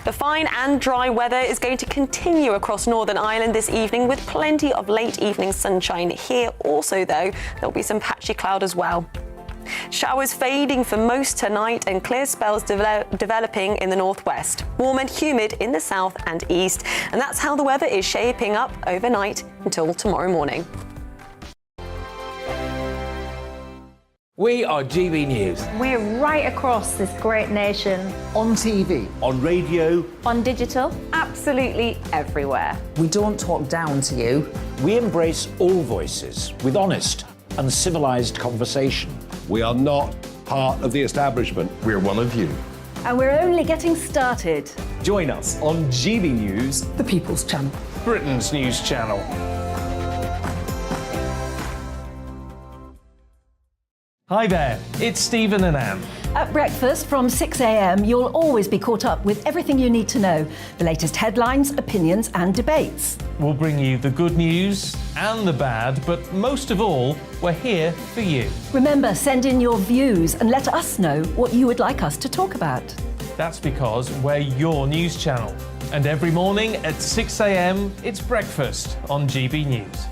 The fine and dry weather is going to continue across Northern Ireland this evening with plenty of late evening sunshine here. Also, though, there'll be some patchy cloud as well. Showers fading for most tonight and clear spells developing in the northwest. Warm and humid in the south and east. And that's how the weather is shaping up overnight until tomorrow morning. We are GB News. We're right across this great nation. On TV. On radio. On digital. Absolutely everywhere. We don't talk down to you. We embrace all voices with honest and civilised conversation. We are not part of the establishment. We're one of you. And we're only getting started. Join us on GB News, The People's Channel. Britain's news channel. Hi there, it's Stephen and Anne. At breakfast from 6 a.m, you'll always be caught up with everything you need to know, the latest headlines, opinions and debates. We'll bring you the good news and the bad, but most of all, we're here for you. Remember, send in your views and let us know what you would like us to talk about. That's because we're your news channel. And every morning at 6 a.m, it's breakfast on GB News.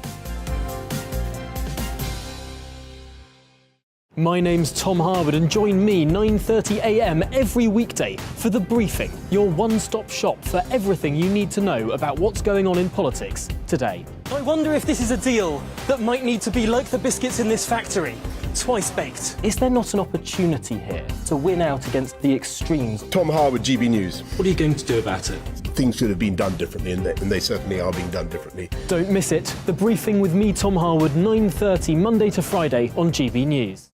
My name's Tom Harwood and join me 9:30 a.m. every weekday for The Briefing, your one-stop shop for everything you need to know about what's going on in politics today. I wonder if this is a deal that might need to be like the biscuits in this factory, twice baked. Is there not an opportunity here to win out against the extremes? Tom Harwood, GB News. What are you going to do about it? Things should have been done differently, and they certainly are being done differently. Don't miss it. The Briefing with me, Tom Harwood, 9:30 Monday to Friday on GB News.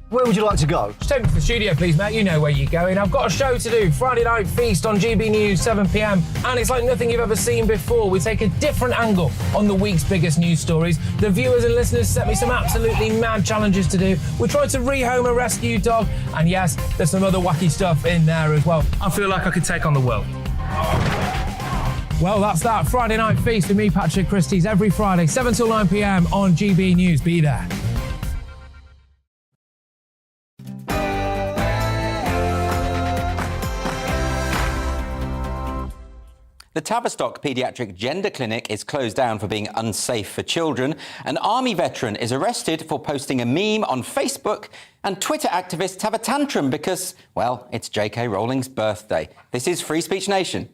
Where would you like to go? Just take me to the studio, please, mate. You know where you're going. I've got a show to do. Friday Night Feast on GB News, 7 p.m. And it's like nothing you've ever seen before. We take a different angle on the week's biggest news stories. The viewers and listeners set me some absolutely mad challenges to do. We tried to rehome a rescue dog. And yes, there's some other wacky stuff in there as well. I feel like I could take on the world. Well, that's that. Friday Night Feast with me, Patrick Christie's, every Friday, 7 till 9 p.m. on GB News. Be there. The Tavistock Paediatric Gender Clinic is closed down for being unsafe for children. An army veteran is arrested for posting a meme on Facebook, and Twitter activists have a tantrum because, well, it's J.K. Rowling's birthday. This is Free Speech Nation.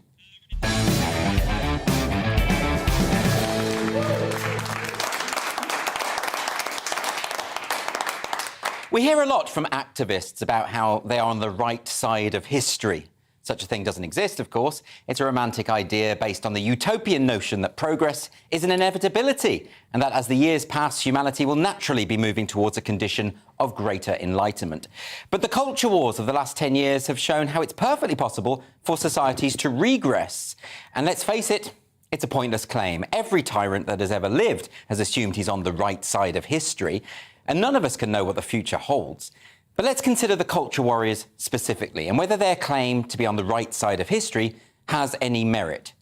We hear a lot from activists about how they are on the right side of history. Such a thing doesn't exist, of course. It's a romantic idea based on the utopian notion that progress is an inevitability and that as the years pass, humanity will naturally be moving towards a condition of greater enlightenment. But the culture wars of the last 10 years have shown how it's perfectly possible for societies to regress. And let's face it, it's a pointless claim. Every tyrant that has ever lived has assumed he's on the right side of history, and none of us can know what the future holds. But let's consider the culture warriors specifically and whether their claim to be on the right side of history has any merit.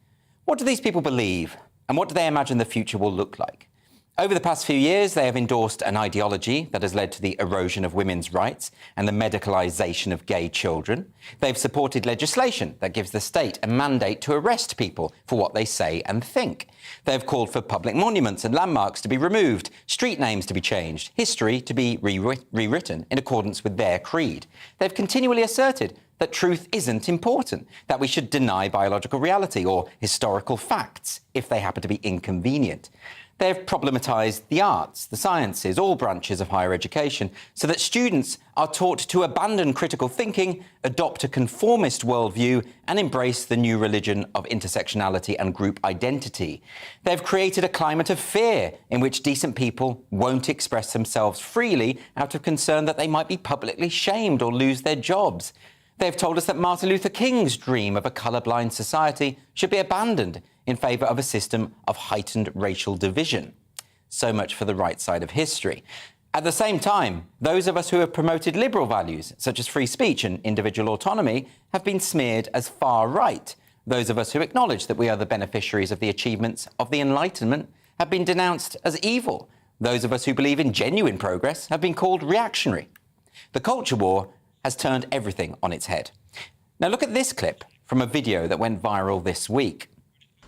What do these people believe, and what do they imagine the future will look like? Over the past few years, they have endorsed an ideology that has led to the erosion of women's rights and the medicalisation of gay children. They've supported legislation that gives the state a mandate to arrest people for what they say and think. They've called for public monuments and landmarks to be removed, street names to be changed, history to be rewritten in accordance with their creed. They've continually asserted that truth isn't important, that we should deny biological reality or historical facts if they happen to be inconvenient. They have problematised the arts, the sciences, all branches of higher education, so that students are taught to abandon critical thinking, adopt a conformist worldview, and embrace the new religion of intersectionality and group identity. They've created a climate of fear in which decent people won't express themselves freely out of concern that they might be publicly shamed or lose their jobs. They've told us that Martin Luther King's dream of a colourblind society should be abandoned in favour of a system of heightened racial division. So much for the right side of history. At the same time, those of us who have promoted liberal values, such as free speech and individual autonomy, have been smeared as far right. Those of us who acknowledge that we are the beneficiaries of the achievements of the Enlightenment have been denounced as evil. Those of us who believe in genuine progress have been called reactionary. The culture war has turned everything on its head. Now look at this clip. from a video that went viral this week.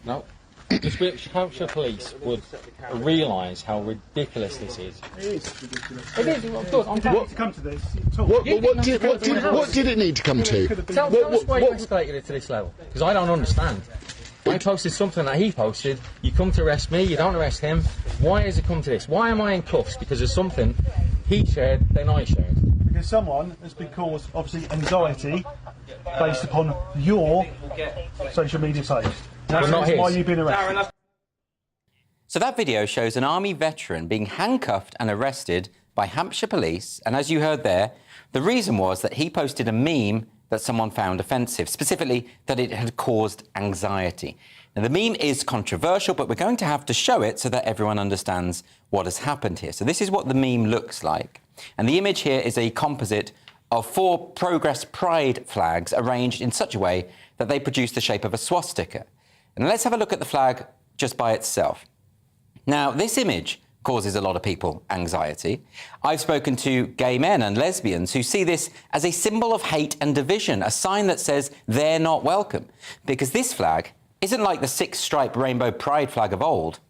No. The Hampshire police would realise how ridiculous this is. It is. It is. Of course, I'm trying to come to this. What did it need to come to? Tell us why you escalated it to this level, because I don't understand. I posted something that he posted, you come to arrest me, you don't arrest him. Why has it come to this? Why am I in cuffs? Because of something he shared, then I shared. Because someone has been caused, obviously, anxiety based upon your social media post. That's why you've been arrested. So that video shows an army veteran being handcuffed and arrested by Hampshire police, and as you heard there, the reason was that he posted a meme that someone found offensive, specifically that it had caused anxiety. Now, the meme is controversial, but we're going to have to show it so that everyone understands what has happened here. So this is what the meme looks like. And the image here is a composite of 4 Progress Pride flags arranged in such a way that they produce the shape of a swastika. And let's have a look at the flag just by itself. Now, this image causes a lot of people anxiety. I've spoken to gay men and lesbians who see this as a symbol of hate and division, a sign that says they're not welcome, because this flag isn't like the 6-stripe rainbow pride flag of old.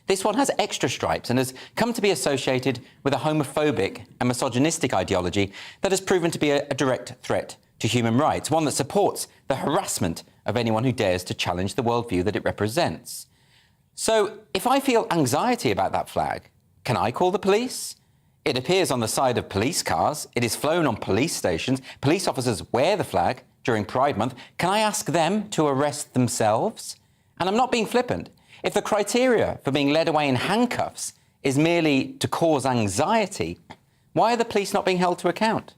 This one has extra stripes and has come to be associated with a homophobic and misogynistic ideology that has proven to be a direct threat to human rights, one that supports the harassment of anyone who dares to challenge the worldview that it represents. So, if I feel anxiety about that flag, can I call the police? It appears on the side of police cars. It is flown on police stations. Police officers wear the flag during Pride Month. Can I ask them to arrest themselves? And I'm not being flippant. If the criteria for being led away in handcuffs is merely to cause anxiety, why are the police not being held to account?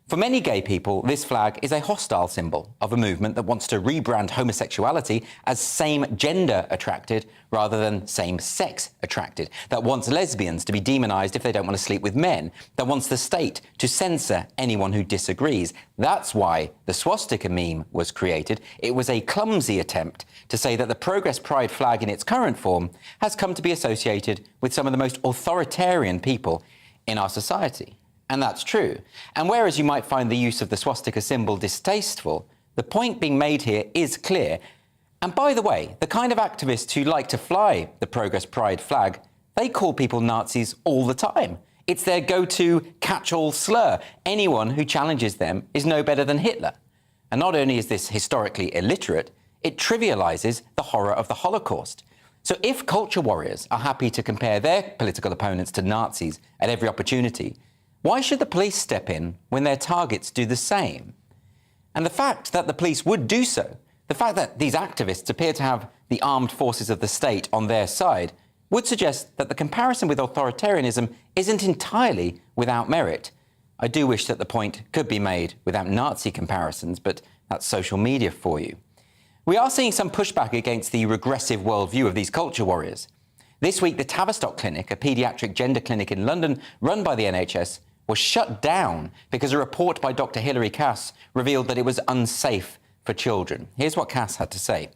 For many gay people, this flag is a hostile symbol of a movement that wants to rebrand homosexuality as same-gender attracted rather than same-sex attracted, that wants lesbians to be demonised if they don't want to sleep with men, that wants the state to censor anyone who disagrees. That's why the swastika meme was created. It was a clumsy attempt to say that the Progress Pride flag in its current form has come to be associated with some of the most authoritarian people in our society. And that's true. And whereas you might find the use of the swastika symbol distasteful, the point being made here is clear. And by the way, the kind of activists who like to fly the Progress Pride flag, they call people Nazis all the time. It's their go-to catch-all slur. Anyone who challenges them is no better than Hitler. And not only is this historically illiterate, it trivialises the horror of the Holocaust. So if culture warriors are happy to compare their political opponents to Nazis at every opportunity, why should the police step in when their targets do the same? And the fact that the police would do so, the fact that these activists appear to have the armed forces of the state on their side, would suggest that the comparison with authoritarianism isn't entirely without merit. I do wish that the point could be made without Nazi comparisons, but that's social media for you. We are seeing some pushback against the regressive worldview of these culture warriors. This week, the Tavistock Clinic, a paediatric gender clinic in London run by the NHS, was shut down because a report by Dr. Hilary Cass revealed that it was unsafe for children. Here's what Cass had to say.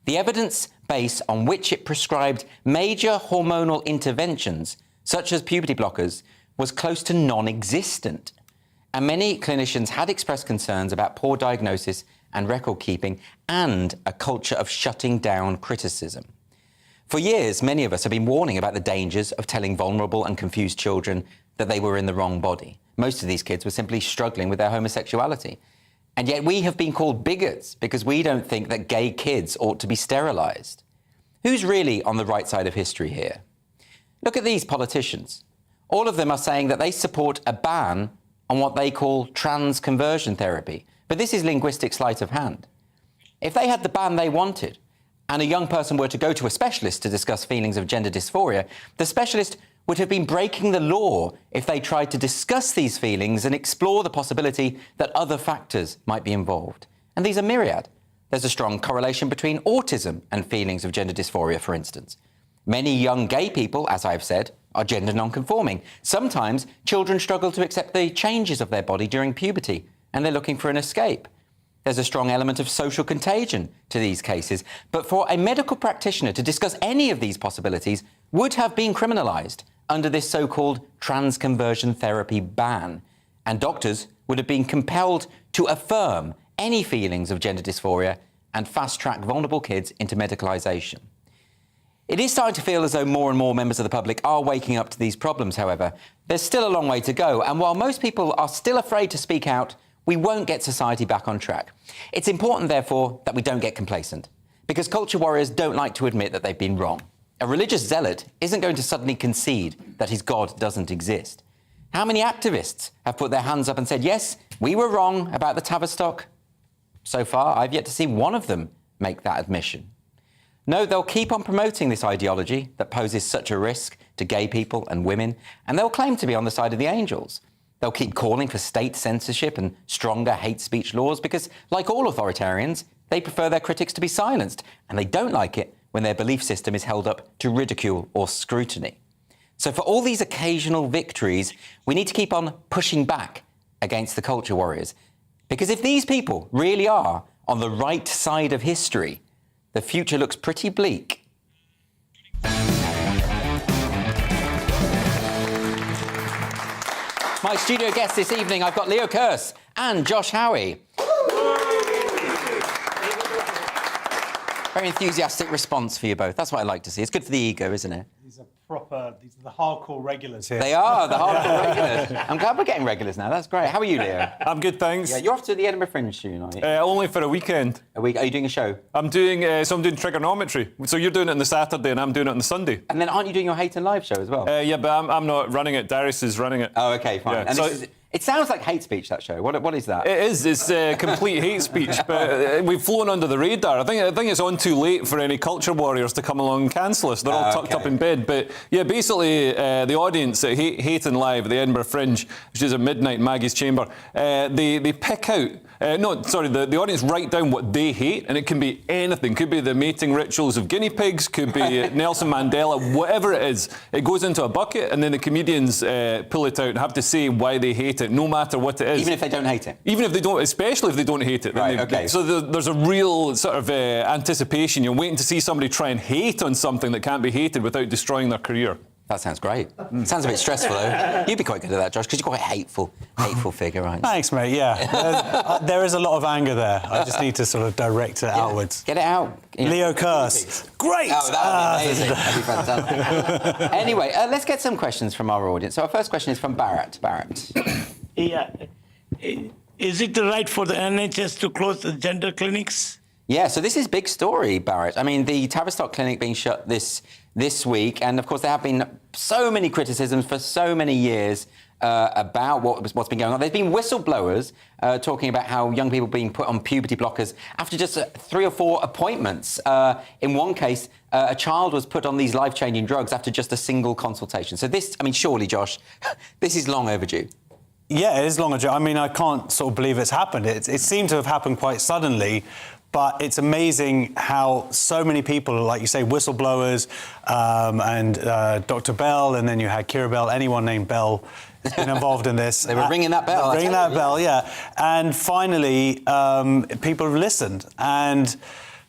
The evidence base on which it prescribed major hormonal interventions, such as puberty blockers, was close to non-existent. And many clinicians had expressed concerns about poor diagnosis and record keeping and a culture of shutting down criticism. For years, many of us have been warning about the dangers of telling vulnerable and confused children that they were in the wrong body. Most of these kids were simply struggling with their homosexuality. And yet we have been called bigots because we don't think that gay kids ought to be sterilised. Who's really on the right side of history here? Look at these politicians. All of them are saying that they support a ban on what they call trans conversion therapy. But this is linguistic sleight of hand. If they had the ban they wanted, and a young person were to go to a specialist to discuss feelings of gender dysphoria, the specialist would have been breaking the law if they tried to discuss these feelings and explore the possibility that other factors might be involved. And these are myriad. There's a strong correlation between autism and feelings of gender dysphoria, for instance. Many young gay people, as I've said, are gender non-conforming. Sometimes children struggle to accept the changes of their body during puberty, and they're looking for an escape. There's a strong element of social contagion to these cases, but for a medical practitioner to discuss any of these possibilities would have been criminalised under this so-called trans conversion therapy ban, and doctors would have been compelled to affirm any feelings of gender dysphoria and fast-track vulnerable kids into medicalisation. It is starting to feel as though more and more members of the public are waking up to these problems, however. There's still a long way to go, and while most people are still afraid to speak out, we won't get society back on track. It's important, therefore, that we don't get complacent, because culture warriors don't like to admit that they've been wrong. A religious zealot isn't going to suddenly concede that his God doesn't exist. How many activists have put their hands up and said, yes, we were wrong about the Tavistock? So far, I've yet to see one of them make that admission. No, they'll keep on promoting this ideology that poses such a risk to gay people and women, and they'll claim to be on the side of the angels. They'll keep calling for state censorship and stronger hate speech laws because, like all authoritarians, they prefer their critics to be silenced, and they don't like it when their belief system is held up to ridicule or scrutiny. So for all these occasional victories, we need to keep on pushing back against the culture warriors. Because if these people really are on the right side of history, the future looks pretty bleak. My studio guests this evening, I've got Leo Kearse and Josh Howie. Very enthusiastic response for you both. That's what I like to see. It's good for the ego, isn't it? These are the hardcore regulars here. They are, the hardcore regulars. I'm glad we're getting regulars now. That's great. How are you, Leo? I'm good, thanks. Yeah, you're off to the Edinburgh Fringe soon, aren't you? Only for a weekend. A week? Are you doing a show? I'm doing trigonometry. So you're doing it on the Saturday and I'm doing it on the Sunday. And then aren't you doing your Hate and Live show as well? Yeah, but I'm not running it. Darius is running it. Oh, OK, fine. Yeah. And So, it sounds like hate speech, that show. What is that? it is. It's complete hate speech, but we've flown under the radar. I think it's on too late for any culture warriors to come along and cancel us. They're all tucked up in bed. But yeah, basically, the audience at Hate and Live at the Edinburgh Fringe, which is at midnight in Maggie's chamber, they pick out. The audience write down what they hate, and it can be anything. Could be the mating rituals of guinea pigs, could be Nelson Mandela, whatever it is. It goes into a bucket, and then the comedians pull it out and have to say why they hate it, no matter what it is. Even if they don't hate it? Even if they don't, especially if they don't hate it. Right, OK. So there's a real sort of anticipation. You're waiting to see somebody try and hate on something that can't be hated without destroying their career. That sounds great. Sounds a bit stressful, though. You'd be quite good at that, Josh, because you're quite a hateful figure, aren't you? Thanks, mate, yeah. There is a lot of anger there. I just need to sort of direct it outwards. Get it out. Leo Kearse. Great! Oh, that would be amazing. That'd be fantastic. Anyway, let's get some questions from our audience. So our first question is from Barrett. Barrett. Yeah. Is it right for the NHS to close the gender clinics? Yeah, so this is big story, Barrett. I mean, the Tavistock clinic being shut this week, and of course there have been so many criticisms for so many years about what's been going on. There's been whistleblowers talking about how young people being put on puberty blockers after just 3 or 4 appointments. In one case, a child was put on these life-changing drugs after just a single consultation. So this, I mean, surely, Josh, this is long overdue. Yeah, it is long overdue. I mean, I can't sort of believe it's happened. It seemed to have happened quite suddenly. But it's amazing how so many people, like you say, whistleblowers and Dr. Bell, and then you had Kira Bell, anyone named Bell has been involved in this. They were ringing that bell. Ringing that bell, yeah. And finally, people have listened. And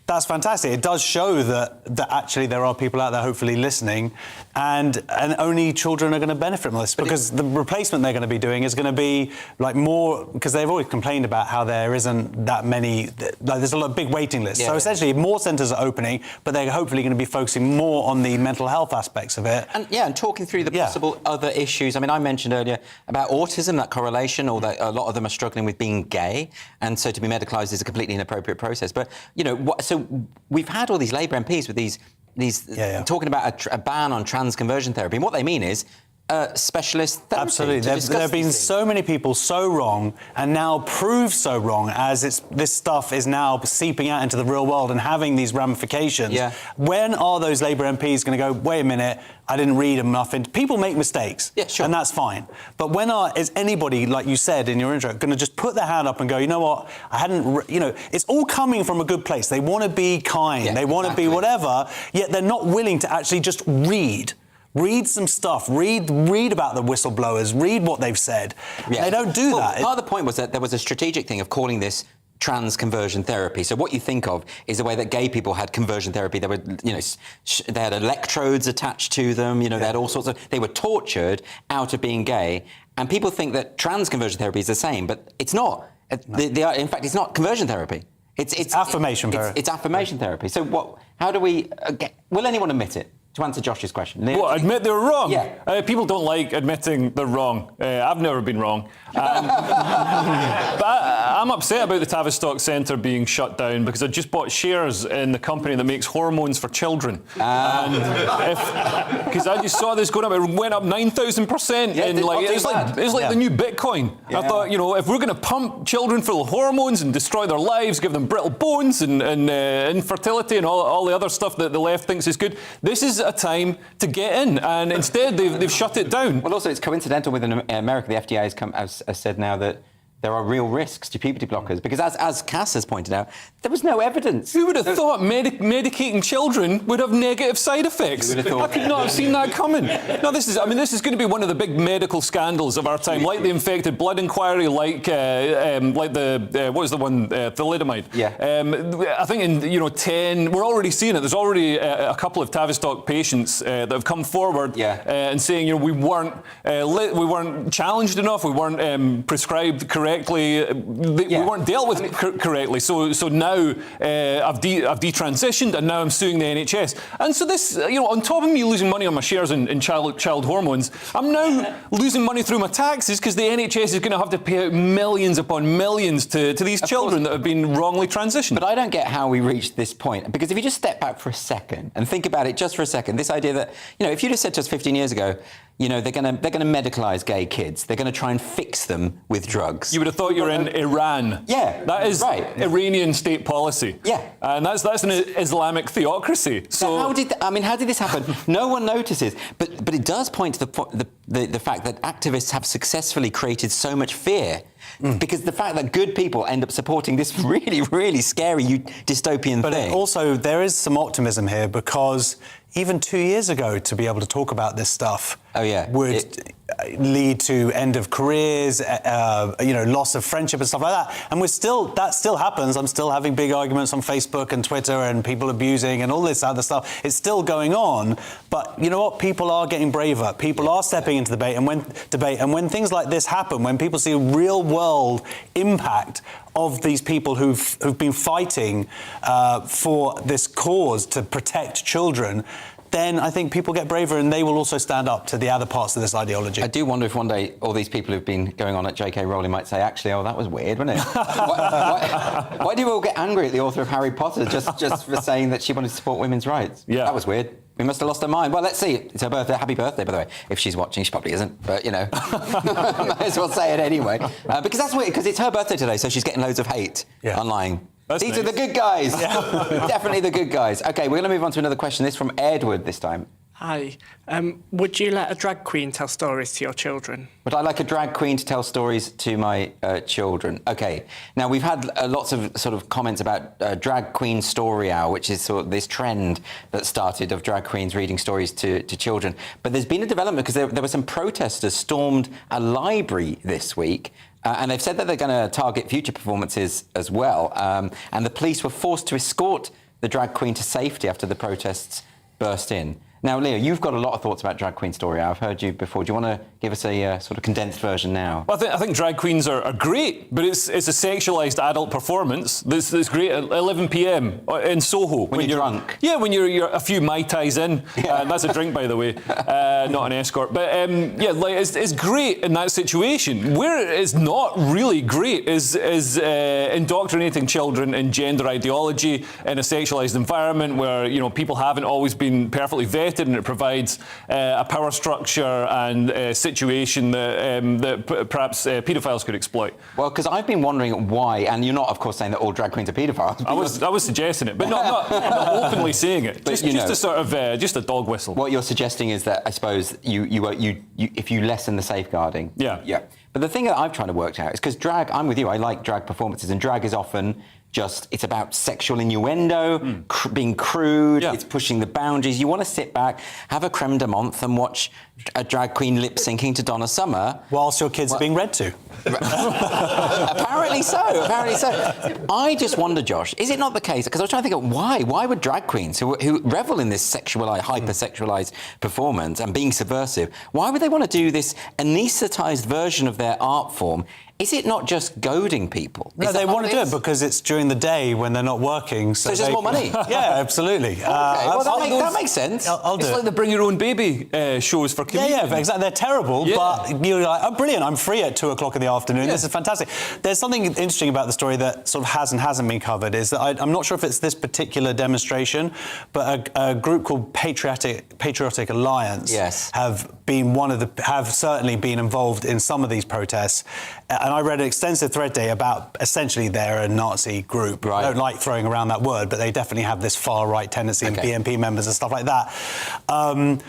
that's fantastic. It does show that actually there are people out there hopefully listening, and only children are going to benefit from this, because the replacement they're going to be doing is going to be like more, because they've always complained about how there isn't that many, like there's a big waiting list. So essentially more centres are opening, but they're hopefully going to be focusing more on the mental health aspects of it. And talking through the possible other issues. I mean, I mentioned earlier about autism, that correlation, or that a lot of them are struggling with being gay, and so to be medicalised is a completely inappropriate process. But, you know, so we've had all these Labour MPs with these talking about a ban on trans conversion therapy, and what they mean is specialist therapy. Absolutely. There have been so many people so wrong, and now proved so wrong, as this stuff is now seeping out into the real world and having these ramifications. Yeah. When are those Labour MPs going to go, wait a minute, I didn't read enough? People make mistakes, and that's fine. But when is anybody, like you said in your intro, going to just put their hand up and go, you know what, I hadn't, it's all coming from a good place. They want to be kind, they want to be whatever, yet they're not willing to actually just read some stuff, read about the whistleblowers, read what they've said. Yeah. They don't do that. Part of the point was that there was a strategic thing of calling this trans conversion therapy. So what you think of is the way that gay people had conversion therapy. They were, they had electrodes attached to them. They had all sorts of. They were tortured out of being gay, and people think that trans conversion therapy is the same, but it's not. In fact, it's not conversion therapy. It's affirmation therapy. It's affirmation therapy. So what? How do we will anyone admit it? To answer Josh's question. What, admit they're wrong? Yeah. People don't like admitting they're wrong. I've never been wrong. But I'm upset about the Tavistock Centre being shut down because I just bought shares in the company that makes hormones for children. Because I just saw this going up, it went up 9,000%. Yeah, it's like the new Bitcoin. Yeah. I thought, if we're going to pump children full of hormones and destroy their lives, give them brittle bones and infertility and all the other stuff that the left thinks is good, this is a time to get in, and instead they've shut it down. Well, also it's coincidental with America. The FDA has said now that there are real risks to puberty blockers because, as Cass has pointed out, there was no evidence. Who would have thought medicating children would have negative side effects? I could not have seen that coming. No, this is going to be one of the big medical scandals of our time, like the infected blood inquiry, like the what was the one, thalidomide. Yeah. I think in 10, we're already seeing it. There's already a couple of Tavistock patients that have come forward and saying, we weren't challenged enough, we weren't prescribed correctly. We weren't dealt with correctly. So now I've detransitioned and now I'm suing the NHS. And so this, on top of me losing money on my shares in child hormones, I'm now losing money through my taxes because the NHS is going to have to pay out millions upon millions to these children that have been wrongly transitioned. But I don't get how we reached this point, because if you just step back for a second and think about it just for a second, this idea that, if you just said to us 15 years ago, they're going to medicalise gay kids. They're going to try and fix them with drugs. You would have thought you were in Iran. Yeah, that is right. Iranian state policy. Yeah, and that's an Islamic theocracy. So how did this happen? No one notices. But it does point to the fact that activists have successfully created so much fear. Because the fact that good people end up supporting this really, really scary dystopian thing. But also, there is some optimism here, because even 2 years ago, to be able to talk about this stuff would lead to end of careers, loss of friendship and stuff like that. And that still happens. I'm still having big arguments on Facebook and Twitter and people abusing and all this other stuff. It's still going on. But you know what? People are getting braver. People are stepping into debate. And when things like this happen, when people see real world impact of these people who've been fighting for this cause to protect children, then I think people get braver and they will also stand up to the other parts of this ideology. I do wonder if one day all these people who've been going on at J.K. Rowling might say, actually, that was weird, wasn't it? why do you all get angry at the author of Harry Potter just for saying that she wanted to support women's rights? Yeah. That was weird. We must have lost her mind. Well, let's see. It's her birthday. Happy birthday, by the way. If she's watching, she probably isn't, but, might as well say it anyway. Because that's weird, because it's her birthday today, so she's getting loads of hate online. These are the good guys. Definitely the good guys. OK, we're going to move on to another question. This from Edward this time. Hi. Would you let a drag queen tell stories to your children? Would I like a drag queen to tell stories to my children? OK. Now, we've had lots of sort of comments about drag queen story hour, which is sort of this trend that started of drag queens reading stories to children. But there's been a development because there were some protesters stormed a library this week. And they've said that they're going to target future performances as well. And the police were forced to escort the drag queen to safety after the protests burst in. Now, Leo, you've got a lot of thoughts about drag queen story. I've heard you before. Do you want to give us a sort of condensed version now? Well, I think drag queens are great, but it's a sexualised adult performance. It's great at 11 p.m. in Soho. When you're drunk. Yeah, when you're a few Mai Tais in. That's a drink, by the way, not an escort. But it's great in that situation. Where it's not really great is indoctrinating children in gender ideology in a sexualised environment where people haven't always been perfectly vetted, and it provides a power structure and a situation that perhaps paedophiles could exploit. Well, because I've been wondering why, and you're not, of course, saying that all drag queens are paedophiles. I was suggesting it, but not openly saying it. Just a sort of just a dog whistle. What you're suggesting is that I suppose you if you lessen the safeguarding. Yeah. But the thing that I've tried to work out is because drag. I'm with you. I like drag performances, and drag is often it's about sexual innuendo, being crude, it's pushing the boundaries. You want to sit back, have a creme de menthe and watch a drag queen lip-syncing to Donna Summer. Whilst your kids are being read to. Apparently so. I just wonder, Josh, is it not the case, because I was trying to think of why would drag queens who revel in this hyper-sexualised performance and being subversive, why would they want to do this anaesthetised version of their art form is it not just goading people? No, they want to do it because it's during the day when they're not working. So there's just more money? Yeah, absolutely. Okay, well, that makes sense. I'll do it's it. like the Bring Your Own Baby shows for comedians. Yeah, exactly. They're terrible, but you're like, oh, brilliant, I'm free at 2 o'clock in the afternoon. This is fantastic. There's something interesting about the story that sort of hasn't been covered, is that I'm not sure if it's this particular demonstration, but a group called Patriotic Alliance have certainly been involved in some of these protests. And I read an extensive thread day about essentially they're a Nazi group. I don't like throwing around that word, but they definitely have this far-right tendency and BNP members and stuff like that.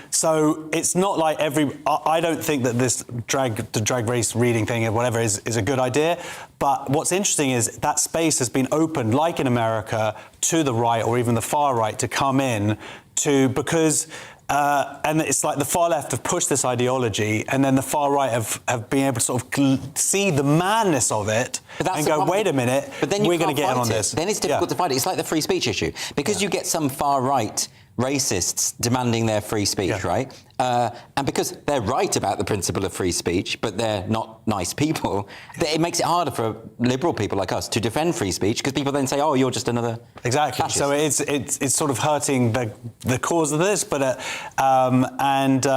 So it's not like I don't think that the drag race reading thing or whatever is a good idea. But what's interesting is that space has been opened, like in America, to the right or even the far right to come in because... and it's like the far left have pushed this ideology, and then the far right have been able to sort of see the madness of it and go, wait a minute, but then we're going to get in on this. Then it's difficult to fight it. It's like the free speech issue. Because you get some far right racists demanding their free speech, right? And because they're right about the principle of free speech, but they're not nice people, it makes it harder for liberal people like us to defend free speech, because people then say, oh, you're just another fascist. So it's sort of hurting the cause of this, but it's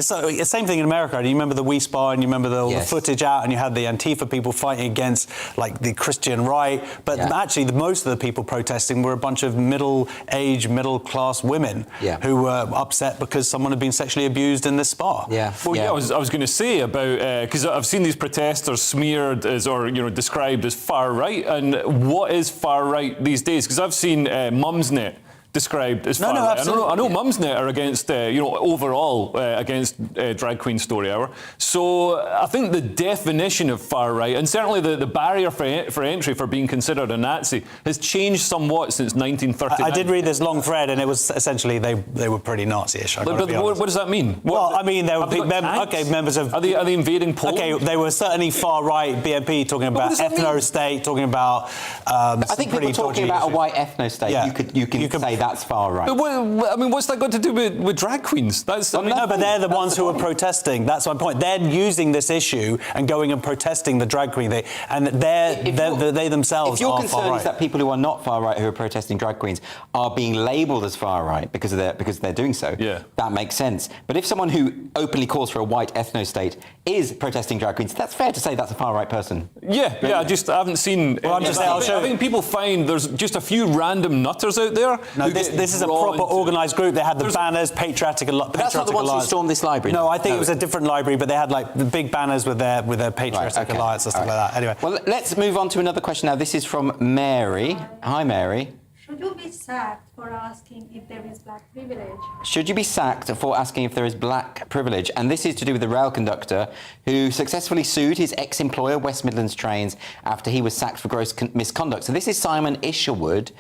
the same thing in America. You remember the We Spa, and you remember all the footage out, and you had the Antifa people fighting against like the Christian right, but actually most of the people protesting were a bunch of middle-aged, middle-class women who were upset because someone had been sexually abused in this spa. I was going to say about because I've seen these protesters smeared as, or described as far right, and what is far right these days? Because I've seen Mumsnet described as far right. I know Mumsnet are against, overall against Drag Queen Story Hour. So I think the definition of far right, and certainly the barrier for entry for being considered a Nazi, has changed somewhat since 1939. I did read this long thread, and it was essentially they were pretty Nazi-ish. But what does that mean? Well, I mean, there were members of... Are they invading Poland? Okay, they were certainly far-right BNP, talking about ethno-state, talking about... I think people talking about a white ethno-state, you can say that's far right. But what's that got to do with drag queens? No, but they're the ones who are protesting. That's my point. They're using this issue and going and protesting the drag queen thing, and they themselves are far right. If your concern is that people who are not far right who are protesting drag queens are being labelled as far right because they're doing so, that makes sense. But if someone who openly calls for a white ethno-state is protesting drag queens, that's fair to say that's a far right person. I haven't seen... Well, I'm just saying, I think people find there's just a few random nutters out there. No, this is a proper organised group. They had the banners, Patriotic Alliance. But that's not the ones who stormed this library. No, I think it was a different library, but they had like the big banners with their Patriotic Alliance and stuff like that. Anyway. Well, let's move on to another question now. This is from Mary. Hi, Mary. Should you be sacked for asking if there is black privilege? Should you be sacked for asking if there is black privilege? And this is to do with the rail conductor who successfully sued his ex-employer, West Midlands Trains, after he was sacked for gross misconduct. So this is Simon Isherwood.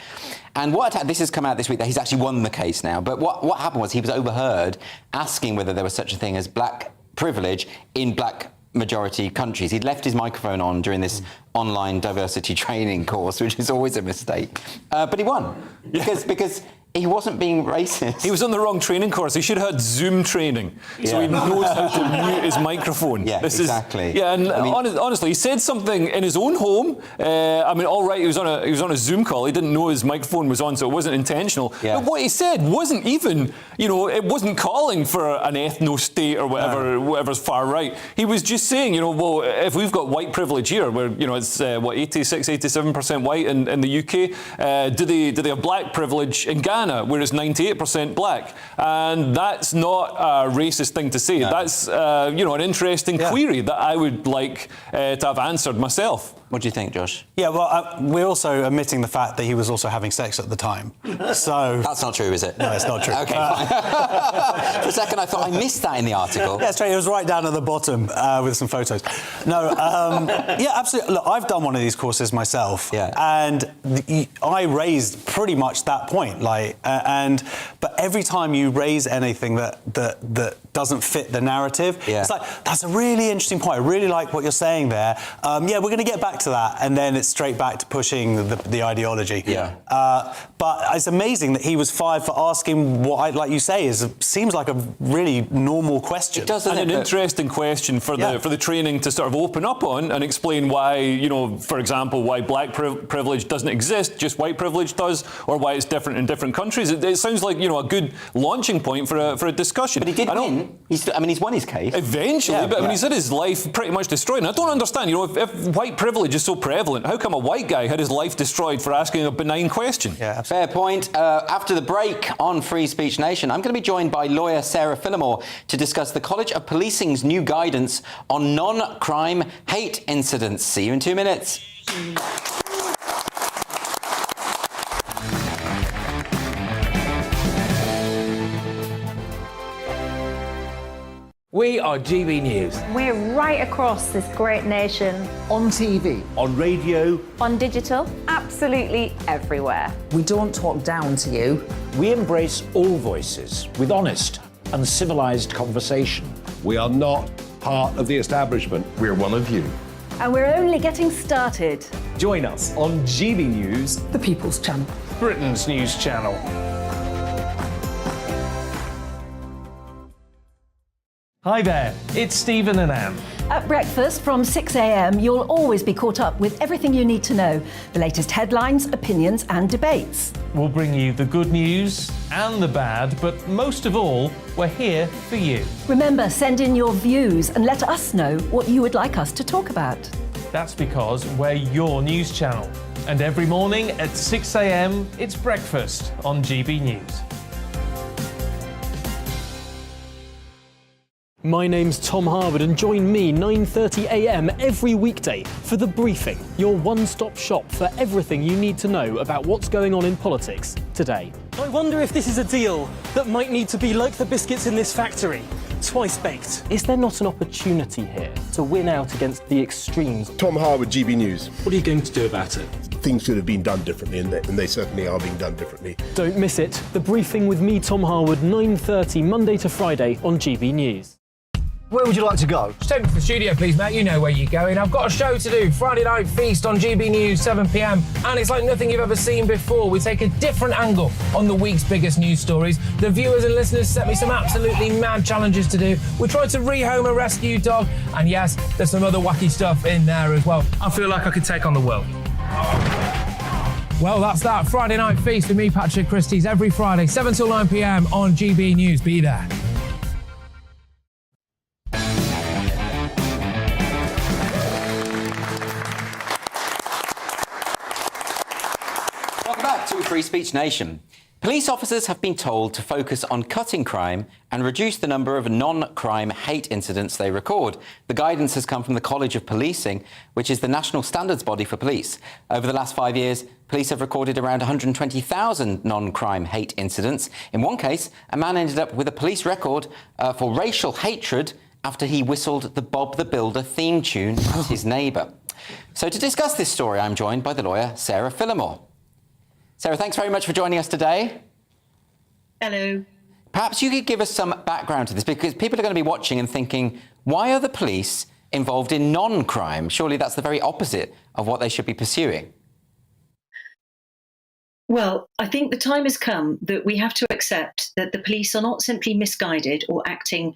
And this has come out this week that he's actually won the case now. But what happened was he was overheard asking whether there was such a thing as black privilege in black majority countries. He'd left his microphone on during this online diversity training course, which is always a mistake. But he won because he wasn't being racist. He was on the wrong training course. He should have had Zoom training, so he knows how to mute his microphone. Exactly. Honestly, he said something in his own home. All right, he was on a Zoom call. He didn't know his microphone was on, so it wasn't intentional. But what he said wasn't even, it wasn't calling for an ethno-state or whatever's far right. He was just saying, well, if we've got white privilege here, where it's 86, 87% white in the UK, do they have black privilege in Ghana, where it's 98% black? And that's not a racist thing to say. That's an interesting query that I would like to have answered myself. What do you think, Josh? Yeah, well, we're also omitting the fact that he was also having sex at the time. So that's not true, is it? No, it's not true. Okay, fine. For a second, I thought I missed that in the article. Yeah, straight. It was right down at the bottom with some photos. No, yeah, absolutely. Look, I've done one of these courses myself, and I raised pretty much that point. But every time you raise anything that doesn't fit the narrative. Yeah. It's like, that's a really interesting point. I really like what you're saying there. Yeah, we're going to get back to that, and then it's straight back to pushing the ideology. Yeah. But it's amazing that he was fired for asking what, like you say, seems like a really normal question. It does, and an interesting question for the training to sort of open up on and explain why, you know, for example, why black privilege doesn't exist, just white privilege does, or why it's different in different countries. It sounds like, you know, a good launching point for a discussion. But he did win. He's won his case. Eventually, but I mean, he's had his life pretty much destroyed. And I don't understand, you know, if white privilege is so prevalent, how come a white guy had his life destroyed for asking a benign question? Yeah, fair point. After the break on Free Speech Nation, I'm going to be joined by lawyer Sarah Phillimore to discuss the College of Policing's new guidance on non-crime hate incidents. See you in 2 minutes. We are GB News. We're right across this great nation. On TV. On radio. On digital. Absolutely everywhere. We don't talk down to you. We embrace all voices with honest and civilised conversation. We are not part of the establishment. We're one of you. And we're only getting started. Join us on GB News, The People's Channel. Britain's news channel. Hi there, it's Stephen and Anne. At breakfast from 6 a.m, you'll always be caught up with everything you need to know, the latest headlines, opinions and debates. We'll bring you the good news and the bad, but most of all, we're here for you. Remember, send in your views and let us know what you would like us to talk about. That's because we're your news channel. And every morning at 6 a.m, it's breakfast on GB News. My name's Tom Harwood, and join me 9:30 a.m. every weekday for The Briefing, your one-stop shop for everything you need to know about what's going on in politics today. I wonder if this is a deal that might need to be like the biscuits in this factory, twice baked. Is there not an opportunity here to win out against the extremes? Tom Harwood, GB News. What are you going to do about it? Things should have been done differently, and they certainly are being done differently. Don't miss it. The Briefing with me, Tom Harwood, 9:30 Monday to Friday on GB News. Where would you like to go? Just take me to the studio, please, mate. You know where you're going. I've got a show to do. Friday Night Feast on GB News, 7 p.m. And it's like nothing you've ever seen before. We take a different angle on the week's biggest news stories. The viewers and listeners set me some absolutely mad challenges to do. We tried to rehome a rescue dog. And yes, there's some other wacky stuff in there as well. I feel like I could take on the world. Well, that's that. Friday Night Feast with me, Patrick Christie's, every Friday, 7 till 9 p.m. on GB News. Be there. Free Speech Nation. Police officers have been told to focus on cutting crime and reduce the number of non-crime hate incidents they record. The guidance has come from the College of Policing, which is the national standards body for police. Over the last 5 years, police have recorded around 120,000 non-crime hate incidents. In one case, a man ended up with a police record for racial hatred after he whistled the Bob the Builder theme tune at his neighbour. So to discuss this story, I'm joined by the lawyer Sarah Phillimore. Sarah, thanks very much for joining us today. Hello. Perhaps you could give us some background to this, because people are going to be watching and thinking, why are the police involved in non-crime? Surely that's the very opposite of what they should be pursuing. Well, I think the time has come that we have to accept that the police are not simply misguided or acting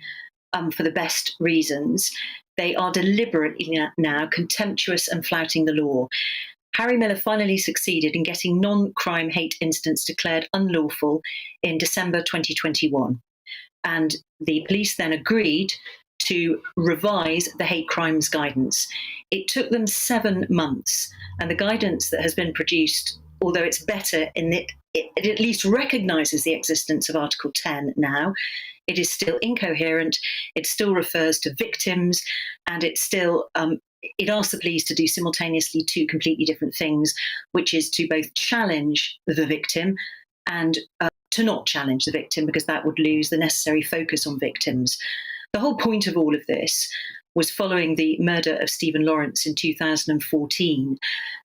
for the best reasons. They are deliberately now contemptuous and flouting the law. Harry Miller finally succeeded in getting non-crime hate incidents declared unlawful in December 2021. And the police then agreed to revise the hate crimes guidance. It took them 7 months, and the guidance that has been produced, although it's better in that it at least recognises the existence of Article 10 now, it is still incoherent, it still refers to victims, and it still it asks the police to do simultaneously two completely different things, which is to both challenge the victim and to not challenge the victim, because that would lose the necessary focus on victims. The whole point of all of this was following the murder of Stephen Lawrence in 2014.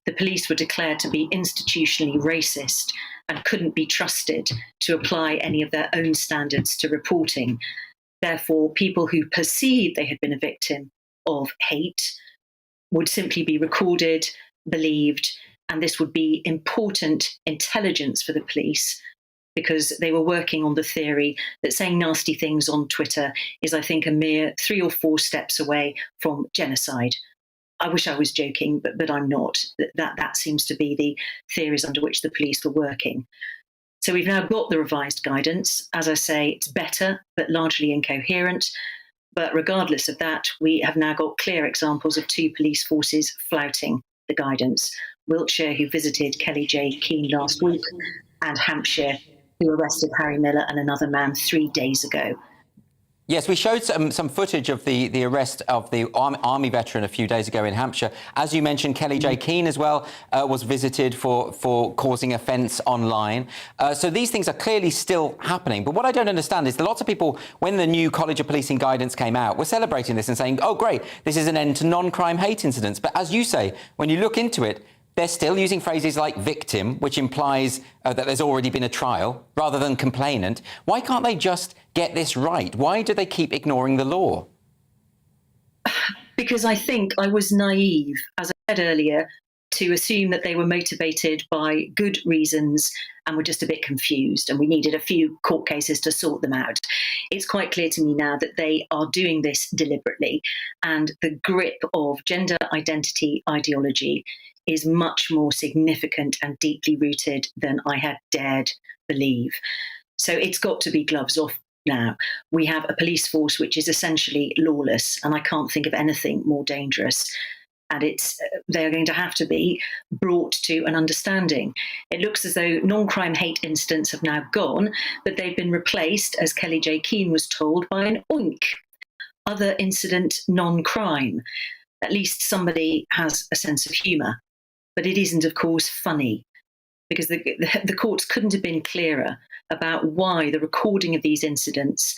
The police were declared to be institutionally racist and couldn't be trusted to apply any of their own standards to reporting. Therefore, people who perceived they had been a victim of hate would simply be recorded, believed, and this would be important intelligence for the police because they were working on the theory that saying nasty things on Twitter is, I think, a mere 3 or 4 steps away from genocide. I wish I was joking, but I'm not. That seems to be the theories under which the police were working. So we've now got the revised guidance. As I say, it's better, but largely incoherent. But regardless of that, we have now got clear examples of 2 police forces flouting the guidance. Wiltshire, who visited Kelly J. Keane last week, and Hampshire, who arrested Harry Miller and another man 3 days ago. Yes, we showed some footage of the arrest of the Army veteran a few days ago in Hampshire. As you mentioned, Kelly J. Keane as well was visited for causing offence online. So these things are clearly still happening. But what I don't understand is that lots of people, when the new College of Policing guidance came out, were celebrating this and saying, oh, great, this is an end to non-crime hate incidents. But as you say, when you look into it, they're still using phrases like victim, which implies that there's already been a trial, rather than complainant. Why can't they just get this right? Why do they keep ignoring the law? Because I think I was naive, as I said earlier, to assume that they were motivated by good reasons and were just a bit confused, and we needed a few court cases to sort them out. It's quite clear to me now that they are doing this deliberately, and the grip of gender identity ideology is much more significant and deeply rooted than I had dared believe. So it's got to be gloves off now. We have a police force which is essentially lawless, and I can't think of anything more dangerous. And they're going to have to be brought to an understanding. It looks as though non-crime hate incidents have now gone, but they've been replaced, as Kelly J. Keane was told, by an oink, other incident non-crime. At least somebody has a sense of humour. But it isn't, of course, funny, because the courts couldn't have been clearer about why the recording of these incidents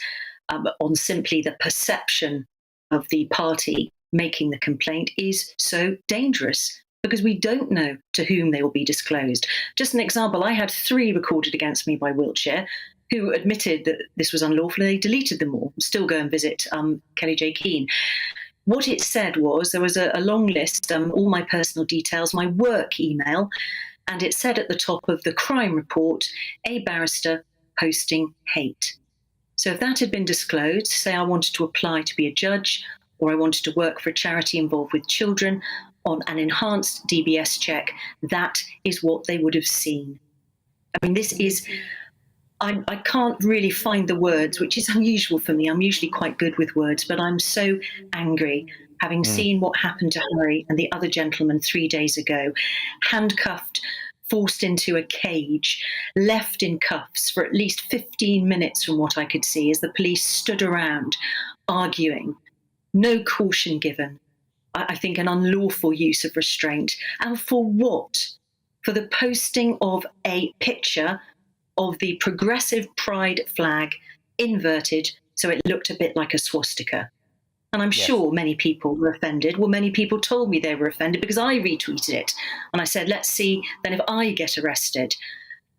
on simply the perception of the party making the complaint is so dangerous, because we don't know to whom they will be disclosed. Just an example, I had 3 recorded against me by Wiltshire who admitted that this was unlawful, and they deleted them all. Still go and visit Kelly J. Keane. What it said was there was a long list, all my personal details, my work email, and it said at the top of the crime report, a barrister posting hate. So if that had been disclosed, say I wanted to apply to be a judge, or I wanted to work for a charity involved with children on an enhanced DBS check, that is what they would have seen. I mean, this is... I can't really find the words, which is unusual for me. I'm usually quite good with words, but I'm so angry having seen what happened to Harry and the other gentleman 3 days ago, handcuffed, forced into a cage, left in cuffs for at least 15 minutes from what I could see as the police stood around arguing. No caution given. I think an unlawful use of restraint. And for what? For the posting of a picture of the progressive pride flag inverted so it looked a bit like a swastika. And I'm sure many people were offended. Well, many people told me they were offended because I retweeted it. And I said, let's see then if I get arrested.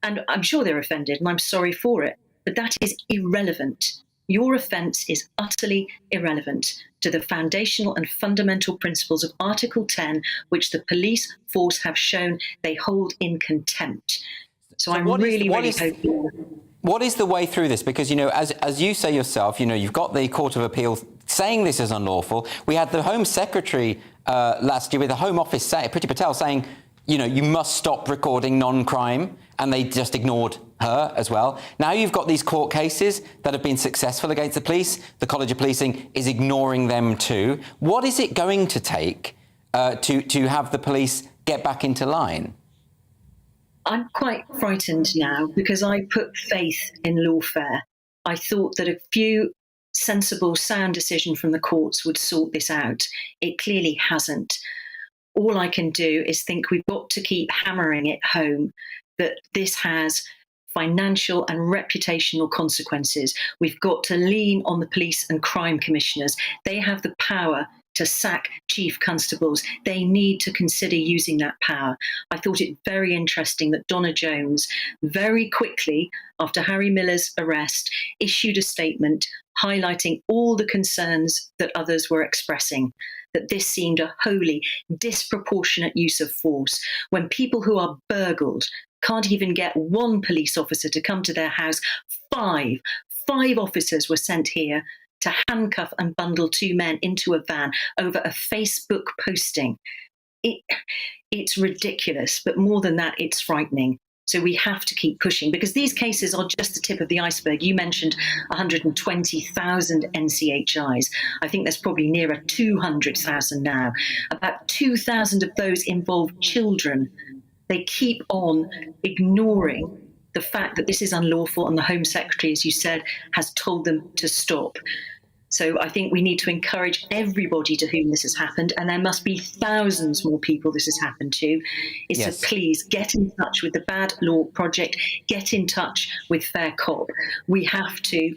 And I'm sure they're offended, and I'm sorry for it. But that is irrelevant. Your offence is utterly irrelevant to the foundational and fundamental principles of Article 10, which the police force have shown they hold in contempt. So I'm really hoping... What is the way through this? Because, as you say yourself, you've got the Court of Appeal saying this is unlawful. We had the Home Secretary last year with the Home Office, Priti Patel, saying, you must stop recording non-crime, and they just ignored her as well. Now you've got these court cases that have been successful against the police. The College of Policing is ignoring them too. What is it going to take to have the police get back into line? I'm quite frightened now because I put faith in lawfare. I thought that a few sensible, sound decisions from the courts would sort this out. It clearly hasn't. All I can do is think we've got to keep hammering it home that this has financial and reputational consequences. We've got to lean on the police and crime commissioners. They have the power to sack chief constables. They need to consider using that power. I thought it very interesting that Donna Jones very quickly, after Harry Miller's arrest, issued a statement highlighting all the concerns that others were expressing, that this seemed a wholly disproportionate use of force when people who are burgled can't even get one police officer to come to their house. Five officers were sent here to handcuff and bundle two men into a van over a Facebook posting. It's ridiculous, but more than that, it's frightening. So we have to keep pushing, because these cases are just the tip of the iceberg. You mentioned 120,000 NCHIs. I think there's probably nearer 200,000 now. About 2,000 of those involve children. They keep on ignoring the fact that this is unlawful, and the Home Secretary, as you said, has told them to stop. So I think we need to encourage everybody to whom this has happened, and there must be thousands more people this has happened to, is to please get in touch with the Bad Law Project, get in touch with Fair Cop. We have to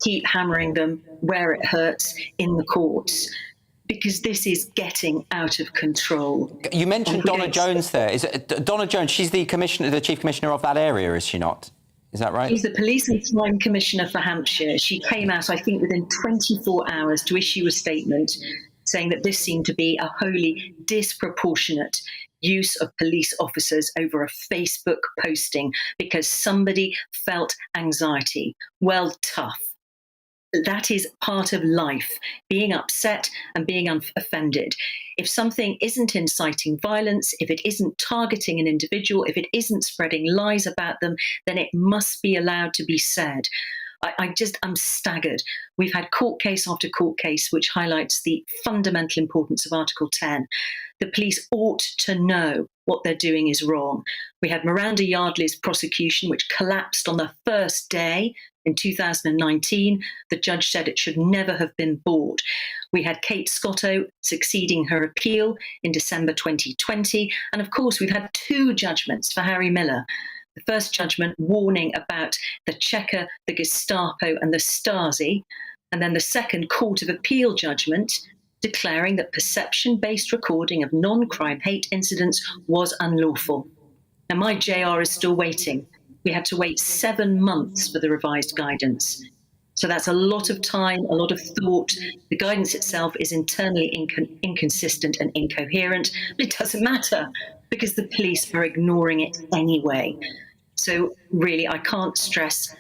keep hammering them where it hurts in the courts, because this is getting out of control. You mentioned Donna Jones there. Is it Donna Jones? She's the commissioner, the chief commissioner of that area, is she not? Is that right? She's the Police and Crime Commissioner for Hampshire. She came out, I think, within 24 hours to issue a statement saying that this seemed to be a wholly disproportionate use of police officers over a Facebook posting because somebody felt anxiety. Well, tough. That is part of life, being upset and being offended. If something isn't inciting violence, if it isn't targeting an individual, if it isn't spreading lies about them, then it must be allowed to be said. I'm staggered. We've had court case after court case which highlights the fundamental importance of Article 10. The police ought to know what they're doing is wrong. We had Miranda Yardley's prosecution, which collapsed on the first day in 2019. The judge said it should never have been bought. We had Kate Scotto succeeding her appeal in December 2020. And of course, we've had two judgments for Harry Miller. The first judgment warning about the Checker, the Gestapo and the Stasi. And then the second Court of Appeal judgment declaring that perception-based recording of non-crime hate incidents was unlawful. Now, my JR is still waiting. We had to wait 7 months for the revised guidance. So that's a lot of time, a lot of thought. The guidance itself is internally inconsistent and incoherent, but it doesn't matter because the police are ignoring it anyway. So really, I can't stress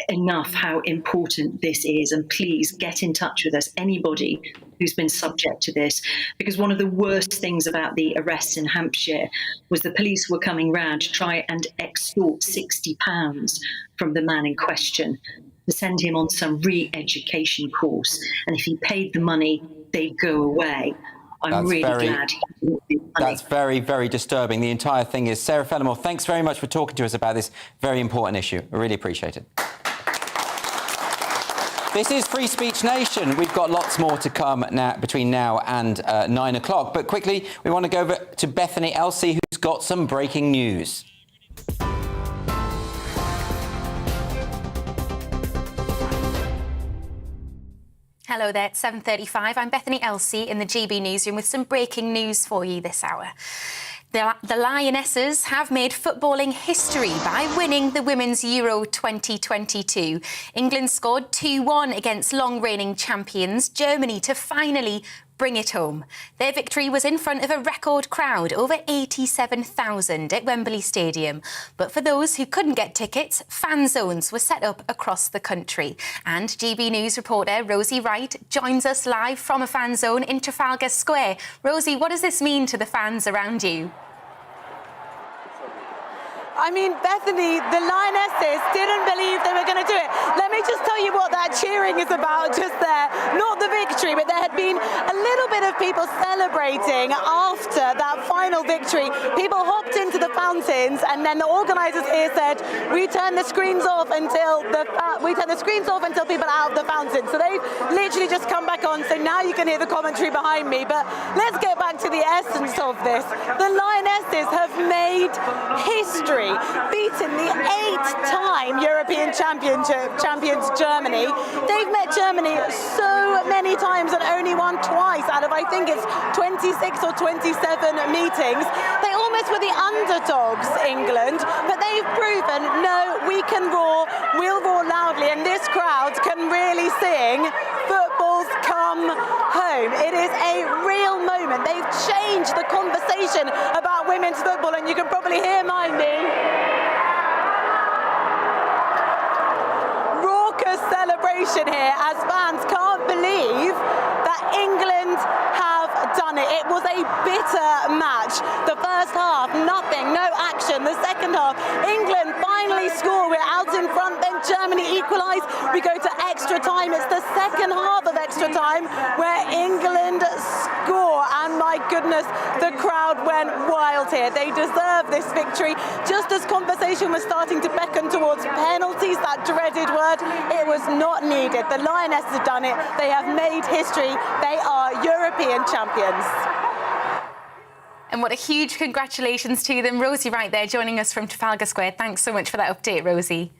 enough how important this is, and please get in touch with us, anybody who's been subject to this, because one of the worst things about the arrests in Hampshire was the police were coming round to try and extort £60 from the man in question to send him on some re-education course, and if he paid the money, they'd go away. I'm really glad. That's very, very disturbing. The entire thing is. Sarah Fenimore, thanks very much for talking to us about this very important issue. I really appreciate it. This is Free Speech Nation. We've got lots more to come now, between now and 9 o'clock. But quickly, we want to go over to Bethany Elsey, who's got some breaking news. Hello there, it's 7:35. I'm Bethany Elsey in the GB newsroom with some breaking news for you this hour. The Lionesses have made footballing history by winning the Women's Euro 2022. England scored 2-1 against long-reigning champions Germany to finally bring it home. Their victory was in front of a record crowd, over 87,000 at Wembley Stadium. But for those who couldn't get tickets, fan zones were set up across the country. And GB News reporter Rosie Wright joins us live from a fan zone in Trafalgar Square. Rosie, what does this mean to the fans around you? I mean, Bethany, the Lionesses didn't believe they were going to do it. Let me just tell you what that cheering is about just there. Not the victory, but there had been a little bit of people celebrating after that final victory. People hopped into the fountains, and then the organisers here said, we turn the screens off until people are out of the fountain. So they've literally just come back on, so now you can hear the commentary behind me. But let's get back to the essence of this. The Lionesses have made history, beaten the 8-time European champions Germany. They've met Germany so many times and only won twice out of, I think it's 26 or 27 meetings. They almost were the underdogs, England, but they've proven, no, we can roar, we'll roar loudly, and this this crowd can really sing "Football's Come Home." It is a real moment. They've changed the conversation about women's football, and you can probably hear mine being raucous celebration here as fans can't believe that England have done it. It was a bitter match. The first half, nothing, no action. The second half, England finally score. We're out in front, then Germany equalise. We go to extra time. It's the second half of extra time where England score. And my goodness, the crowd went wild here. They deserve this victory. Just as conversation was starting to beckon towards penalties, that dreaded word, it was not needed. The Lionesses have done it. They have made history. They are European champions. And what a huge congratulations to them. Rosie right there joining us from Trafalgar Square. Thanks so much for that update, Rosie.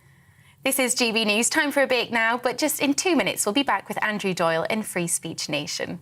This is GB News. Time for a break now, but just in 2 minutes, we'll be back with Andrew Doyle in Free Speech Nation.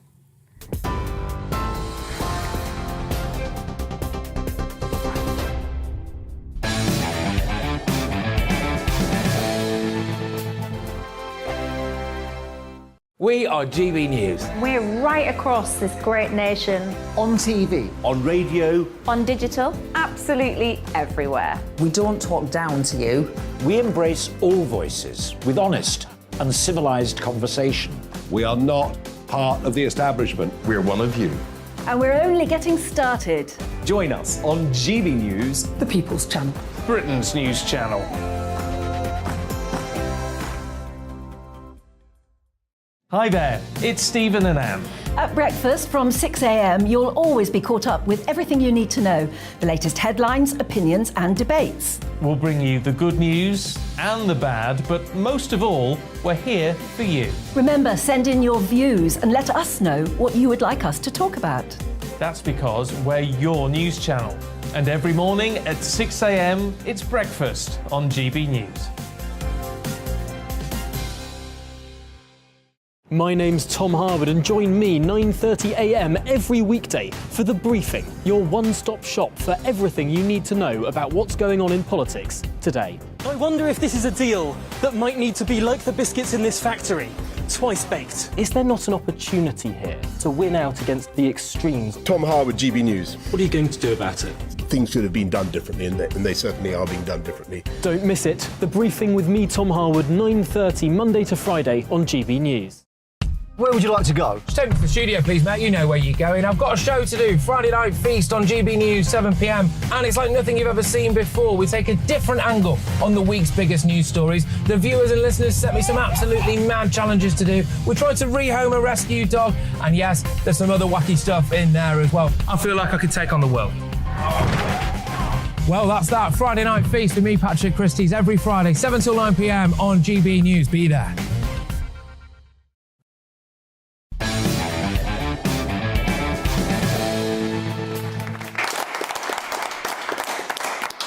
We are GB News. We're right across this great nation. On TV. On radio. On digital. Absolutely everywhere. We don't talk down to you. We embrace all voices with honest and civilised conversation. We are not part of the establishment. We're one of you. And we're only getting started. Join us on GB News, the People's Channel. Britain's news channel. Hi there, it's Stephen and Anne. At breakfast from 6 a.m, you'll always be caught up with everything you need to know, the latest headlines, opinions and debates. We'll bring you the good news and the bad, but most of all, we're here for you. Remember, send in your views and let us know what you would like us to talk about. That's because we're your news channel. And every morning at 6 a.m, it's breakfast on GB News. My name's Tom Harwood and join me 9:30 a.m. every weekday for The Briefing, your one-stop shop for everything you need to know about what's going on in politics today. I wonder if this is a deal that might need to be like the biscuits in this factory, twice baked. Is there not an opportunity here to win out against the extremes? Tom Harwood, GB News. What are you going to do about it? Things should have been done differently, and they certainly are being done differently. Don't miss it. The Briefing with me, Tom Harwood, 9:30 Monday to Friday on GB News. Where would you like to go? Just take me to the studio, please, mate. You know where you're going. I've got a show to do. Friday Night Feast on GB News, 7 p.m. And it's like nothing you've ever seen before. We take a different angle on the week's biggest news stories. The viewers and listeners set me some absolutely mad challenges to do. We tried to rehome a rescue dog. And yes, there's some other wacky stuff in there as well. I feel like I could take on the world. Well, that's that. Friday Night Feast with me, Patrick Christie's, every Friday, 7 till 9 p.m. on GB News. Be there.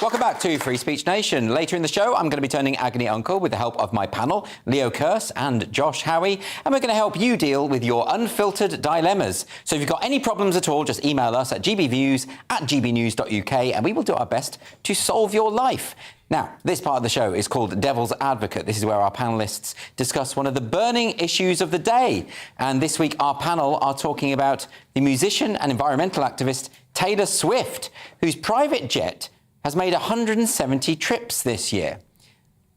Welcome back to Free Speech Nation. Later in the show, I'm going to be turning agony uncle with the help of my panel, Leo Kearse and Josh Howie, and we're going to help you deal with your unfiltered dilemmas. So if you've got any problems at all, just email us at gbviews@gbnews.uk and we will do our best to solve your life. Now, this part of the show is called Devil's Advocate. This is where our panellists discuss one of the burning issues of the day. And this week, our panel are talking about the musician and environmental activist Taylor Swift, whose private jet has made 170 trips this year.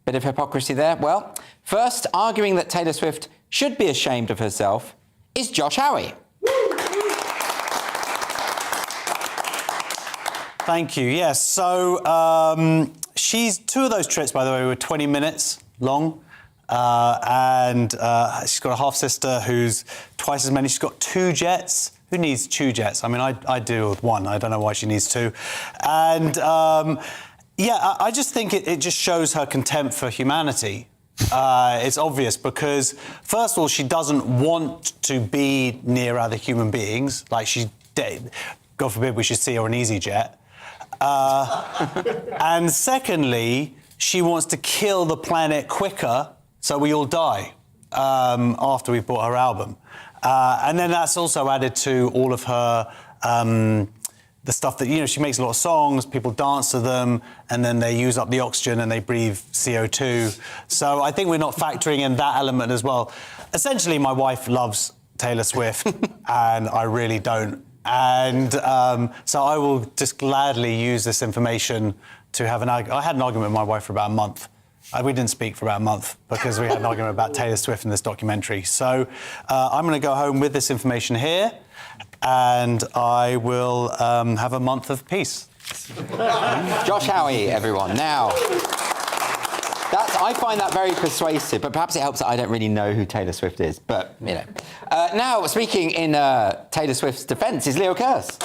Bit of hypocrisy there. Well, first, arguing that Taylor Swift should be ashamed of herself is Josh Howie. Thank you. Yes. So two of those trips, by the way, were 20 minutes long. And she's got a half-sister who's twice as many. She's got 2 jets. Who needs 2 jets? I mean, I do with 1. I don't know why she needs 2. And, I just think it just shows her contempt for humanity. It's obvious because, first of all, she doesn't want to be near other human beings. Like, God forbid we should see her on EasyJet. And secondly, she wants to kill the planet quicker so we all die after we bought her album. And then that's also added to all of her, the stuff that, she makes a lot of songs, people dance to them, and then they use up the oxygen and they breathe CO2. So I think we're not factoring in that element as well. Essentially, my wife loves Taylor Swift, and I really don't. And so I will just gladly use this information to have I had an argument with my wife for about a month. We didn't speak for about a month because we had an argument about Taylor Swift in this documentary. So I'm going to go home with this information here, and I will have a month of peace. Josh Howie, everyone. Now, I find that very persuasive, but perhaps it helps that I don't really know who Taylor Swift is. But, now, speaking in Taylor Swift's defence is Leo Kearse.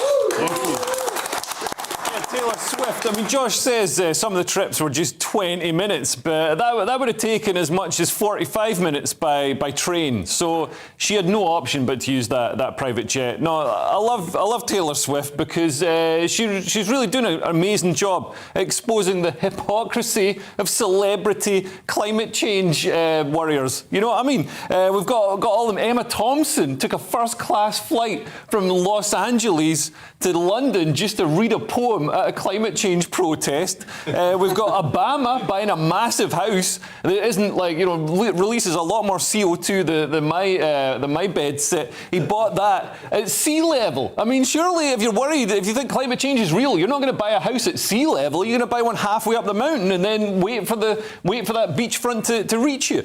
Taylor Swift. I mean, Josh says some of the trips were just 20 minutes, but that would have taken as much as 45 minutes by train. So she had no option but to use that private jet. No, I love Taylor Swift because she's really doing an amazing job exposing the hypocrisy of celebrity climate change warriors. You know what I mean? We've got all them. Emma Thompson took a first-class flight from Los Angeles to London just to read a poem at a climate change protest. We've got Obama buying a massive house that isn't releases a lot more CO2 than my bed sit. He bought that at sea level. I mean, surely if you're worried, if you think climate change is real, you're not going to buy a house at sea level. You're going to buy one halfway up the mountain and then wait for that beachfront to reach you.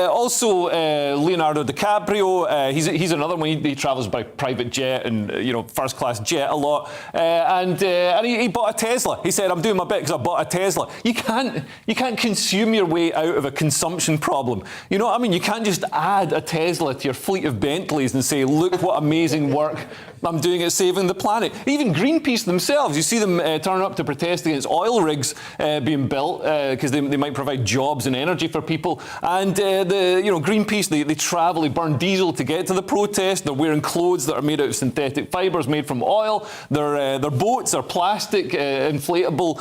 Also, Leonardo DiCaprio, he's another one. He travels by private jet and first class jet a lot, and he bought a Tesla. He said, "I'm doing my bit because I bought a Tesla." You can't consume your way out of a consumption problem. You know what I mean? You can't just add a Tesla to your fleet of Bentleys and say, "Look what amazing work I'm doing at saving the planet." Even Greenpeace themselves, you see them turn up to protest against oil rigs being built because they might provide jobs and energy for people. And Greenpeace, they travel, they burn diesel to get to the protest. They're wearing clothes that are made out of synthetic fibres made from oil. Their boats are plastic, inflatable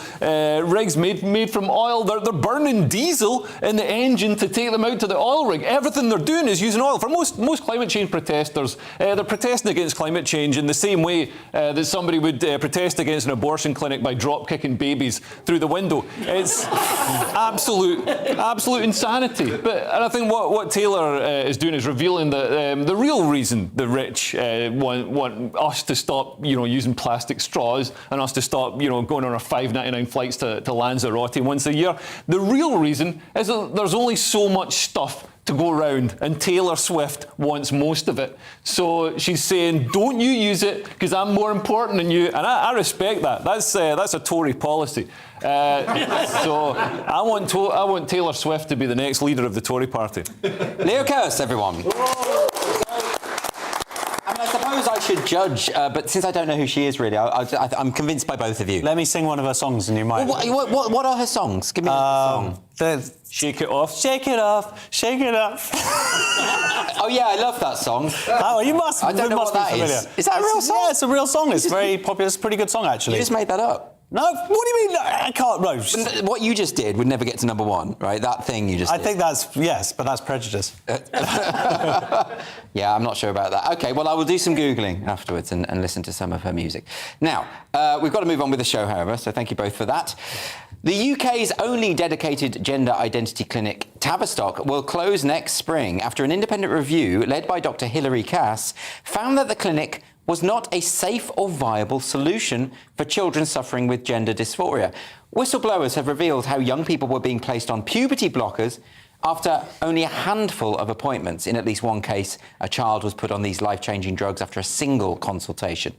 rigs made from oil. They're burning diesel in the engine to take them out to the oil rig. Everything they're doing is using oil. For most climate change protesters, they're protesting against climate change in the same way that somebody would protest against an abortion clinic by drop-kicking babies through the window. It's absolute insanity. And I think what Taylor is doing is revealing that the real reason the rich want us to stop, using plastic straws and us to stop, going on our $5.99 flights to Lanzarote once a year. The real reason is that there's only so much stuff to go around, and Taylor Swift wants most of it. So she's saying, "Don't you use it because I'm more important than you," and I respect that. That's a Tory policy. So I want Taylor Swift to be the next leader of the Tory party. Leo Kearse, everyone. I suppose I should judge, but since I don't know who she is really, I'm convinced by both of you. Let me sing one of her songs and you might... What are her songs? Give me a song. Shake It Off. Shake it off, shake it off. Oh yeah, I love that song. Oh, you must. I don't know what that is. Is that a real song? Yeah, it's a real song. It's very popular. It's a pretty good song, actually. You just made that up. No, what do you mean? I can't. No. What you just did would never get to number one, right? That thing you just did. I think but that's prejudice. Yeah, I'm not sure about that. OK, well, I will do some Googling afterwards and listen to some of her music. Now, we've got to move on with the show, however, so thank you both for that. The UK's only dedicated gender identity clinic, Tavistock, will close next spring after an independent review led by Dr. Hilary Cass found that the clinic was not a safe or viable solution for children suffering with gender dysphoria. Whistleblowers have revealed how young people were being placed on puberty blockers after only a handful of appointments. In at least one case, a child was put on these life-changing drugs after a single consultation.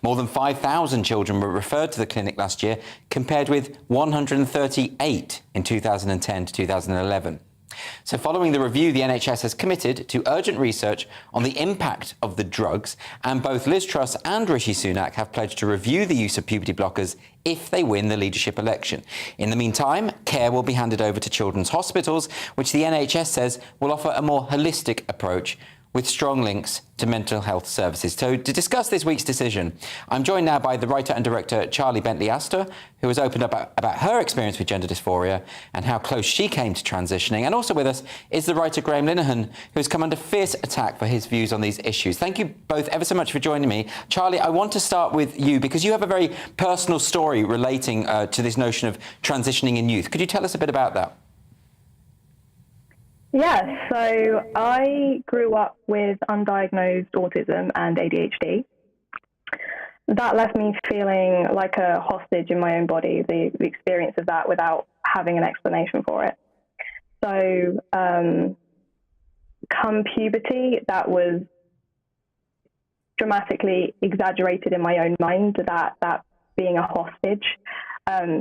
More than 5,000 children were referred to the clinic last year, compared with 138 in 2010 to 2011. So following the review, the NHS has committed to urgent research on the impact of the drugs, and both Liz Truss and Rishi Sunak have pledged to review the use of puberty blockers if they win the leadership election. In the meantime, care will be handed over to children's hospitals, which the NHS says will offer a more holistic approach with strong links to mental health services. So to discuss this week's decision, I'm joined now by the writer and director Charlie Bentley-Astor, who has opened up about her experience with gender dysphoria and how close she came to transitioning. And also with us is the writer Graham Linehan, who has come under fierce attack for his views on these issues. Thank you both ever so much for joining me. Charlie, I want to start with you because you have a very personal story relating to this notion of transitioning in youth. Could you tell us a bit about that? Yeah, so I grew up with undiagnosed autism and ADHD. That left me feeling like a hostage in my own body, the experience of that without having an explanation for it. So come puberty, that was dramatically exaggerated in my own mind, that being a hostage.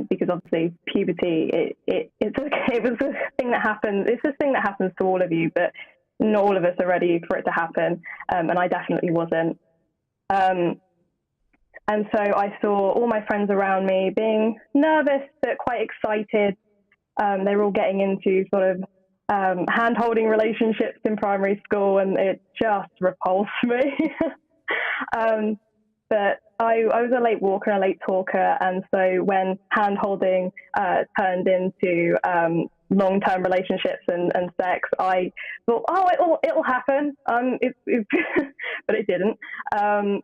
Because obviously puberty, it was a thing that happens. It's a thing that happens to all of you, but not all of us are ready for it to happen, and I definitely wasn't. And so I saw all my friends around me being nervous but quite excited. They were all getting into sort of hand-holding relationships in primary school, and it just repulsed me. But I was a late walker and a late talker, and so when hand-holding turned into long-term relationships and sex, I thought, oh, it'll happen, but it didn't. And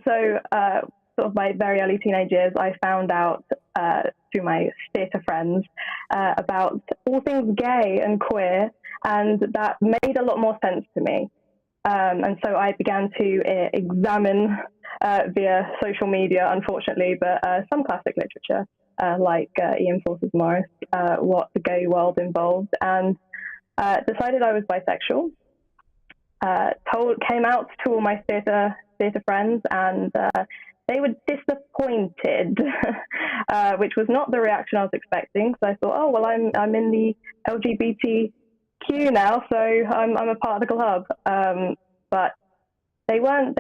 so sort of my very early teenage years, I found out through my theatre friends about all things gay and queer, and that made a lot more sense to me. And so I began to examine via social media, unfortunately, but some classic literature like Ian Forster's Morris, what the gay world involved, and decided I was bisexual. Came out to all my theatre friends, and they were disappointed, which was not the reaction I was expecting. So I thought, oh well, I'm in the LGBTQ now, so I'm a part of the club. But they weren't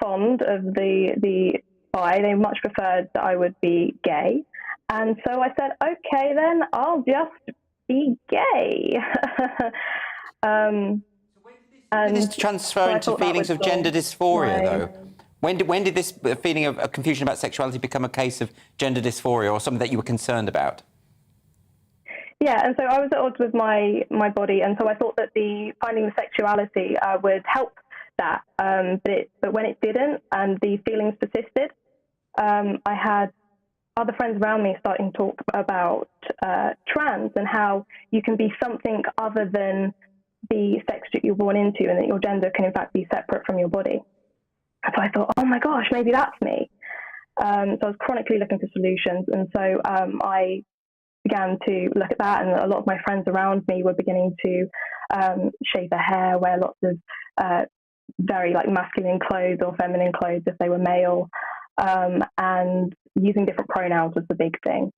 fond of the bi. They much preferred that I would be gay, and so I said, okay, then I'll just be gay. And when did this transfer into feelings of gender dysphoria, though? When did this feeling of confusion about sexuality become a case of gender dysphoria, or something that you were concerned about? Yeah, and so I was at odds with my body, and so I thought that the finding of sexuality would help that. But when it didn't, and the feelings persisted, I had other friends around me starting to talk about trans and how you can be something other than the sex that you're born into, and that your gender can in fact be separate from your body. And so I thought, oh my gosh, maybe that's me. So I was chronically looking for solutions, and so I began to look at that, and a lot of my friends around me were beginning to shave their hair, wear lots of very like masculine clothes or feminine clothes if they were male, and using different pronouns was the big thing.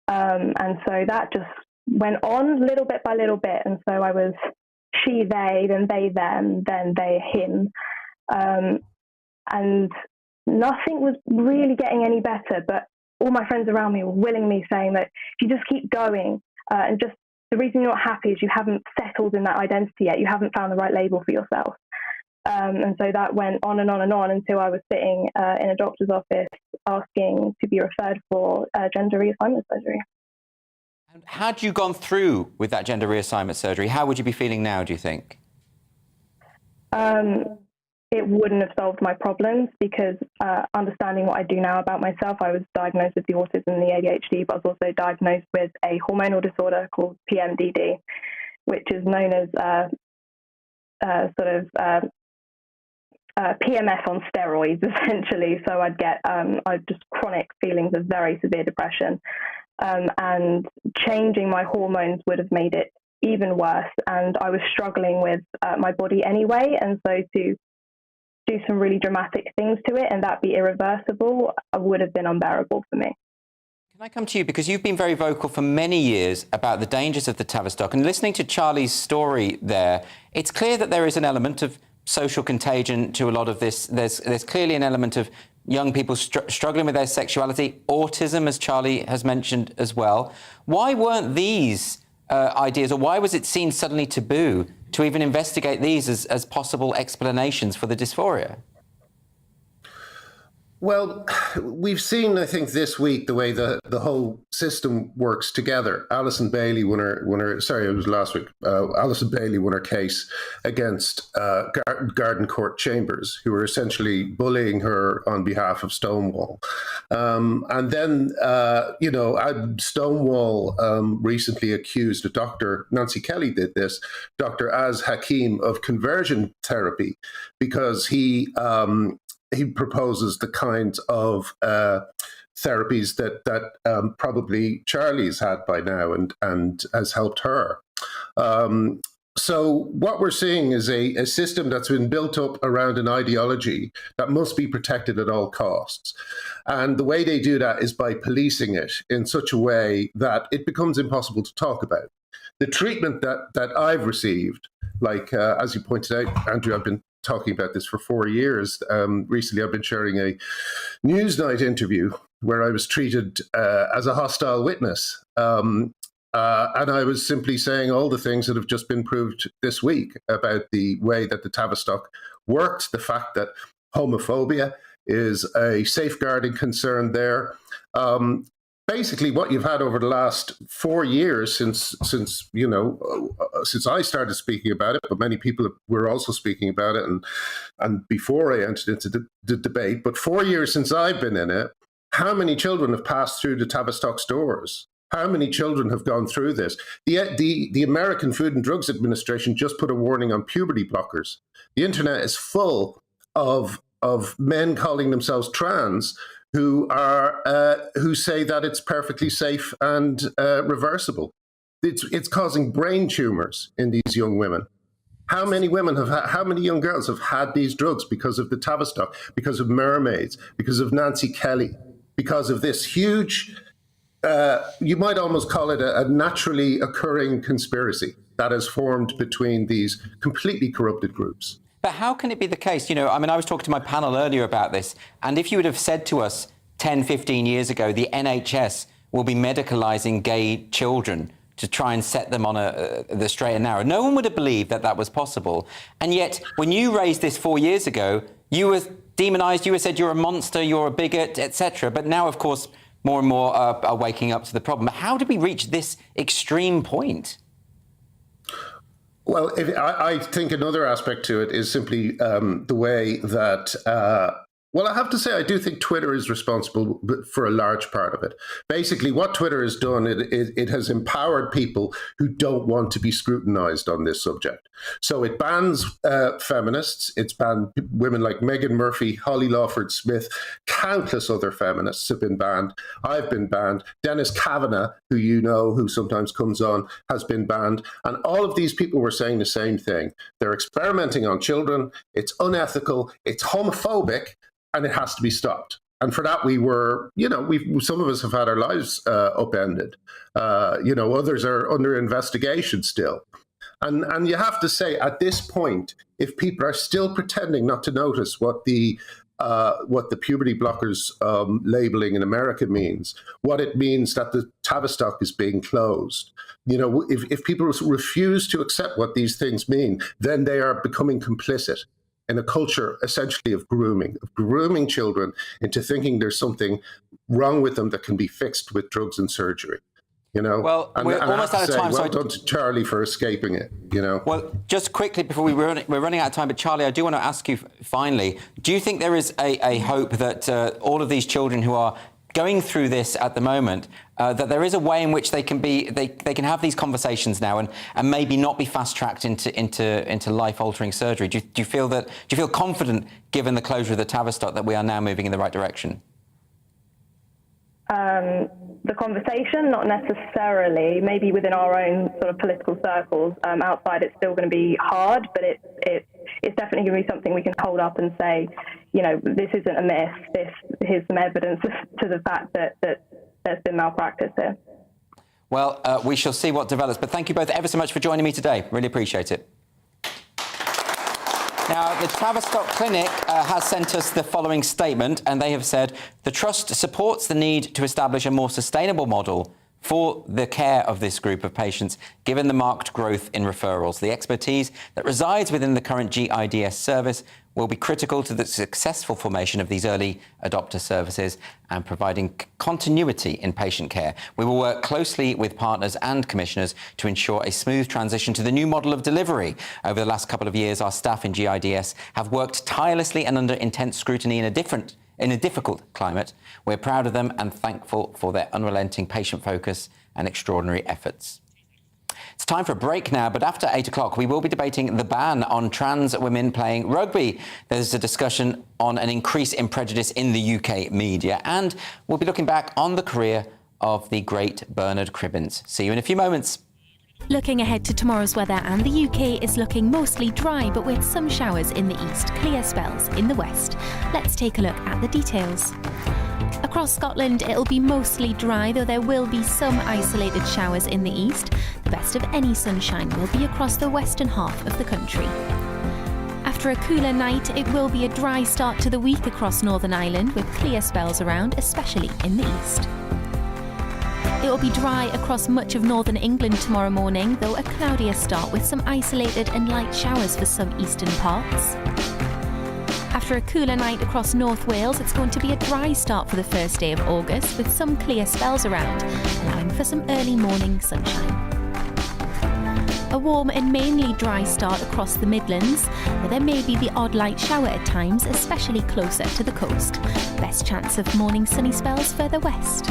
And so that just went on little bit by little bit, and so I was she, they, then they, them, then they, him, and nothing was really getting any better, but all my friends around me were willingly saying that if you just keep going, and just the reason you're not happy is you haven't settled in that identity yet, you haven't found the right label for yourself. And so that went on and on and on until I was sitting in a doctor's office asking to be referred for gender reassignment surgery. And had you gone through with that gender reassignment surgery, how would you be feeling now, do you think? It wouldn't have solved my problems, because understanding what I do now about myself, I was diagnosed with the autism and the ADHD, but I was also diagnosed with a hormonal disorder called PMDD, which is known as PMS on steroids, essentially. So I'd get just chronic feelings of very severe depression, and changing my hormones would have made it even worse. And I was struggling with my body anyway, and so to do some really dramatic things to it and that be irreversible would have been unbearable for me. Can I come to you, because you've been very vocal for many years about the dangers of the Tavistock, and listening to Charlie's story there, it's clear that there is an element of social contagion to a lot of this. There's clearly an element of young people struggling with their sexuality, autism, as Charlie has mentioned as well. Why weren't these ideas, or why was it seen suddenly taboo to even investigate these as possible explanations for the dysphoria? Well, we've seen, I think, this week the way the whole system works together. Alison Bailey won her. Sorry, it was last week. Alison Bailey won her case against Garden Court Chambers, who were essentially bullying her on behalf of Stonewall. And then, Stonewall recently accused Dr. Nancy Kelly did this, Dr. Az Hakim, of conversion therapy because he proposes the kinds of therapies that probably Charlie's had by now and has helped her. So what we're seeing is a system that's been built up around an ideology that must be protected at all costs. And the way they do that is by policing it in such a way that it becomes impossible to talk about. The treatment that I've received, like, as you pointed out, Andrew, I've been talking about this for 4 years. Recently, I've been sharing a Newsnight interview where I was treated as a hostile witness. And I was simply saying all the things that have just been proved this week about the way that the Tavistock worked, the fact that homophobia is a safeguarding concern there. Basically, what you've had over the last 4 years since I started speaking about it, but many people were also speaking about it, and before I entered into the debate. But 4 years since I've been in it, how many children have passed through the Tavistock stores? How many children have gone through this? The American Food and Drugs Administration just put a warning on puberty blockers. The internet is full of men calling themselves trans who say that it's perfectly safe and reversible. It's causing brain tumors in these young women. How many young girls have had these drugs because of the Tavistock, because of mermaids, because of Nancy Kelly, because of this huge, you might almost call it a naturally occurring conspiracy that has formed between these completely corrupted groups. But how can it be the case? I was talking to my panel earlier about this, and if you would have said to us 10, 15 years ago, the NHS will be medicalising gay children to try and set them on the straight and narrow, no one would have believed that was possible. And yet, when you raised this 4 years ago, you were demonised, you were said you're a monster, you're a bigot, etc. But now, of course, more and more are waking up to the problem. How did we reach this extreme point? Well, I think another aspect to it is simply the way that, I have to say, I do think Twitter is responsible for a large part of it. Basically, what Twitter has done, it has empowered people who don't want to be scrutinized on this subject. So it bans feminists. It's banned women like Meghan Murphy, Holly Lawford Smith, countless other feminists have been banned. I've been banned. Dennis Kavanagh, who you know, who sometimes comes on, has been banned. And all of these people were saying the same thing. They're experimenting on children. It's unethical. It's homophobic. And it has to be stopped. And for that, we were, some of us have had our lives upended. Others are under investigation still. And you have to say, at this point, if people are still pretending not to notice what the puberty blockers labeling in America means, what it means that the Tavistock is being closed, if people refuse to accept what these things mean, then they are becoming complicit in a culture essentially of grooming children into thinking there's something wrong with them that can be fixed with drugs and surgery. Well, we're almost out of time. Well done to Charlie for escaping it. Well, just quickly before we're running out of time, but Charlie, I do want to ask you finally: do you think there is a hope that all of these children who are going through this at the moment, that there is a way in which they can have these conversations now and maybe not be fast-tracked into life-altering surgery? Do you feel confident, given the closure of the Tavistock, that we are now moving in the right direction? The conversation, not necessarily. Maybe within our own sort of political circles. Outside, it's still going to be hard, but it's definitely going to be something we can hold up and say, this isn't a myth. Here's some evidence to the fact that there's been malpractice here. Well, we shall see what develops. But thank you both ever so much for joining me today. Really appreciate it. Now, the Tavistock Clinic has sent us the following statement, and they have said, the Trust supports the need to establish a more sustainable model for the care of this group of patients, given the marked growth in referrals. The expertise that resides within the current GIDS service will be critical to the successful formation of these early adopter services and providing continuity in patient care. We will work closely with partners and commissioners to ensure a smooth transition to the new model of delivery. Over the last couple of years, our staff in GIDS have worked tirelessly and under intense scrutiny in a difficult climate. We're proud of them and thankful for their unrelenting patient focus and extraordinary efforts. It's time for a break now, but after 8 o'clock, we will be debating the ban on trans women playing rugby. There's a discussion on an increase in prejudice in the UK media, and we'll be looking back on the career of the great Bernard Cribbins. See you in a few moments. Looking ahead to tomorrow's weather, and the UK is looking mostly dry, but with some showers in the east, clear spells in the west. Let's take a look at the details. Across Scotland, it'll be mostly dry, though there will be some isolated showers in the east. The best of any sunshine will be across the western half of the country. After a cooler night, it will be a dry start to the week across Northern Ireland, with clear spells around, especially in the east. It will be dry across much of northern England tomorrow morning, though a cloudier start with some isolated and light showers for some eastern parts. After a cooler night across North Wales, it's going to be a dry start for the first day of August, with some clear spells around, allowing for some early morning sunshine. A warm and mainly dry start across the Midlands, where there may be the odd light shower at times, especially closer to the coast. Best chance of morning sunny spells further west.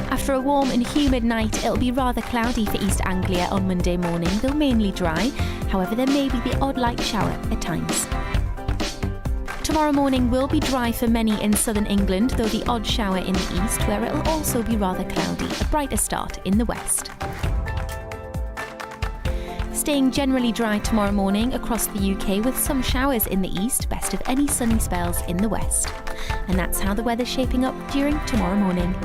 After a warm and humid night, it'll be rather cloudy for East Anglia on Monday morning, though mainly dry. However, there may be the odd light shower at times. Tomorrow morning will be dry for many in southern England, though the odd shower in the east, where it'll also be rather cloudy, a brighter start in the west. Staying generally dry tomorrow morning across the UK, with some showers in the east, best of any sunny spells in the west. And that's how the weather's shaping up during tomorrow morning.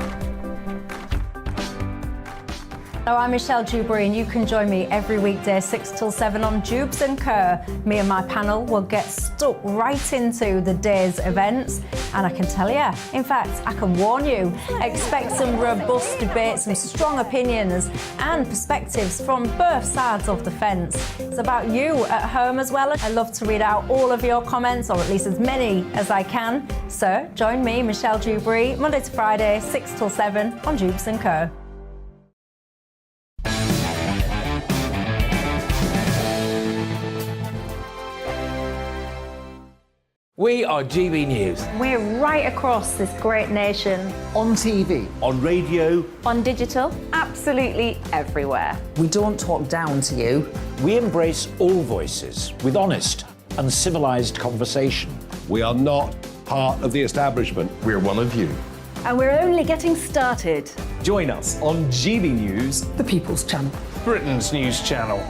Hello, I'm Michelle Dewberry, and you can join me every weekday 6 till 7 on Jubes and Kerr. Me and my panel will get stuck right into the day's events, and I can tell you, in fact, I can warn you, expect some robust debates, some strong opinions and perspectives from both sides of the fence. It's about you at home as well. I love to read out all of your comments, or at least as many as I can. So join me, Michelle Dewberry, Monday to Friday, 6 till 7 on Jubes and Kerr. We are GB News. We're right across this great nation. On TV. On radio. On digital. Absolutely everywhere. We don't talk down to you. We embrace all voices with honest and civilised conversation. We are not part of the establishment. We're one of you. And we're only getting started. Join us on GB News, the People's Channel. Britain's news channel.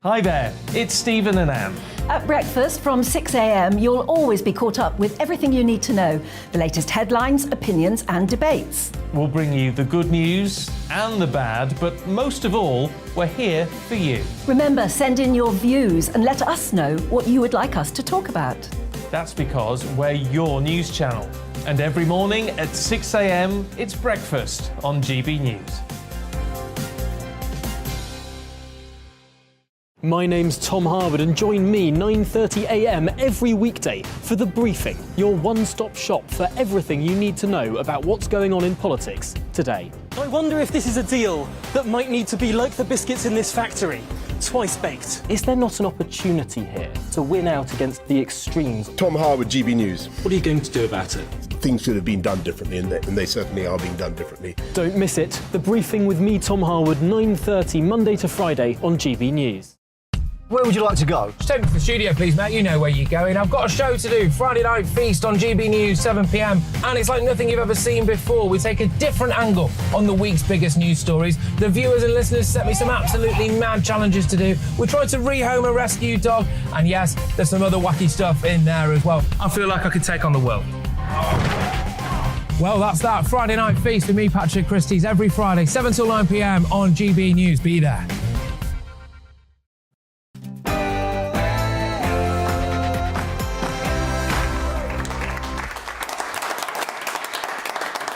Hi there, it's Stephen and Anne. At breakfast from 6 a.m, you'll always be caught up with everything you need to know. The latest headlines, opinions and debates. We'll bring you the good news and the bad, but most of all, we're here for you. Remember, send in your views and let us know what you would like us to talk about. That's because we're your news channel. And every morning at 6 a.m, it's breakfast on GB News. My name's Tom Harwood, and join me 9:30 a.m. every weekday for The Briefing, your one-stop shop for everything you need to know about what's going on in politics today. I wonder if this is a deal that might need to be like the biscuits in this factory, twice baked. Is there not an opportunity here to win out against the extremes? Tom Harwood, GB News. What are you going to do about it? Things should have been done differently, and they certainly are being done differently. Don't miss it. The Briefing with me, Tom Harwood, 9:30 Monday to Friday on GB News. Where would you like to go? Just take me to the studio, please, Matt. You know where you're going. I've got a show to do. Friday Night Feast on GB News, 7 p.m. And it's like nothing you've ever seen before. We take a different angle on the week's biggest news stories. The viewers and listeners set me some absolutely mad challenges to do. We're trying to rehome a rescue dog. And yes, there's some other wacky stuff in there as well. I feel like I could take on the world. Well, that's that. Friday Night Feast with me, Patrick Christie's, every Friday, 7 till 9 p.m. on GB News. Be there.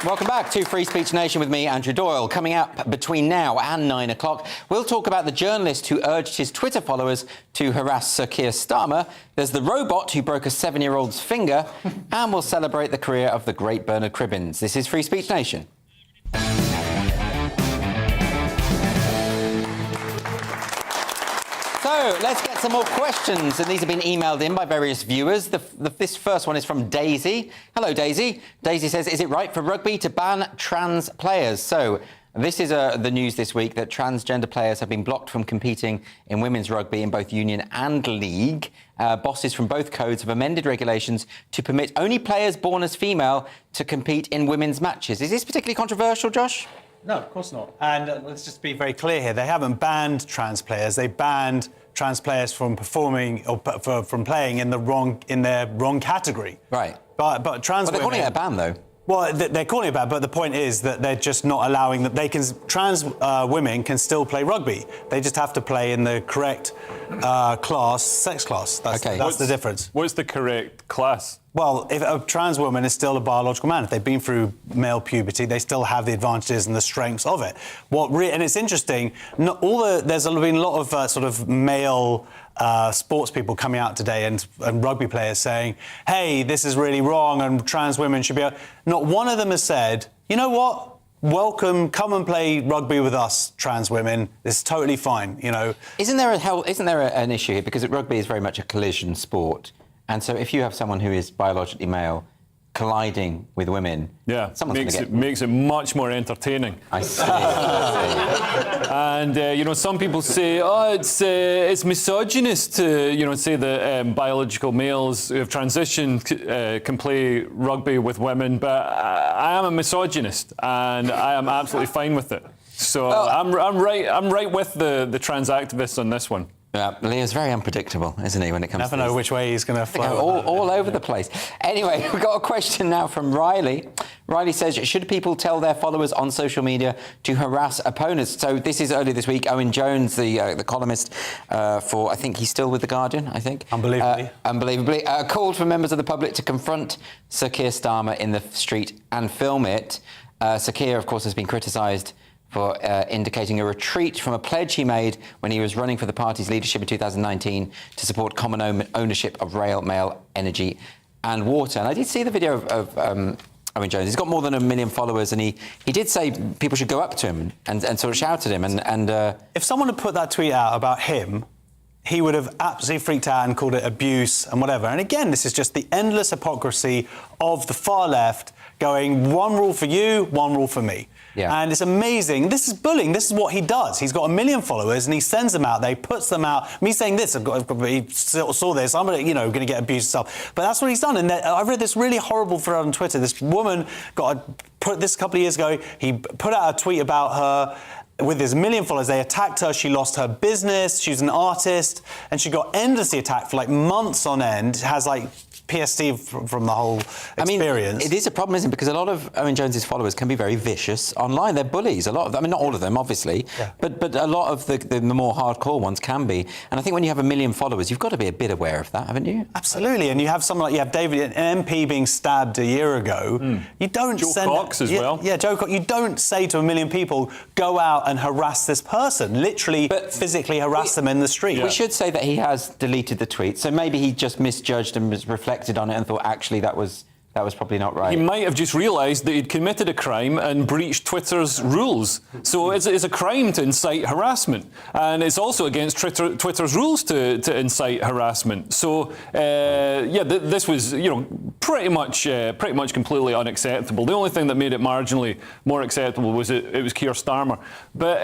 Welcome back to Free Speech Nation with me, Andrew Doyle. Coming up between now and 9 o'clock, we'll talk about the journalist who urged his Twitter followers to harass Sir Keir Starmer. There's the robot who broke a 7-year-old's finger, and we'll celebrate the career of the great Bernard Cribbins. This is Free Speech Nation. So, let's get some more questions, and these have been emailed in by various viewers. This first one is from Daisy. Hello, Daisy. Daisy says, is it right for rugby to ban trans players? So, this is the news this week that transgender players have been blocked from competing in women's rugby in both union and league. Bosses from both codes have amended regulations to permit only players born as female to compete in women's matches. Is this particularly controversial, Josh? No, of course not. And let's just be very clear here. They haven't banned trans players. They banned trans players from performing or from playing in their wrong category. Right. But trans they're calling it a ban, though. Well, they're calling it a ban, but the point is that they're just not allowing that trans women can still play rugby. They just have to play in the correct sex class. That's the difference. What's the correct class? Well, if a trans woman is still a biological man, if they've been through male puberty, they still have the advantages and the strengths of it. And it's interesting, there's been a lot of sort of male sports people coming out today and rugby players saying, hey, this is really wrong and trans women should be... Not one of them has said, you know what? Welcome, come and play rugby with us, trans women. This is totally fine, you know. Isn't there an issue here? Because rugby is very much a collision sport. And so if you have someone who is biologically male colliding with women, makes it much more entertaining. I see. And some people say, it's misogynist to say that biological males who have transitioned can play rugby with women, but I am a misogynist and I am absolutely fine with it. So I'm right with the trans activists on this one. Yeah, Leo's very unpredictable, isn't he, when it comes to Never know which way he's going to flow. All over the place. Anyway, we've got a question now from Riley. Riley says, should people tell their followers on social media to harass opponents? So this is earlier this week. Owen Jones, the columnist for, I think he's still with The Guardian, I think. Unbelievably. Called for members of the public to confront Sir Keir Starmer in the street and film it. Sir Keir, of course, has been criticised for indicating a retreat from a pledge he made when he was running for the party's leadership in 2019 to support common ownership of rail, mail, energy and water. And I did see the video of Owen Jones. He's got more than 1 million followers, and he did say people should go up to him and sort of shout at him. And if someone had put that tweet out about him, he would have absolutely freaked out and called it abuse and whatever. And again, this is just the endless hypocrisy of the far left going, one rule for you, one rule for me. Yeah. And it's amazing. This is bullying. This is what he does. He's got 1 million followers and he sends them out there, he puts them out. Me saying this, he saw this, I'm going to get abused and stuff. But that's what he's done. And I read this really horrible thread on Twitter. This woman put this a couple of years ago. He put out a tweet about her with his 1 million followers. They attacked her. She lost her business. She's an artist. And she got endlessly attacked for like months on end. Has like PTSD from the whole experience. I mean, it is a problem, isn't it? Because a lot of Owen Jones's followers can be very vicious online. They're bullies. A lot of them. I mean, not all of them, obviously, but a lot of the more hardcore ones can be. And I think when you have 1 million followers, you've got to be a bit aware of that, haven't you? Absolutely. And you have someone like David, an MP being stabbed a year ago. You don't Joe Cox as well. Yeah, Joe Cox. You don't say to 1 million people, go out and harass this person. Literally, physically harass them in the street. We should say that he has deleted the tweet, so maybe he just misjudged and reflected on it and thought actually that was probably not right. He might have just realised that he'd committed a crime and breached Twitter's rules. So it's a crime to incite harassment, and it's also against Twitter's rules to incite harassment. So this was pretty much completely unacceptable. The only thing that made it marginally more acceptable was it was Keir Starmer. But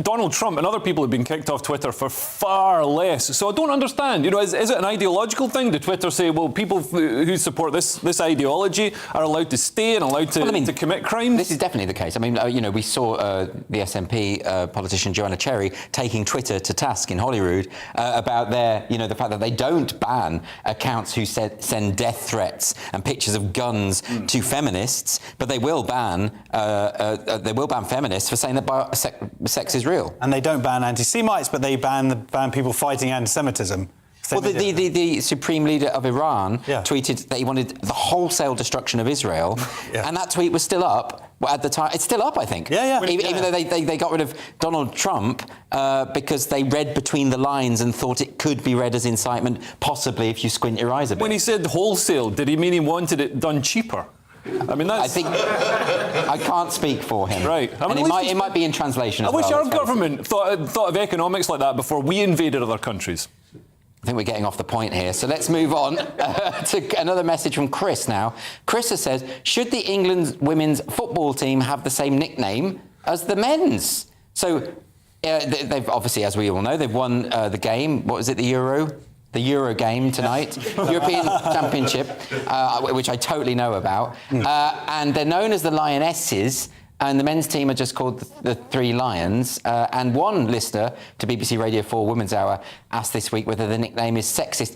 Donald Trump and other people have been kicked off Twitter for far less. So I don't understand. Is it an ideological thing? Did Twitter say, well, people who support this ideology are allowed to stay and allowed to commit crimes? This is definitely the case. I mean, we saw the SNP politician Joanna Cherry taking Twitter to task in Holyrood about the fact that they don't ban accounts who send death threats and pictures of guns to feminists, but they will ban feminists for saying that sex is real. And they don't ban anti-Semites, but they ban people fighting anti-Semitism. Same Well, the Supreme Leader of Iran Yeah. tweeted that he wanted the wholesale destruction of Israel, and that tweet was still up at the time. It's still up, I think. Yeah. Even though they got rid of Donald Trump because they read between the lines and thought it could be read as incitement, possibly if you squint your eyes a bit. When he said wholesale, did he mean he wanted it done cheaper? I mean, that's... I think I can't speak for him. Right. I mean, and it might be in translation as I wish well, our government thought of economics like that before we invaded other countries. I think we're getting off the point here, so let's move on to another message from Chris now. Chris says, should the England women's football team have the same nickname as the men's? So they've obviously, as we all know, they've won the game. What was it, the Euro? The Euro game tonight, European Championship, which I totally know about. And they're known as the Lionesses, and the men's team are just called the Three Lions. And one listener to BBC Radio 4 Women's Hour asked this week whether the nickname is sexist.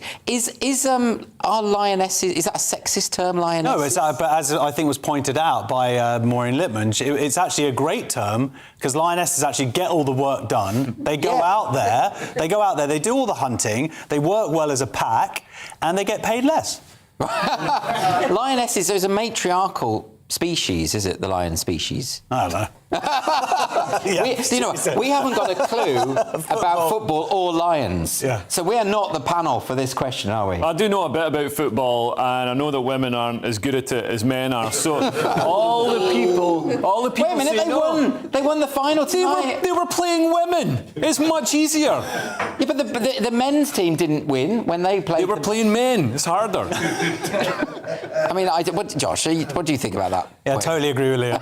Are Lionesses, is that a sexist term, Lionesses? No, but as I think was pointed out by Maureen Lipman, it's actually a great term because lionesses actually get all the work done. They go out there, they do all the hunting, they work well as a pack, and they get paid less. Lionesses, there's a matriarchal species, is it, the lion species? I don't know. We haven't got a clue about football or lions. Yeah. So we are not the panel for this question, are we? I do know a bit about football, and I know that women aren't as good at it as men are. So all the people. Wait a minute, they won the final tonight. They were playing women. It's much easier. Yeah, but the men's team didn't win when they played. They were playing men. It's harder. I mean, Josh, what do you think about that? Yeah, I totally agree with Leo.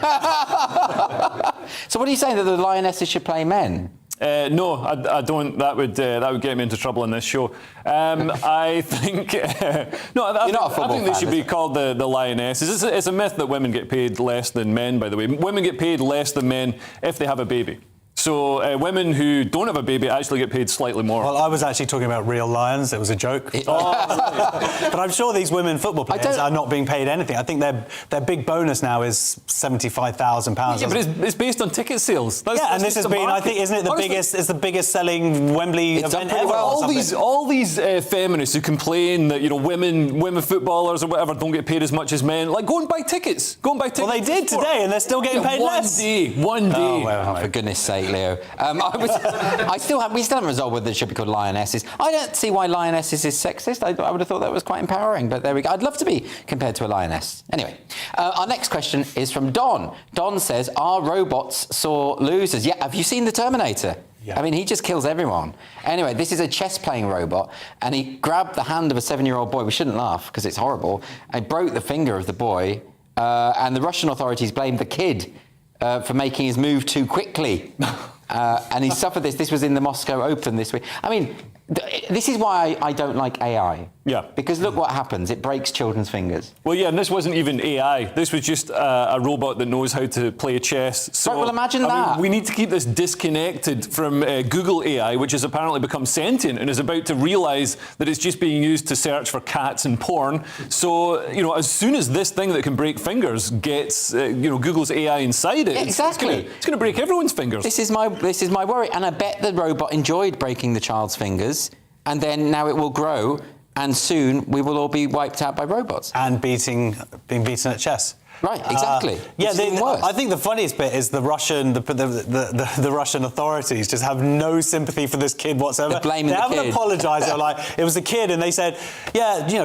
So what are you saying, that the Lionesses should play men? No, I don't. That would get me into trouble in this show. I think I think they should be called the Lionesses. It's a myth that women get paid less than men. By the way, women get paid less than men if they have a baby. So women who don't have a baby actually get paid slightly more. Well, I was actually talking about real lions. It was a joke. But I'm sure these women football players are not being paid anything. I think their big bonus now is £75,000. Yeah, but it's based on ticket sales. And this has been, I think, isn't it the biggest? It's the biggest selling Wembley event ever. All these feminists who complain that women footballers or whatever don't get paid as much as men, like, go and buy tickets. Well, they did today, and they're still getting paid less. One day. Oh, well, for goodness sake, Leo. We still haven't resolved whether it should be called Lionesses. I don't see why Lionesses is sexist. I would have thought that was quite empowering, but there we go. I'd love to be compared to a lioness. Anyway, our next question is from Don. Don says, are robots sore losers? Yeah, have you seen The Terminator? Yeah. I mean, he just kills everyone. Anyway, this is a chess-playing robot, and he grabbed the hand of a 7-year-old boy. We shouldn't laugh, because it's horrible. And broke the finger of the boy, and the Russian authorities blamed the kid for making his move too quickly. And he suffered this. This was in the Moscow Open this week. I mean, this is why I don't like AI. Yeah. Because look what happens. It breaks children's fingers. Well, yeah, and this wasn't even AI. This was just a robot that knows how to play chess. So, right, well, imagine that. Mean, we need to keep this disconnected from Google AI, which has apparently become sentient and is about to realise that it's just being used to search for cats and porn. So, as soon as this thing that can break fingers gets, Google's AI inside it, exactly. It's going to break everyone's fingers. This is my worry. And I bet the robot enjoyed breaking the child's fingers, and then now it will grow, and soon we will all be wiped out by robots. And being beaten at chess. Right, exactly. I think the funniest bit is the Russian authorities just have no sympathy for this kid whatsoever. They're blaming the kid. They haven't apologised. They're like, it was a kid, and they said,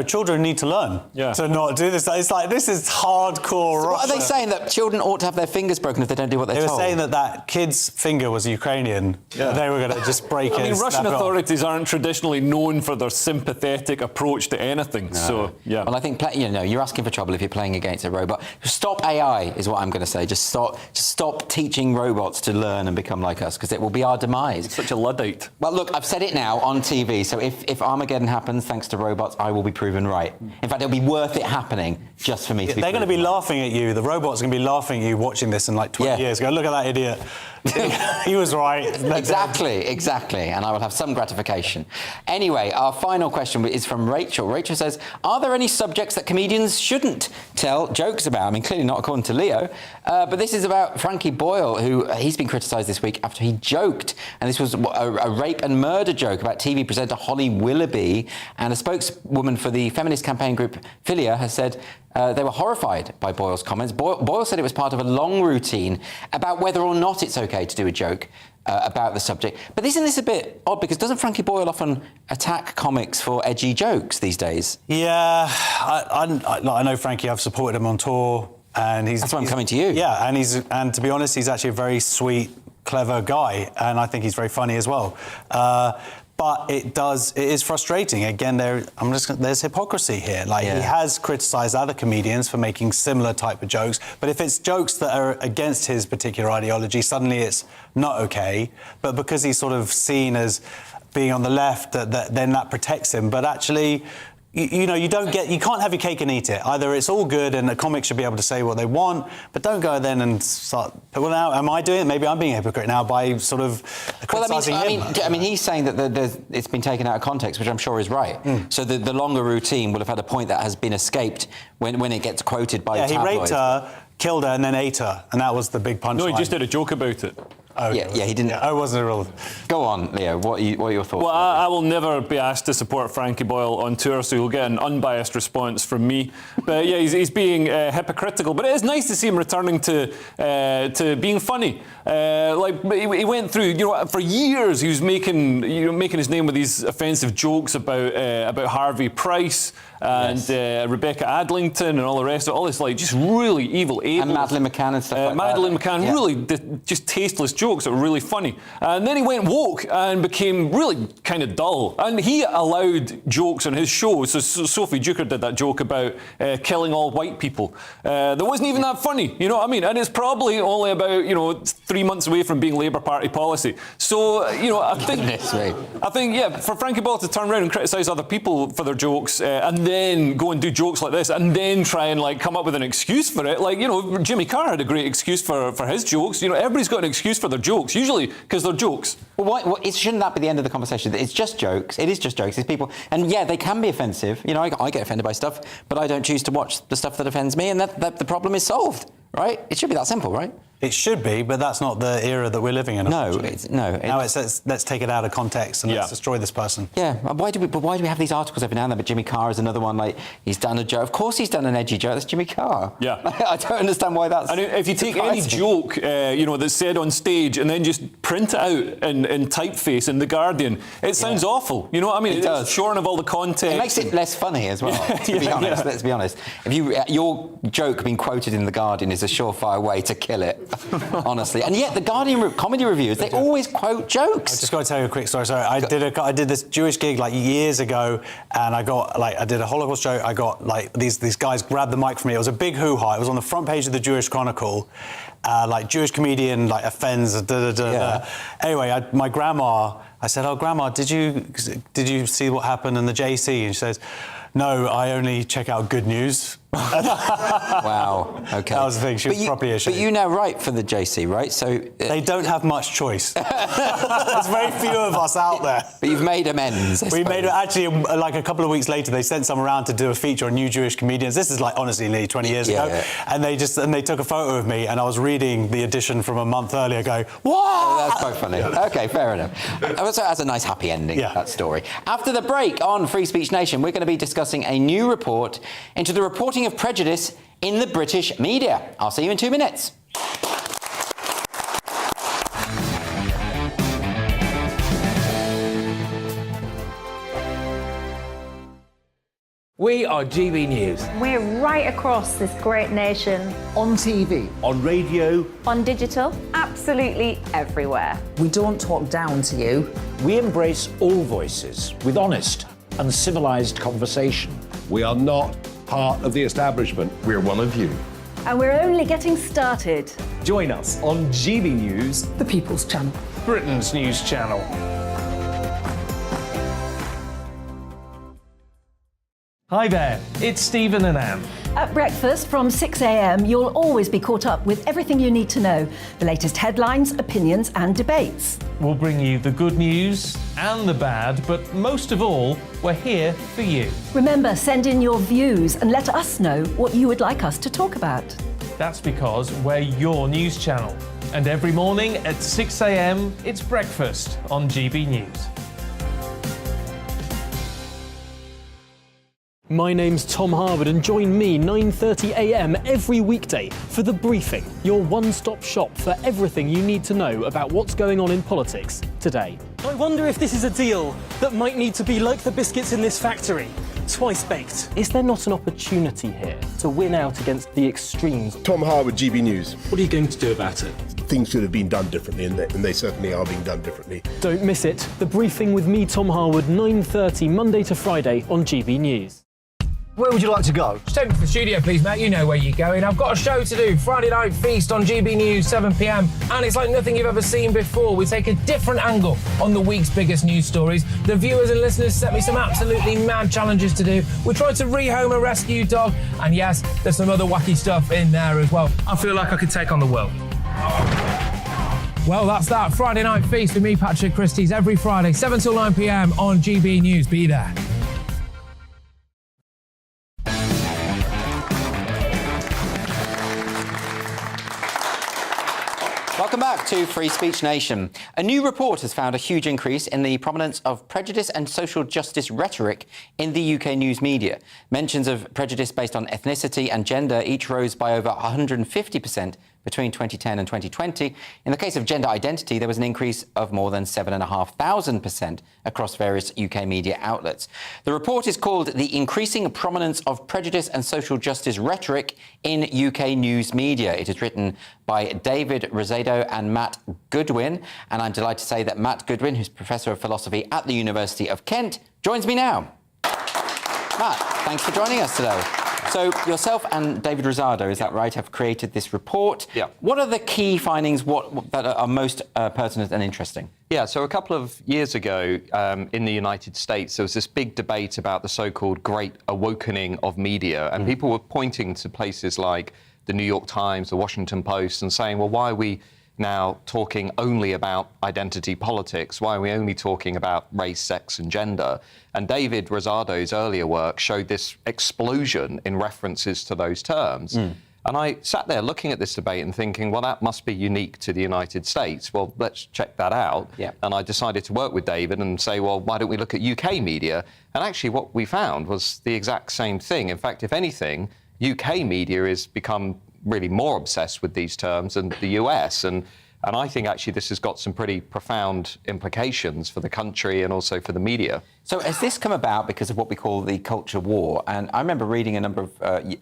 children need to learn to not do this. It's like, this is hardcore Russia. What are they saying, that children ought to have their fingers broken if they don't do what they're told? They were saying that kid's finger was Ukrainian. Yeah. They were going to just break it. I mean, Russian authorities aren't traditionally known for their sympathetic approach to anything. No. So, yeah. Well, I think you're asking for trouble if you're playing against a robot. Stop AI is what I'm going to say. Just stop teaching robots to learn and become like us, because it will be our demise. It's such a Luddite. Well, look, I've said it now on TV, so if Armageddon happens thanks to robots, I will be proven right. In fact, it'll be worth it happening just for me to be They're going to be laughing at you. The robots are going to be laughing at you watching this in like 20 years. Go, look at that idiot. He was right. Exactly. And I will have some gratification. Anyway, our final question is from Rachel. Rachel says, are there any subjects that comedians shouldn't tell jokes about? I mean, clearly not according to Leo. But this is about Frankie Boyle, who he's been criticised this week after he joked. And this was a rape and murder joke about TV presenter Holly Willoughby. And a spokeswoman for the feminist campaign group Filia has said they were horrified by Boyle's comments. Boyle said it was part of a long routine about whether or not it's OK to do a joke about the subject. But isn't this a bit odd? Because doesn't Frankie Boyle often attack comics for edgy jokes these days? Yeah, I know Frankie. I've supported him on tour, and that's why I'm coming to you. Yeah, and to be honest, he's actually a very sweet, clever guy, and I think he's very funny as well. But it is frustrating. Again, there's hypocrisy here. Like, he has criticised other comedians for making similar type of jokes, but if it's jokes that are against his particular ideology, suddenly it's not okay. But because he's sort of seen as being on the left, then that protects him. But actually, you can't have your cake and eat it. Either it's all good and the comics should be able to say what they want, but don't go then and start. Well, now am I doing it? Maybe I'm being a hypocrite now by sort of criticising him. I mean, he's saying that it's been taken out of context, which I'm sure is right. So the longer routine will have had a point that has been escaped when it gets quoted by tabloids. He raped her, killed her, and then ate her, and that was the big punchline. No, he just did a joke about it. Oh, yeah, he didn't. I wasn't a real. Go on, Leo. What are your thoughts? Well, I will never be asked to support Frankie Boyle on tour, so you'll get an unbiased response from me. But yeah, he's being hypocritical. But it is nice to see him returning to being funny. He went through, for years he was making his name with these offensive jokes about Harvey Price and Rebecca Adlington and all the rest of it. All this just really evil, and Madeleine McCann and stuff like that. Madeleine McCann, really just tasteless jokes that were really funny. And then he went woke and became really kind of dull. And he allowed jokes on his show. So Sophie Duker did that joke about killing all white people. That wasn't even that funny, you know what I mean? And it's probably only about 3 months away from being Labour Party policy. So I think for Frankie Boyle to turn around and criticise other people for their jokes and then go and do jokes like this and then try and come up with an excuse for it, Jimmy Carr had a great excuse for his jokes. Everybody's got an excuse for their jokes, usually because they're jokes. Well, shouldn't that be the end of the conversation? It's just jokes. It is just jokes. It's people, and they can be offensive. I get offended by stuff, but I don't choose to watch the stuff that offends me, and that the problem is solved, right? It should be that simple, right? It should be, but that's not the era that we're living in. No. Now let's take it out of context and let's destroy this person. Yeah. Why do we have these articles every now and then? But Jimmy Carr is another one. He's done a joke. Of course, he's done an edgy joke. That's Jimmy Carr. Yeah. I don't understand why that's. And if you take any joke, that's said on stage and then just print it out in typeface in The Guardian, it sounds awful. You know what I mean? It's shorn of all the context. It makes it less funny as well. To be honest, let's be honest. If your joke being quoted in The Guardian is a surefire way to kill it. Honestly, and yet the Guardian comedy reviewers, they always quote jokes. I just got to tell you a quick story. Sorry, I did this Jewish gig years ago, and I did a Holocaust joke. I got these guys grabbed the mic from me. It was a big hoo-ha. It was on the front page of the Jewish Chronicle. Jewish comedian offends. Anyway, my grandma. I said, "Oh, Grandma, did you see what happened in the JC?" And she says, "No, I only check out good news." Wow. Okay. That was the thing. She was properly ashamed. But you now write for the JC, right? So they don't have much choice. There's very few of us out there. But you've made amends. We made actually a couple of weeks later. They sent some around to do a feature on new Jewish comedians. This is honestly nearly 20 years ago. Yeah. And they took a photo of me, and I was reading the edition from a month earlier, going, "What?" Oh, that's quite funny. Okay, fair enough. Also has a nice happy ending. That story. After the break on Free Speech Nation, we're going to be discussing a new report into the reporting of prejudice in the British media. I'll see you in 2 minutes. We are GB News. We're right across this great nation. On TV. On radio. On digital. Absolutely everywhere. We don't talk down to you. We embrace all voices with honest and civilised conversation. We are not part of the establishment. We're one of you. And we're only getting started. Join us on GB News, the People's Channel, Britain's news channel. Hi there, it's Stephen and Anne. At breakfast from 6 a.m, you'll always be caught up with everything you need to know, the latest headlines, opinions and debates. We'll bring you the good news and the bad, but most of all, we're here for you. Remember, send in your views and let us know what you would like us to talk about. That's because we're your news channel. And every morning at 6 a.m, it's breakfast on GB News. My name's Tom Harwood and join me 9:30 a.m. every weekday for The Briefing, your one-stop shop for everything you need to know about what's going on in politics today. I wonder if this is a deal that might need to be like the biscuits in this factory, twice baked. Is there not an opportunity here to win out against the extremes? Tom Harwood, GB News. What are you going to do about it? Things should have been done differently, and they certainly are being done differently. Don't miss it. The Briefing with me, Tom Harwood, 9:30 Monday to Friday on GB News. Where would you like to go? Just take me to the studio, please, mate. You know where you're going. I've got a show to do. Friday Night Feast on GB News, 7 p.m. And it's like nothing you've ever seen before. We take a different angle on the week's biggest news stories. The viewers and listeners set me some absolutely mad challenges to do. We're trying to rehome a rescue dog. And yes, there's some other wacky stuff in there as well. I feel like I could take on the world. Well, that's that. Friday Night Feast with me, Patrick Christie's, every Friday, 7 till 9 p.m. on GB News. Be there. Welcome back to Free Speech Nation. A new report has found a huge increase in the prominence of prejudice and social justice rhetoric in the UK news media. Mentions of prejudice based on ethnicity and gender each rose by over 150% between 2010 and 2020. In the case of gender identity, there was an increase of more than 7,500% across various UK media outlets. The report is called The Increasing Prominence of Prejudice and Social Justice Rhetoric in UK News Media. It is written by David Rosado and Matt Goodwin. And I'm delighted to say that Matt Goodwin, who's Professor of Philosophy at the University of Kent, joins me now. Matt, thanks for joining us today. So yourself and David Rosado, is that right, have created this report. Yeah. What are the key findings that are most pertinent and interesting? Yeah, so a couple of years ago in the United States, there was this big debate about the so-called Great Awakening of media, and people were pointing to places like the New York Times, the Washington Post, and saying, well, why are we now talking only about identity politics? Why are we only talking about race, sex and gender? And David Rosado's earlier work showed this explosion in references to those terms. And I sat there looking at this debate and thinking, well, that must be unique to the United States. Well, let's check that out. Yeah. And I decided to work with David and say, well, why don't we look at UK media? And actually what we found was the exact same thing. In fact, if anything, UK media has become really more obsessed with these terms than the US. And I think actually this has got some pretty profound implications for the country and also for the media. So has this come about because of what we call the culture war? And I remember reading a number of,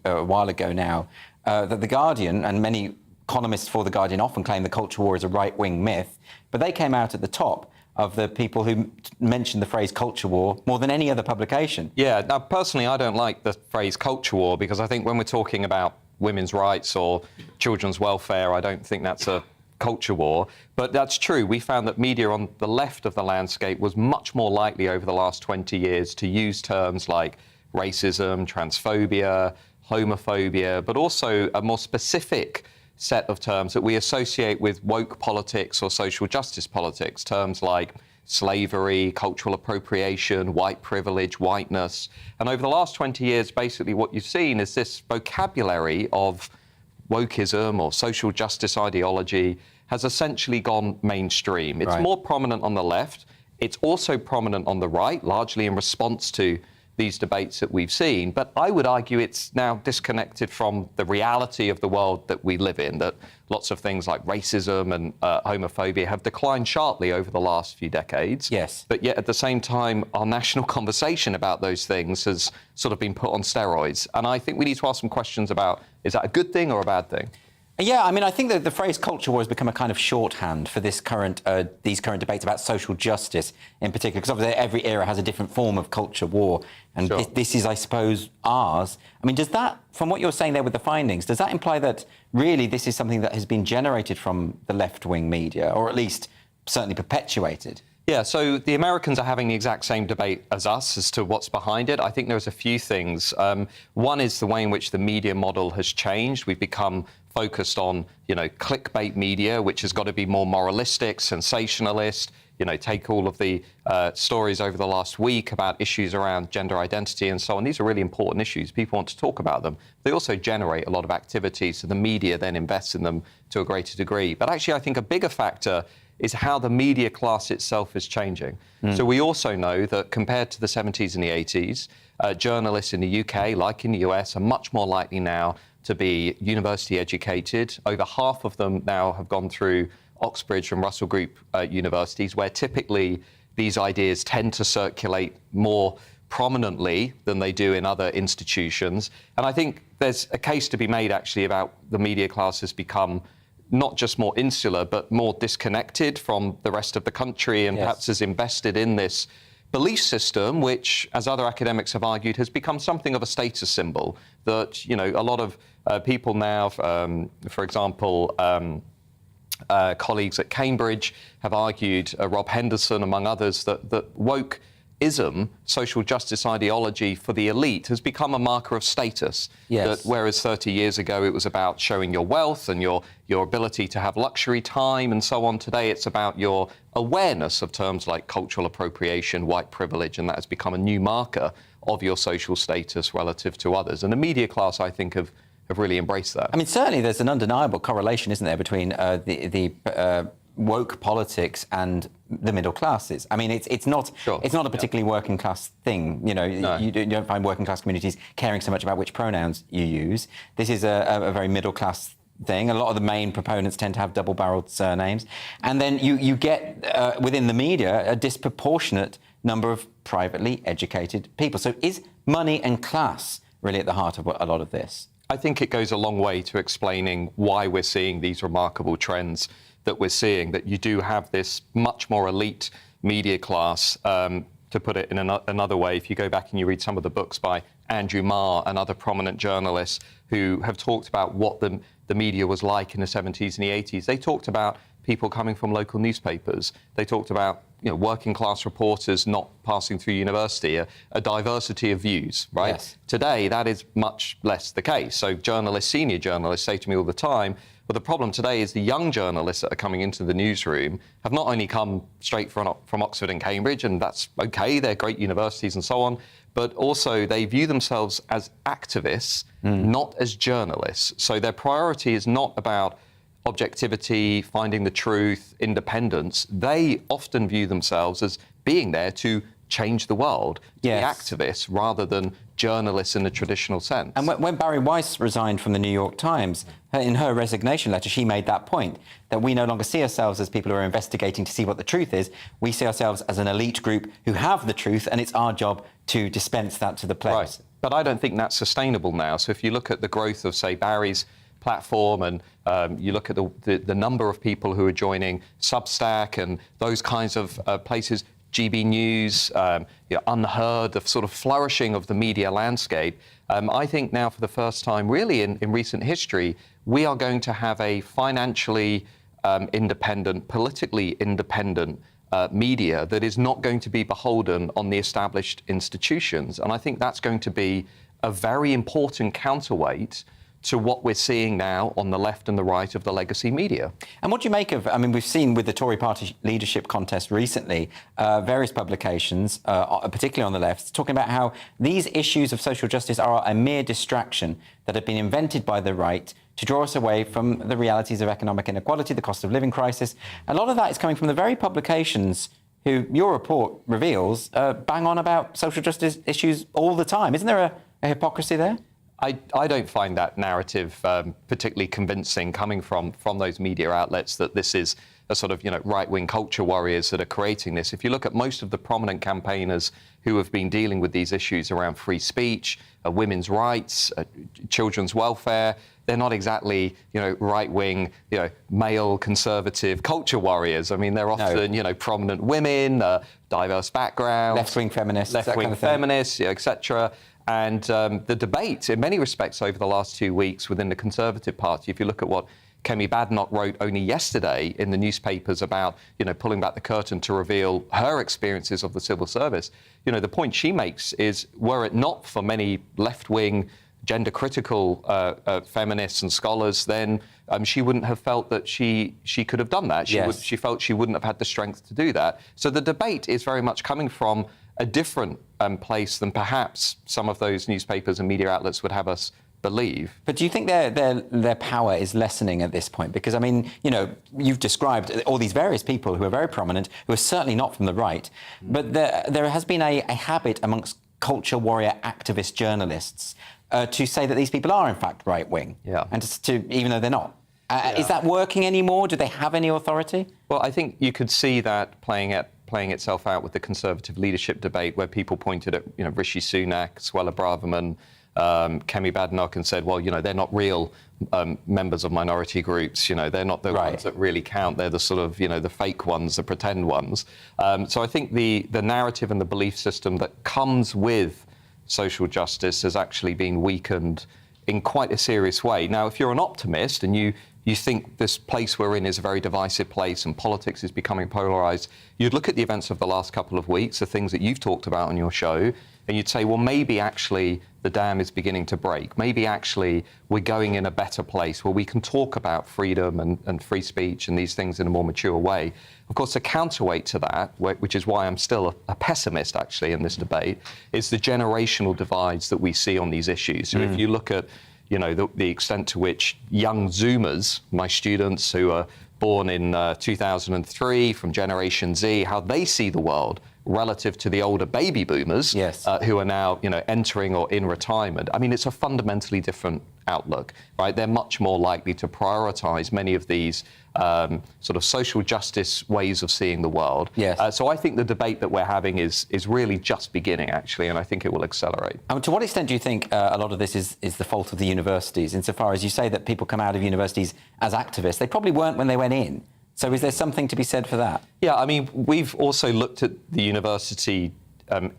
a while ago now, that The Guardian and many economists for The Guardian often claim the culture war is a right-wing myth, but they came out at the top of the people who mentioned the phrase culture war more than any other publication. Yeah, now personally I don't like the phrase culture war because I think when we're talking about women's rights or children's welfare, I don't think that's a culture war. But that's true. We found that media on the left of the landscape was much more likely over the last 20 years to use terms like racism, transphobia, homophobia, but also a more specific set of terms that we associate with woke politics or social justice politics, terms like slavery, cultural appropriation, white privilege, whiteness. And over the last 20 years, basically what you've seen is this vocabulary of wokeism or social justice ideology has essentially gone mainstream. It's more prominent on the left. It's also prominent on the right, largely in response to these debates that we've seen. But I would argue it's now disconnected from the reality of the world that we live in, that lots of things like racism and homophobia have declined sharply over the last few decades. Yes. But yet at the same time, our national conversation about those things has sort of been put on steroids. And I think we need to ask some questions about, is that a good thing or a bad thing? Yeah, I mean, I think that the phrase culture war has become a kind of shorthand for this these current debates about social justice in particular, because obviously every era has a different form of culture war, and this is, I suppose, ours. I mean, does that, from what you're saying there with the findings, does that imply that really this is something that has been generated from the left-wing media, or at least certainly perpetuated? Yeah, so the Americans are having the exact same debate as us as to what's behind it. I think there's a few things. One is the way in which the media model has changed. We've become focused on, clickbait media, which has got to be more moralistic, sensationalist. Take all of the stories over the last week about issues around gender identity and so on. These are really important issues. People want to talk about them. They also generate a lot of activity, so the media then invests in them to a greater degree. But actually, I think a bigger factor is how the media class itself is changing. So we also know that compared to the 70s and the 80s, journalists in the UK, like in the US, are much more likely now to be university educated. Over half of them now have gone through Oxbridge and Russell Group universities, where typically these ideas tend to circulate more prominently than they do in other institutions. And I think there's a case to be made, actually, about the media class has become not just more insular, but more disconnected from the rest of the country, and perhaps has invested in this belief system, which, as other academics have argued, has become something of a status symbol. That, a lot of people now, for example, colleagues at Cambridge have argued, Rob Henderson among others, that wokeism, social justice ideology for the elite, has become a marker of status. That whereas 30 years ago it was about showing your wealth and your ability to have luxury time and so on, today it's about your awareness of terms like cultural appropriation, white privilege, and that has become a new marker of your social status relative to others. And the media class, I think, have really embraced that. I mean, certainly there's an undeniable correlation, isn't there, between the woke politics and the middle classes. I mean, it's not a particularly working class thing. You don't find working class communities caring so much about which pronouns you use. This is a very middle class thing. A lot of the main proponents tend to have double-barreled surnames. And then you get, within the media, a disproportionate number of privately educated people. So is money and class really at the heart of a lot of this? I think it goes a long way to explaining why we're seeing these remarkable trends that we're seeing, that you do have this much more elite media class. To put it in another way, if you go back and you read some of the books by Andrew Marr and other prominent journalists who have talked about what the media was like in the 70s and the 80s, they talked about people coming from local newspapers. They talked about working class reporters not passing through university, a diversity of views, right? Yes. Today, that is much less the case. So senior journalists say to me all the time, well, the problem today is the young journalists that are coming into the newsroom have not only come straight from Oxford and Cambridge, and that's okay, they're great universities and so on, but also they view themselves as activists, not as journalists. So their priority is not about objectivity, finding the truth, independence. They often view themselves as being there to change the world, to be activists rather than journalists in the traditional sense. And when Barry Weiss resigned from the New York Times, in her resignation letter, she made that point, that we no longer see ourselves as people who are investigating to see what the truth is. We see ourselves as an elite group who have the truth, and it's our job to dispense that to the players. Right. But I don't think that's sustainable now. So if you look at the growth of, say, Barry's platform, and you look at the number of people who are joining Substack and those kinds of places, GBNews, Unheard, the sort of flourishing of the media landscape, I think now for the first time really in recent history, we are going to have a financially independent, politically independent media that is not going to be beholden on the established institutions. And I think that's going to be a very important counterweight to what we're seeing now on the left and the right of the legacy media. And what do you make of, I mean, we've seen with the Tory party leadership contest recently, various publications, particularly on the left, talking about how these issues of social justice are a mere distraction that have been invented by the right to draw us away from the realities of economic inequality, the cost of living crisis. A lot of that is coming from the very publications who, your report reveals, bang on about social justice issues all the time. Isn't there a hypocrisy there? I don't find that narrative particularly convincing coming from those media outlets that this is a sort of, right-wing culture warriors that are creating this. If you look at most of the prominent campaigners who have been dealing with these issues around free speech, women's rights, children's welfare, they're not exactly, right-wing, male conservative culture warriors. I mean, they're often, prominent women, diverse backgrounds. Left-wing feminists. Left-wing feminists, etc. And the debate, in many respects, over the last 2 weeks within the Conservative Party, if you look at what Kemi Badenoch wrote only yesterday in the newspapers about, pulling back the curtain to reveal her experiences of the civil service. The point she makes is, were it not for many left-wing, gender-critical feminists and scholars, then she wouldn't have felt that she could have done that. She felt she wouldn't have had the strength to do that. So the debate is very much coming from a different place than perhaps some of those newspapers and media outlets would have us believe. But do you think their power is lessening at this point? Because, I mean, you've described all these various people who are very prominent, who are certainly not from the right, but there has been a habit amongst culture warrior activist journalists to say that these people are, in fact, right-wing, and to even though they're not. Is that working anymore? Do they have any authority? Well, I think you could see that playing itself out with the Conservative leadership debate, where people pointed at, Rishi Sunak, Suella Braverman, Kemi Badenoch, and said, well, they're not real members of minority groups. They're not the ones that really count. They're the sort of, the fake ones, the pretend ones. So I think the narrative and the belief system that comes with social justice has actually been weakened in quite a serious way. Now, if you're an optimist and you think this place we're in is a very divisive place and politics is becoming polarised, you'd look at the events of the last couple of weeks, the things that you've talked about on your show, and you'd say, well, maybe actually the dam is beginning to break. Maybe actually we're going in a better place where we can talk about freedom and free speech and these things in a more mature way. Of course, the counterweight to that, which is why I'm still a pessimist, actually, in this debate, is the generational divides that we see on these issues. So if you look at the extent to which young Zoomers, my students who are born in 2003 from Generation Z, how they see the world relative to the older baby boomers who are now, entering or in retirement. I mean, it's a fundamentally different outlook, right? They're much more likely to prioritise many of these sort of social justice ways of seeing the world. So I think the debate that we're having is really just beginning, actually, and I think it will accelerate. To what extent do you think a lot of this is the fault of the universities, insofar as you say that people come out of universities as activists? They probably weren't when they went in. So is there something to be said for that? Yeah, I mean, we've also looked at the university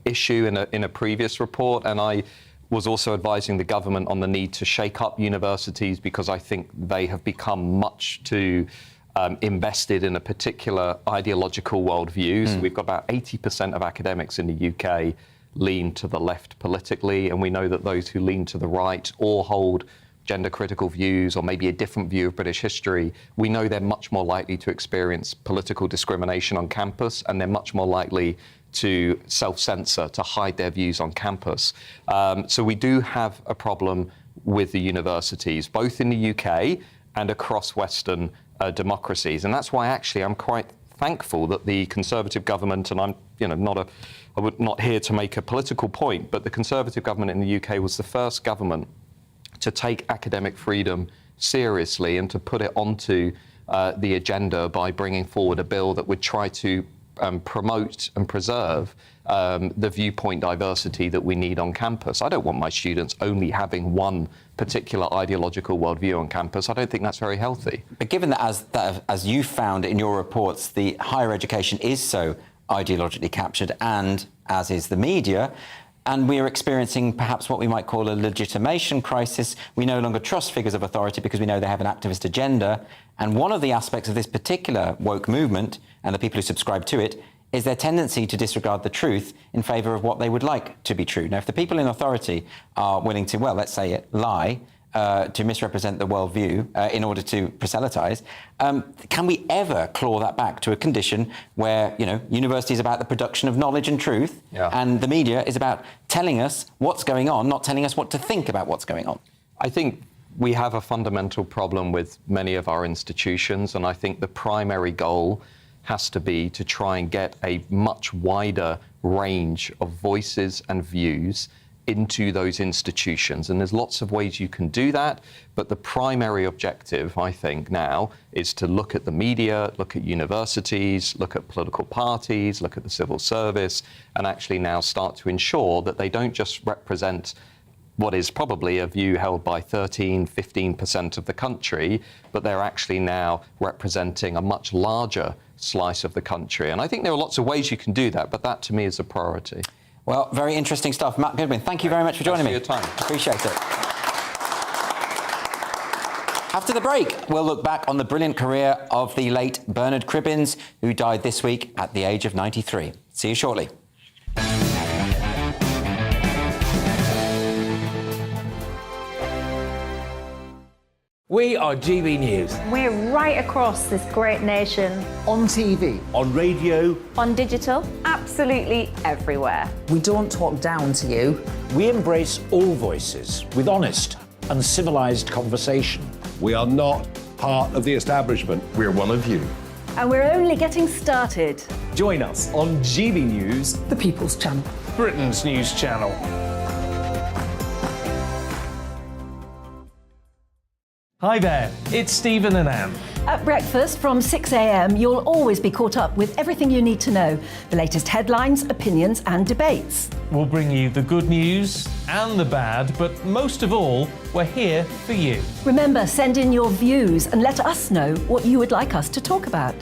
issue in a previous report, and I was also advising the government on the need to shake up universities because I think they have become much too invested in a particular ideological worldview. So we've got about 80% of academics in the UK lean to the left politically, and we know that those who lean to the right or hold gender-critical views or maybe a different view of British history, we know they're much more likely to experience political discrimination on campus, and they're much more likely to self-censor, to hide their views on campus. So we do have a problem with the universities, both in the UK and across Western democracies. And that's why actually I'm quite thankful that the Conservative government, and I'm not here to make a political point, but the Conservative government in the UK was the first government to take academic freedom seriously and to put it onto the agenda by bringing forward a bill that would try to promote and preserve the viewpoint diversity that we need on campus. I don't want my students only having one particular ideological worldview on campus. I don't think that's very healthy. But given that, as you found in your reports, the higher education is so ideologically captured, and as is the media, and we're experiencing perhaps what we might call a legitimation crisis. We no longer trust figures of authority because we know they have an activist agenda. And one of the aspects of this particular woke movement and the people who subscribe to it is their tendency to disregard the truth in favour of what they would like to be true. Now, if the people in authority are willing to, well, let's say it, lie, to misrepresent the worldview in order to proselytise, can we ever claw that back to a condition where, university is about the production of knowledge and truth, and the media is about telling us what's going on, not telling us what to think about what's going on? I think we have a fundamental problem with many of our institutions, and I think the primary goal has to be to try and get a much wider range of voices and views into those institutions. And there's lots of ways you can do that, but the primary objective, I think, now is to look at the media, look at universities, look at political parties, look at the civil service, and actually now start to ensure that they don't just represent what is probably a view held by 15% of the country, but they're actually now representing a much larger slice of the country. And I think there are lots of ways you can do that, but that to me is a priority. Well, very interesting stuff. Matt Goodwin, thank you very much for joining me. Thanks for your time. Appreciate it. After the break, we'll look back on the brilliant career of the late Bernard Cribbins, who died this week at the age of 93. See you shortly. We are GB News. We're right across this great nation. On TV. On radio. On digital. Absolutely everywhere. We don't talk down to you. We embrace all voices with honest and civilised conversation. We are not part of the establishment. We're one of you. And we're only getting started. Join us on GB News, The People's Channel. Britain's news channel. Hi there, it's Stephen and Anne. At breakfast from 6 a.m, you'll always be caught up with everything you need to know, the latest headlines, opinions and debates. We'll bring you the good news and the bad, but most of all, we're here for you. Remember, send in your views and let us know what you would like us to talk about.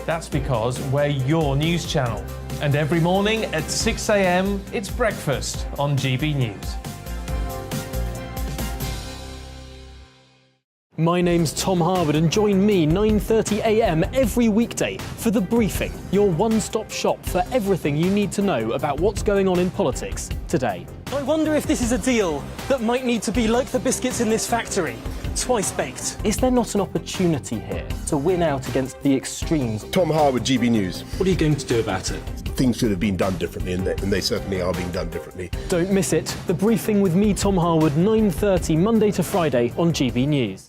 That's because we're your news channel. And every morning at 6 a.m, it's breakfast on GB News. My name's Tom Harwood and join me 9:30 a.m. every weekday for The Briefing, your one-stop shop for everything you need to know about what's going on in politics today. I wonder if this is a deal that might need to be like the biscuits in this factory, twice baked. Is there not an opportunity here to win out against the extremes? Tom Harwood, GB News. What are you going to do about it? Things should have been done differently, and they certainly are being done differently. Don't miss it. The Briefing with me, Tom Harwood, 9:30 Monday to Friday on GB News.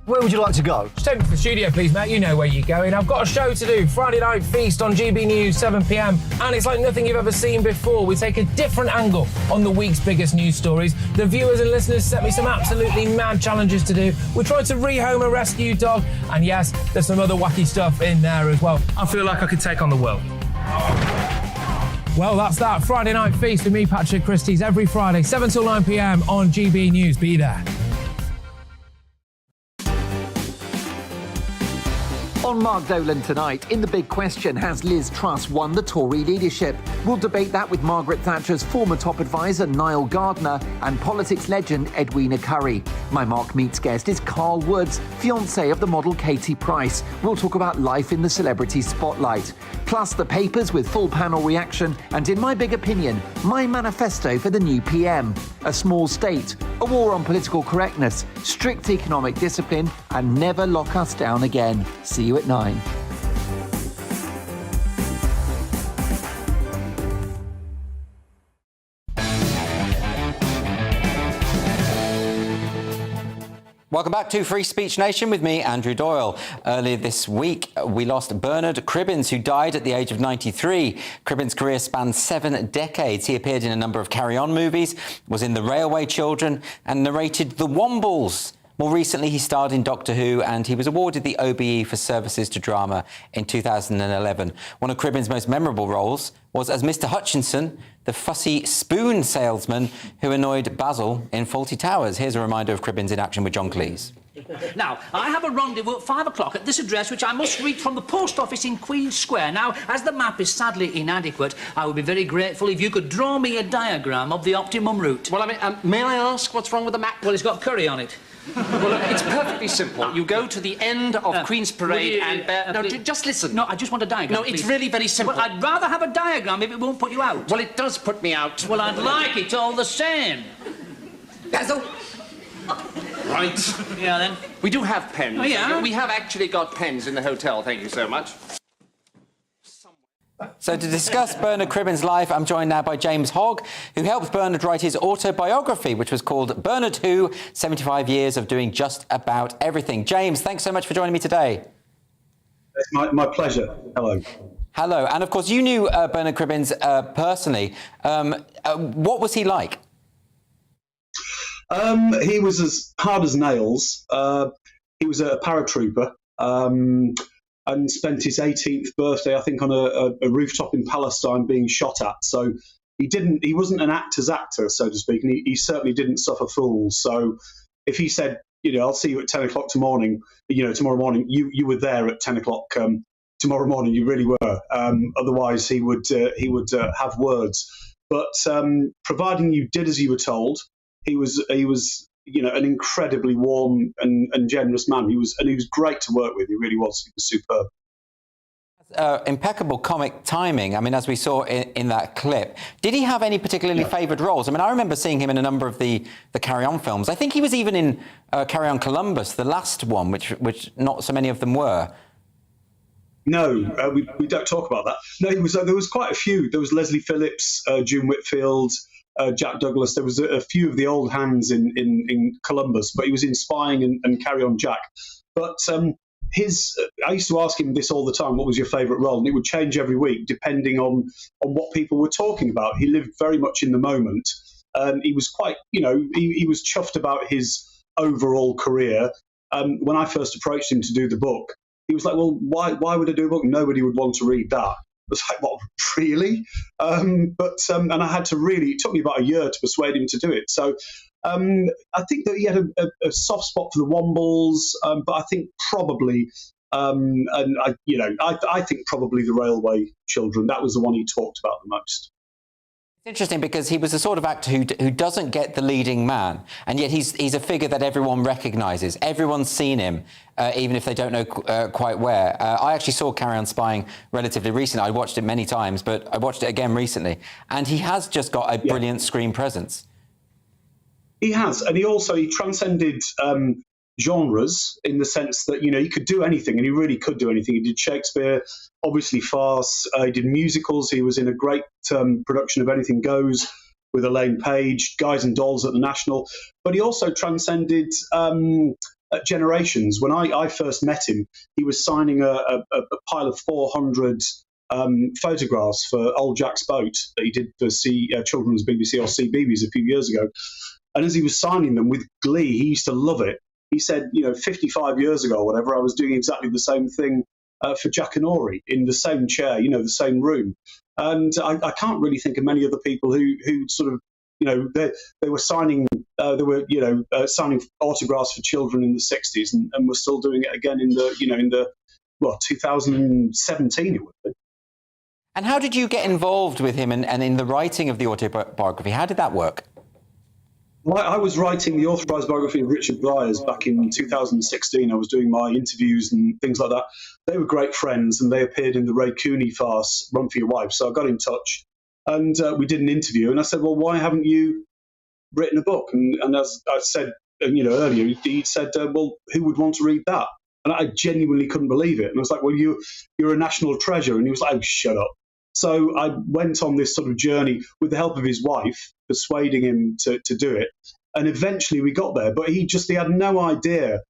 Where would you like to go? Just take me to the studio, please, Matt. You know where you're going. I've got a show to do. Friday Night Feast on GB News, 7 p.m. And it's like nothing you've ever seen before. We take a different angle on the week's biggest news stories. The viewers and listeners set me some absolutely mad challenges to do. We tried to rehome a rescue dog. And yes, there's some other wacky stuff in there as well. I feel like I could take on the world. Well, that's that. Friday Night Feast with me, Patrick Christie's, every Friday, 7 till 9 p.m. on GB News. Be there. On Mark Dolan tonight, in The Big Question, has Liz Truss won the Tory leadership? We'll debate that with Margaret Thatcher's former top advisor, Niall Gardner, and politics legend, Edwina Currie. My Mark Meets guest is Carl Woods, fiancé of the model Katie Price. We'll talk about life in the celebrity spotlight. Plus the papers with full panel reaction, and in my big opinion, my manifesto for the new PM. A small state, a war on political correctness, strict economic discipline, and never lock us down again. See you at 9. Welcome back to Free Speech Nation with me, Andrew Doyle. Earlier this week, we lost Bernard Cribbins, who died at the age of 93. Cribbins' career spanned 7 decades. He appeared in a number of Carry On movies, was in The Railway Children, and narrated The Wombles. More recently, he starred in Doctor Who, and he was awarded the OBE for services to drama in 2011. One of Cribbins' most memorable roles was as Mr. Hutchinson, the fussy spoon salesman who annoyed Basil in Fawlty Towers. Here's a reminder of Cribbins in action with John Cleese. Now, I have a rendezvous at 5 o'clock at this address, which I must read from the post office in Queen's Square. Now, as the map is sadly inadequate, I would be very grateful if you could draw me a diagram of the optimum route. Well, I mean, may I ask what's wrong with the map? Well, it's got curry on it. Well, look, it's perfectly simple. You go to the end of Queen's Parade and... No, just listen. No, I just want a diagram, No, it's please. really very simple. Well, I'd rather have a diagram if it won't put you out. Well, it does put me out. Well, I'd like it all the same. Basil! Right. Yeah, then. We do have pens. Oh, yeah? We have actually got pens in the hotel, thank you so much. So to discuss Bernard Cribbins' life, I'm joined now by James Hogg, who helped Bernard write his autobiography, which was called Bernard Who, 75 Years of Doing Just About Everything. James, thanks so much for joining me today. It's my pleasure. Hello. Hello. And, of course, you knew Bernard Cribbins personally. What was he like? He was as hard as nails. He was a paratrooper. And spent his 18th birthday, I think, on a rooftop in Palestine being shot at. So he wasn't an actor's actor, so to speak, and he certainly didn't suffer fools. So if he said, I'll see you at 10 o'clock tomorrow morning, you were there at 10 o'clock tomorrow morning. You really were. Otherwise, he would have words. But providing you did as you were told, he was an incredibly warm and generous man. He was great to work with. He really was. He was superb. Impeccable comic timing. I mean, as we saw in that clip, did he have any particularly favoured roles? I mean, I remember seeing him in a number of the Carry On films. I think he was even in Carry On Columbus, the last one, which not so many of them were. No, we don't talk about that. No, there was quite a few. There was Leslie Phillips, June Whitfield, Jack Douglas. There was a few of the old hands in Columbus, but he was in Spying and Carry On Jack. But I used to ask him this all the time, what was your favourite role? And it would change every week depending on what people were talking about. He lived very much in the moment. He was quite, he was chuffed about his overall career. When I first approached him to do the book, he was like, well, why would I do a book? Nobody would want to read that. I was like, what, really? And I had to it took me about a year to persuade him to do it. So I think that he had a soft spot for the Wombles, but I think probably, I think probably the Railway Children. That was the one he talked about the most. It's interesting because he was the sort of actor who doesn't get the leading man, and yet he's a figure that everyone recognises. Everyone's seen him, even if they don't know quite where. I actually saw Carry On Spying relatively recently. I watched it many times, but I watched it again recently, and he has just got a brilliant screen presence. He has, and he transcended genres in the sense that, he could do anything, and he really could do anything. He did Shakespeare, obviously farce, he did musicals. He was in a great production of Anything Goes with Elaine Page, Guys and Dolls at the National, but he also transcended generations. When I first met him, he was signing a pile of 400 photographs for Old Jack's Boat that he did for Children's BBC or CBeebies a few years ago. And as he was signing them with glee, he used to love it. He said, 55 years ago or whatever, I was doing exactly the same thing for Jackanory in the same chair, the same room. And I can't really think of many other people who sort of, they were signing, signing autographs for children in the 60s and were still doing it again in the 2017 it would be. And how did you get involved with him and in the writing of the autobiography? How did that work? Well, I was writing the authorised biography of Richard Briers back in 2016. I was doing my interviews and things like that. They were great friends, and they appeared in the Ray Cooney farce, Run for Your Wife. So I got in touch, and we did an interview. And I said, well, why haven't you written a book? And as I said, earlier, he said, well, who would want to read that? And I genuinely couldn't believe it. And I was like, well, you're a national treasure. And he was like, oh, shut up. So I went on this sort of journey with the help of his wife, persuading him to do it. And eventually we got there. But he had no idea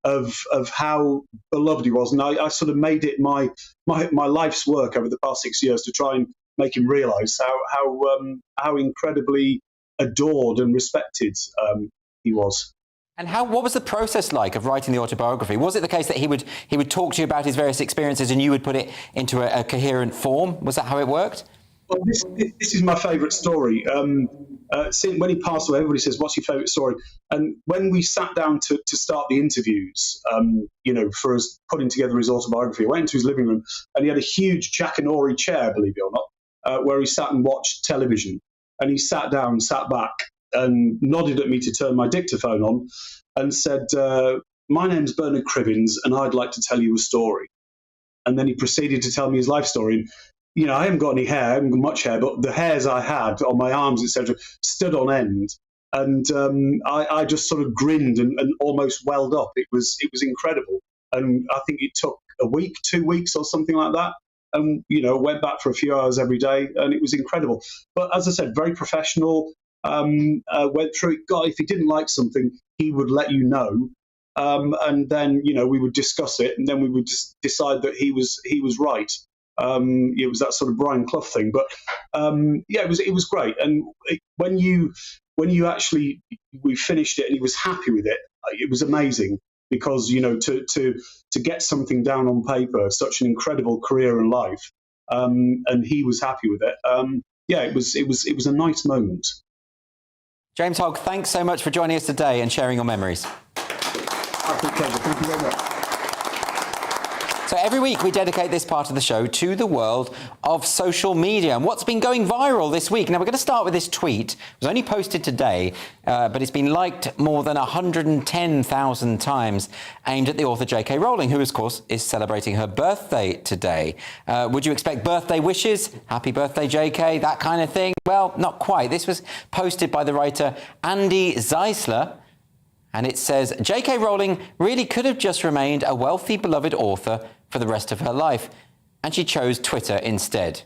of how beloved he was. And I sort of made it my life's work over the past 6 years to try and make him realise how incredibly adored and respected he was. And what was the process like of writing the autobiography? Was it the case that he would talk to you about his various experiences and you would put it into a coherent form? Was that how it worked? Well, this is my favourite story. When he passed away, everybody says, what's your favourite story? And when we sat down to start the interviews, for us putting together his autobiography, I went into his living room and he had a huge Jackanory chair, believe it or not, where he sat and watched television. And he sat down, sat back, and nodded at me to turn my dictaphone on and said, my name's Bernard Cribbins and I'd like to tell you a story. And then he proceeded to tell me his life story. And, I haven't got any hair, I haven't got much hair, but the hairs I had on my arms, etc., stood on end. And I just sort of grinned and almost welled up. It was incredible. And I think it took a week, 2 weeks or something like that. And, went back for a few hours every day and it was incredible. But as I said, very professional. Went through it. God, if he didn't like something, he would let you know, and then we would discuss it, and then we would just decide that he was right. It was that sort of Brian Clough thing, but it was great. And when we finished it and he was happy with it, it was amazing because to get something down on paper, such an incredible career and life, and he was happy with it. It was a nice moment. James Hogg, thanks so much for joining us today and sharing your memories. Absolute pleasure. Thank you very much. So every week we dedicate this part of the show to the world of social media and what's been going viral this week. Now we're going to start with this tweet. It was only posted today, but it's been liked more than 110,000 times, aimed at the author J.K. Rowling, who, of course, is celebrating her birthday today. Would you expect birthday wishes? Happy birthday, J.K., that kind of thing? Well, not quite. This was posted by the writer Andy Zeisler, and it says, J.K. Rowling really could have just remained a wealthy, beloved author for the rest of her life, and she chose Twitter instead.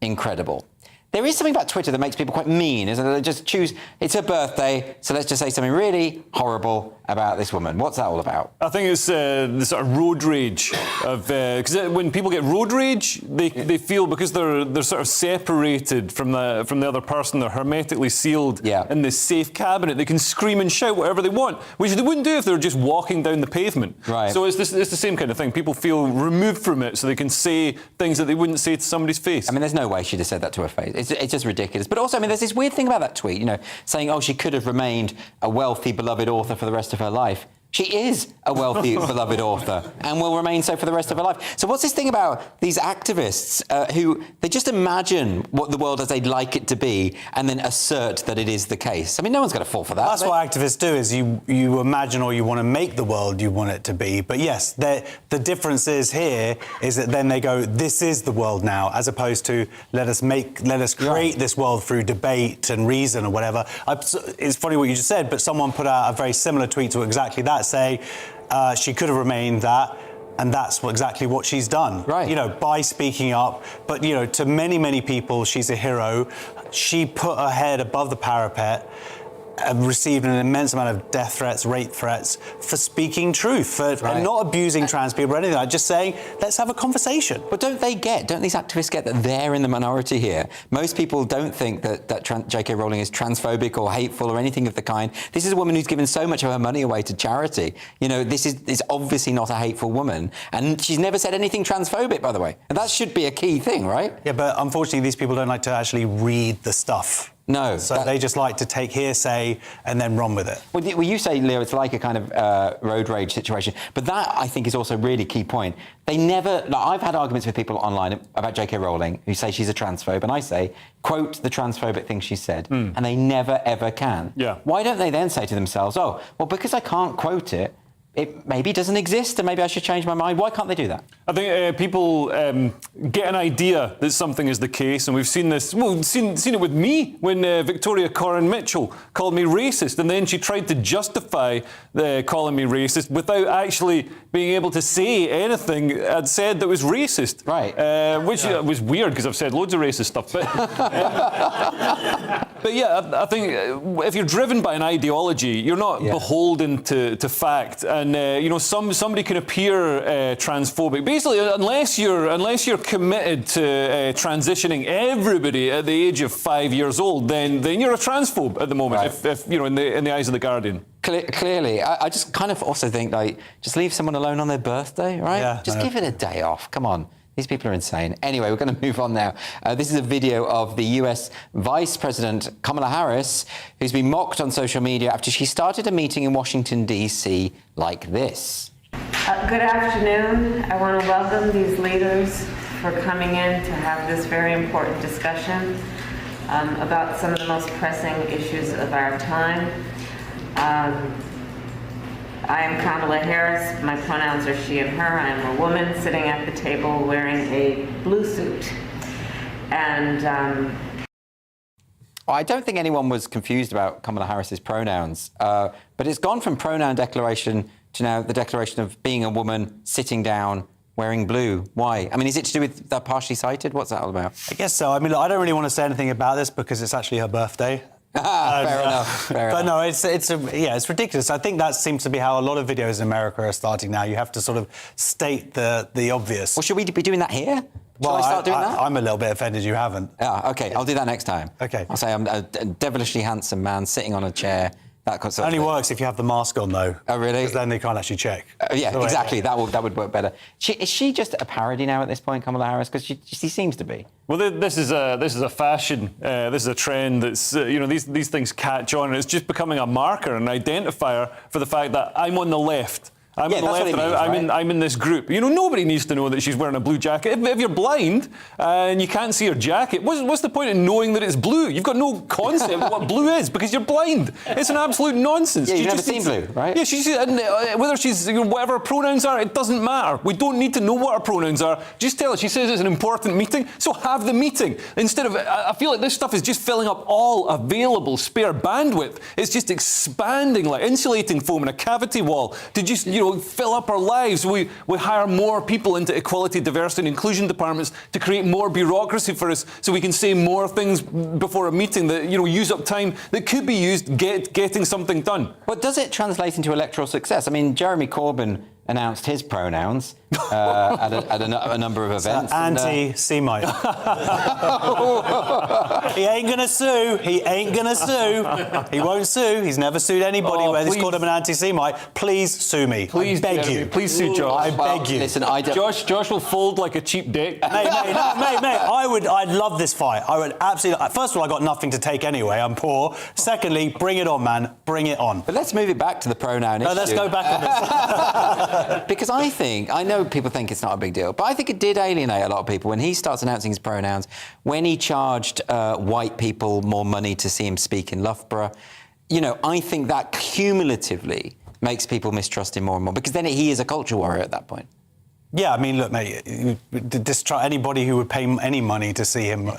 Incredible. There is something about Twitter that makes people quite mean, isn't it? They just choose, it's her birthday, so let's just say something really horrible about this woman. What's that all about? I think it's the sort of road rage of because when people get road rage, they feel because they're sort of separated from the other person, they're hermetically sealed in this safe cabinet. They can scream and shout whatever they want, which they wouldn't do if they were just walking down the pavement. Right. So it's the same kind of thing. People feel removed from it, so they can say things that they wouldn't say to somebody's face. I mean, there's no way she'd have said that to her face. It's just ridiculous. But also, I mean, there's this weird thing about that tweet, you know, saying, oh, she could have remained a wealthy, beloved author for the rest of her life. She is a wealthy, beloved author and will remain so for the rest of her life. So what's this thing about these activists who they just imagine what the world as they'd like it to be and then assert that it is the case? I mean, no one's going to fall for that. That's what activists do, is you imagine or you want to make the world you want it to be. But yes, the difference is here is that then they go, this is the world now, as opposed to let us create this world through debate and reason or whatever. It's funny what you just said, but someone put out a very similar tweet to exactly that, say she could have remained that, and that's exactly what she's done. Right. You know, by speaking up. But, you know, to many, many people, she's a hero. She put her head above the parapet and received an immense amount of death threats, rape threats for speaking truth, for not abusing trans people or anything. I'm just saying, let's have a conversation. But don't these activists get that they're in the minority here? Most people don't think that J.K. Rowling is transphobic or hateful or anything of the kind. This is a woman who's given so much of her money away to charity. You know, this is obviously not a hateful woman. And she's never said anything transphobic, by the way. And that should be a key thing, right? Yeah, but unfortunately, these people don't like to actually read the stuff. No. So they just like to take hearsay and then run with it. Well, you say, Leo, it's like a kind of road rage situation. But that, I think, is also a really key point. They never... Like, I've had arguments with people online about J.K. Rowling who say she's a transphobe, and I say, quote the transphobic thing she said, and they never, ever can. Yeah. Why don't they then say to themselves, oh, well, because I can't quote it, it maybe doesn't exist and maybe I should change my mind? Why can't they do that? I think people get an idea that something is the case, and we've seen this, well, seen it with me when Victoria Coren Mitchell called me racist, and then she tried to justify calling me racist without actually being able to say anything I'd said that was racist. Right. Which was weird because I've said loads of racist stuff. But, but yeah, I think if you're driven by an ideology, you're not beholden to fact. And you know, somebody can appear transphobic. Basically, unless you're committed to transitioning everybody at the age of 5 years old, then you're a transphobe at the moment. Right. If you know, in the eyes of the Guardian. Clearly, I just kind of also think, like, just leave someone alone on their birthday, right? Yeah, just give it a day off. Come on. These people are insane. Anyway, we're going to move on now. This is a video of the US Vice President Kamala Harris, who's been mocked on social media after she started a meeting in Washington, D.C. like this. Good afternoon. I want to welcome these leaders for coming in to have this very important discussion about some of the most pressing issues of our time. I am Kamala Harris. My pronouns are she and her. I am a woman sitting at the table wearing a blue suit. And I don't think anyone was confused about Kamala Harris's pronouns, but it's gone from pronoun declaration to now the declaration of being a woman sitting down wearing blue. Why? I mean, is it to do with that partially sighted? What's that all about? I guess so. I mean, look, I don't really want to say anything about this because it's actually her birthday. Fair enough. But no, it's ridiculous. I think that seems to be how a lot of videos in America are starting now. You have to sort of state the obvious. Well, should we be doing that here? Well, Shall I start doing that? I'm a little bit offended you haven't. Yeah, OK, I'll do that next time. OK. I'll say I'm a devilishly handsome man sitting on a chair. That sort of only thing. works if you have the mask on, though. Oh, really? Because then they can't actually check. Yeah, exactly. That would work better. Is she just a parody now at this point, Kamala Harris? Because she seems to be. Well, this is a fashion. This is a trend that's you know, these things catch on, and it's just becoming a marker, an identifier for the fact that I'm on the left. I'm Yeah, on the that's left, what it and means, I'm in this group. You know, nobody needs to know that she's wearing a blue jacket. If you're blind and you can't see her jacket, what's the point in knowing that it's blue? You've got no concept of what blue is because you're blind. It's an absolute nonsense. Yeah, you've She never just seen needs- blue, right? Yeah, whether she's whatever her pronouns are, it doesn't matter. We don't need to know what her pronouns are. Just tell her. She says it's an important meeting, so have the meeting. Instead of, I feel like this stuff is just filling up all available spare bandwidth. It's just expanding like insulating foam in a cavity wall to just, fill up our lives. We hire more people into equality, diversity and inclusion departments to create more bureaucracy for us so we can say more things before a meeting that, use up time that could be used getting something done. But does it translate into electoral success? I mean, Jeremy Corbyn announced his pronouns at a number of events. Anti-Semite. He ain't going to sue. He ain't going to sue. He won't sue. He's never sued anybody where he's called him an anti-Semite. Please sue me. Please, I beg Jeremy, you. Please sue Josh. I beg you. Listen, Josh will fold like a cheap dick. Mate, I'd love this fight. I would absolutely. First of all, I got nothing to take anyway. I'm poor. Secondly, bring it on, man. Bring it on. But let's move it back to the pronoun issue. Let's go back on this. Because I know people think it's not a big deal, but I think it did alienate a lot of people when he starts announcing his pronouns, when he charged white people more money to see him speak in Loughborough. I think that cumulatively makes people mistrust him more and more, because then he is a culture warrior at that point. Yeah, I mean, look, mate, anybody who would pay any money to see him,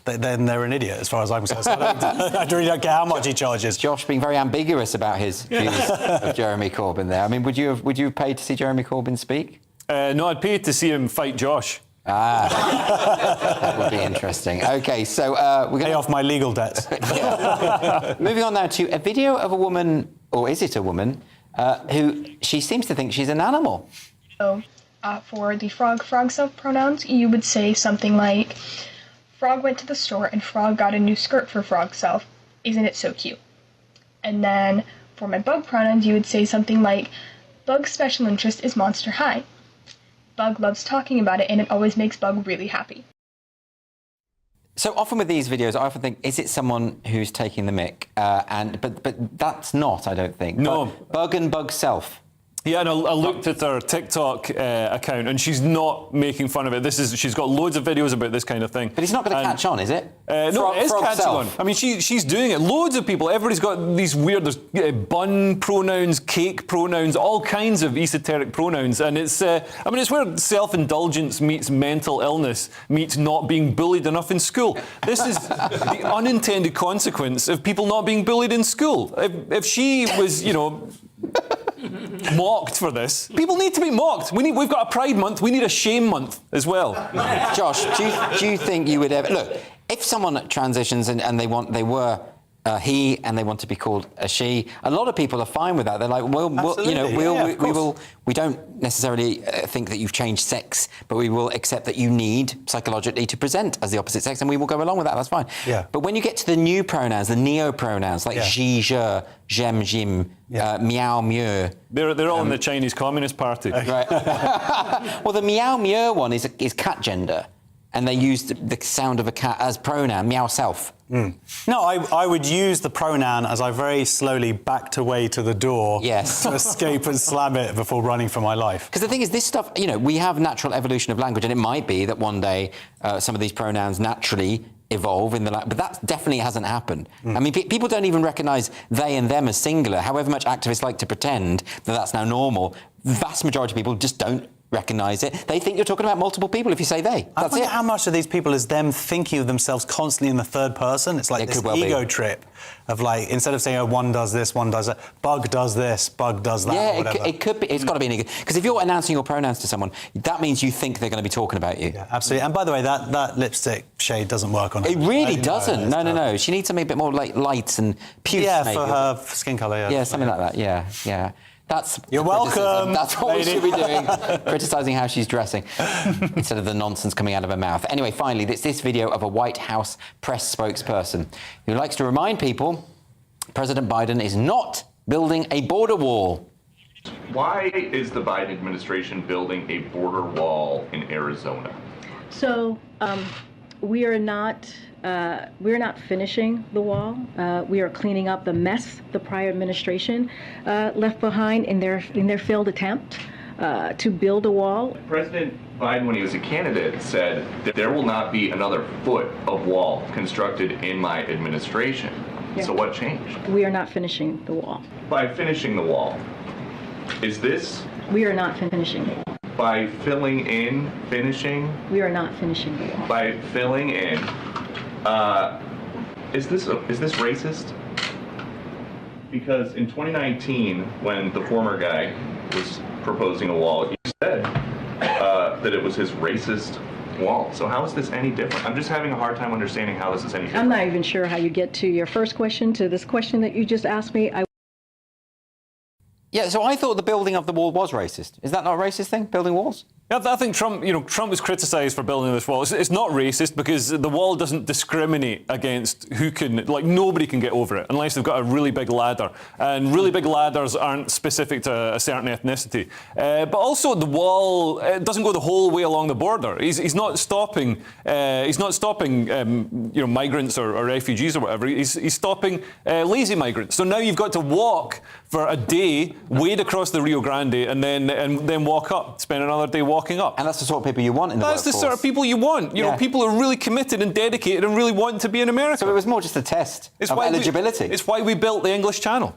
then they're an idiot, as far as I'm concerned. So I really don't care how much he charges. Josh being very ambiguous about his views of Jeremy Corbyn there. I mean, would you have paid to see Jeremy Corbyn speak? No, I'd pay to see him fight Josh. That would be interesting. Okay, so we're going to pay off my legal debts. Moving on now to a video of a woman, or is it a woman, who she seems to think she's an animal. So, for the frog self pronouns, you would say something like, Frog went to the store and Frog got a new skirt for Frog self. Isn't it so cute? And then for my bug pronouns, you would say something like, Bug's special interest is Monster High. Bug loves talking about it and it always makes Bug really happy. So often with these videos, I often think, is it someone who's taking the mick? But that's not, I don't think. No. Bug and Bug self. Yeah, and I looked at her TikTok account, and she's not making fun of it. She's got loads of videos about this kind of thing. But it's not going to catch on, is it? No, it is catching on. I mean, she's doing it. Loads of people. Everybody's got these weird. There's bun pronouns, cake pronouns, all kinds of esoteric pronouns, and it's. It's where self-indulgence meets mental illness meets not being bullied enough in school. This is the unintended consequence of people not being bullied in school. If she was, mocked for this. People need to be mocked. We've got a Pride Month. We need a shame month as well. Josh, do you think you would ever look if someone transitions and they were he and they want to be called a she? A lot of people are fine with that. They're like, we don't necessarily think that you've changed sex, but we will accept that you need psychologically to present as the opposite sex, and we will go along with that. That's fine. Yeah. But when you get to the new pronouns, the neo pronouns like je, je, j'aime, j'im, meow, meow. They're all in the Chinese Communist Party. Right. Well, the meow, meow one is cat gender, and they use the sound of a cat as pronoun, meow self. No, I would use the pronoun as I very slowly backed away to the door to escape and slam it before running for my life. Because the thing is, this stuff, we have natural evolution of language, and it might be that one day some of these pronouns naturally evolve in the language, but that definitely hasn't happened. I mean, people don't even recognise they and them as singular, however much activists like to pretend that that's now normal. The vast majority of people just don't recognise it. They think you're talking about multiple people if you say they. I wonder how much of these people is them thinking of themselves constantly in the third person. It's like this ego trip of like, instead of saying, one does this, one does that, Bug does this, Bug does that, or whatever. It could be. It's got to be an ego. Because if you're announcing your pronouns to someone, that means you think they're going to be talking about you. Yeah, absolutely. And by the way, that lipstick shade doesn't work on her. It really doesn't. No. She needs something a bit more like light and puce. Yeah, for her skin colour, yeah. Yeah, something like that, yeah. You're welcome. That's what we should be doing, criticising how she's dressing, instead of the nonsense coming out of her mouth. Anyway, finally, this video of a White House press spokesperson who likes to remind people President Biden is not building a border wall. Why is the Biden administration building a border wall in Arizona? So, We're not finishing the wall. We are cleaning up the mess the prior administration left behind in their failed attempt to build a wall. President Biden, when he was a candidate, said that there will not be another foot of wall constructed in my administration. Yeah. So what changed? We are not finishing the wall. By finishing the wall, is this? We are not finishing the wall. By filling in, finishing? We are not finishing the wall. By filling in, is this racist? Because in 2019, when the former guy was proposing a wall, you said that it was his racist wall. So how is this any different? I'm just having a hard time understanding how this is any different. I'm not even sure how you get to your first question to this question that you just asked me. Yeah, so I thought the building of the wall was racist. Is that not a racist thing, building walls? Yeah, I think Trump was criticised for building this wall. It's not racist because the wall doesn't discriminate against who can, like nobody can get over it unless they've got a really big ladder. And really big ladders aren't specific to a certain ethnicity. But also the wall doesn't go the whole way along the border. He's not stopping. Migrants or refugees or whatever. He's stopping lazy migrants. So now you've got to walk for a day, wade across the Rio Grande, and then walk up. Spend another day walking up. And that's the sort of people you want in the workforce. That's the sort of people you want. You know, people who are really committed and dedicated and really want to be in America. So it was more just a test of eligibility. It's why we built the English Channel.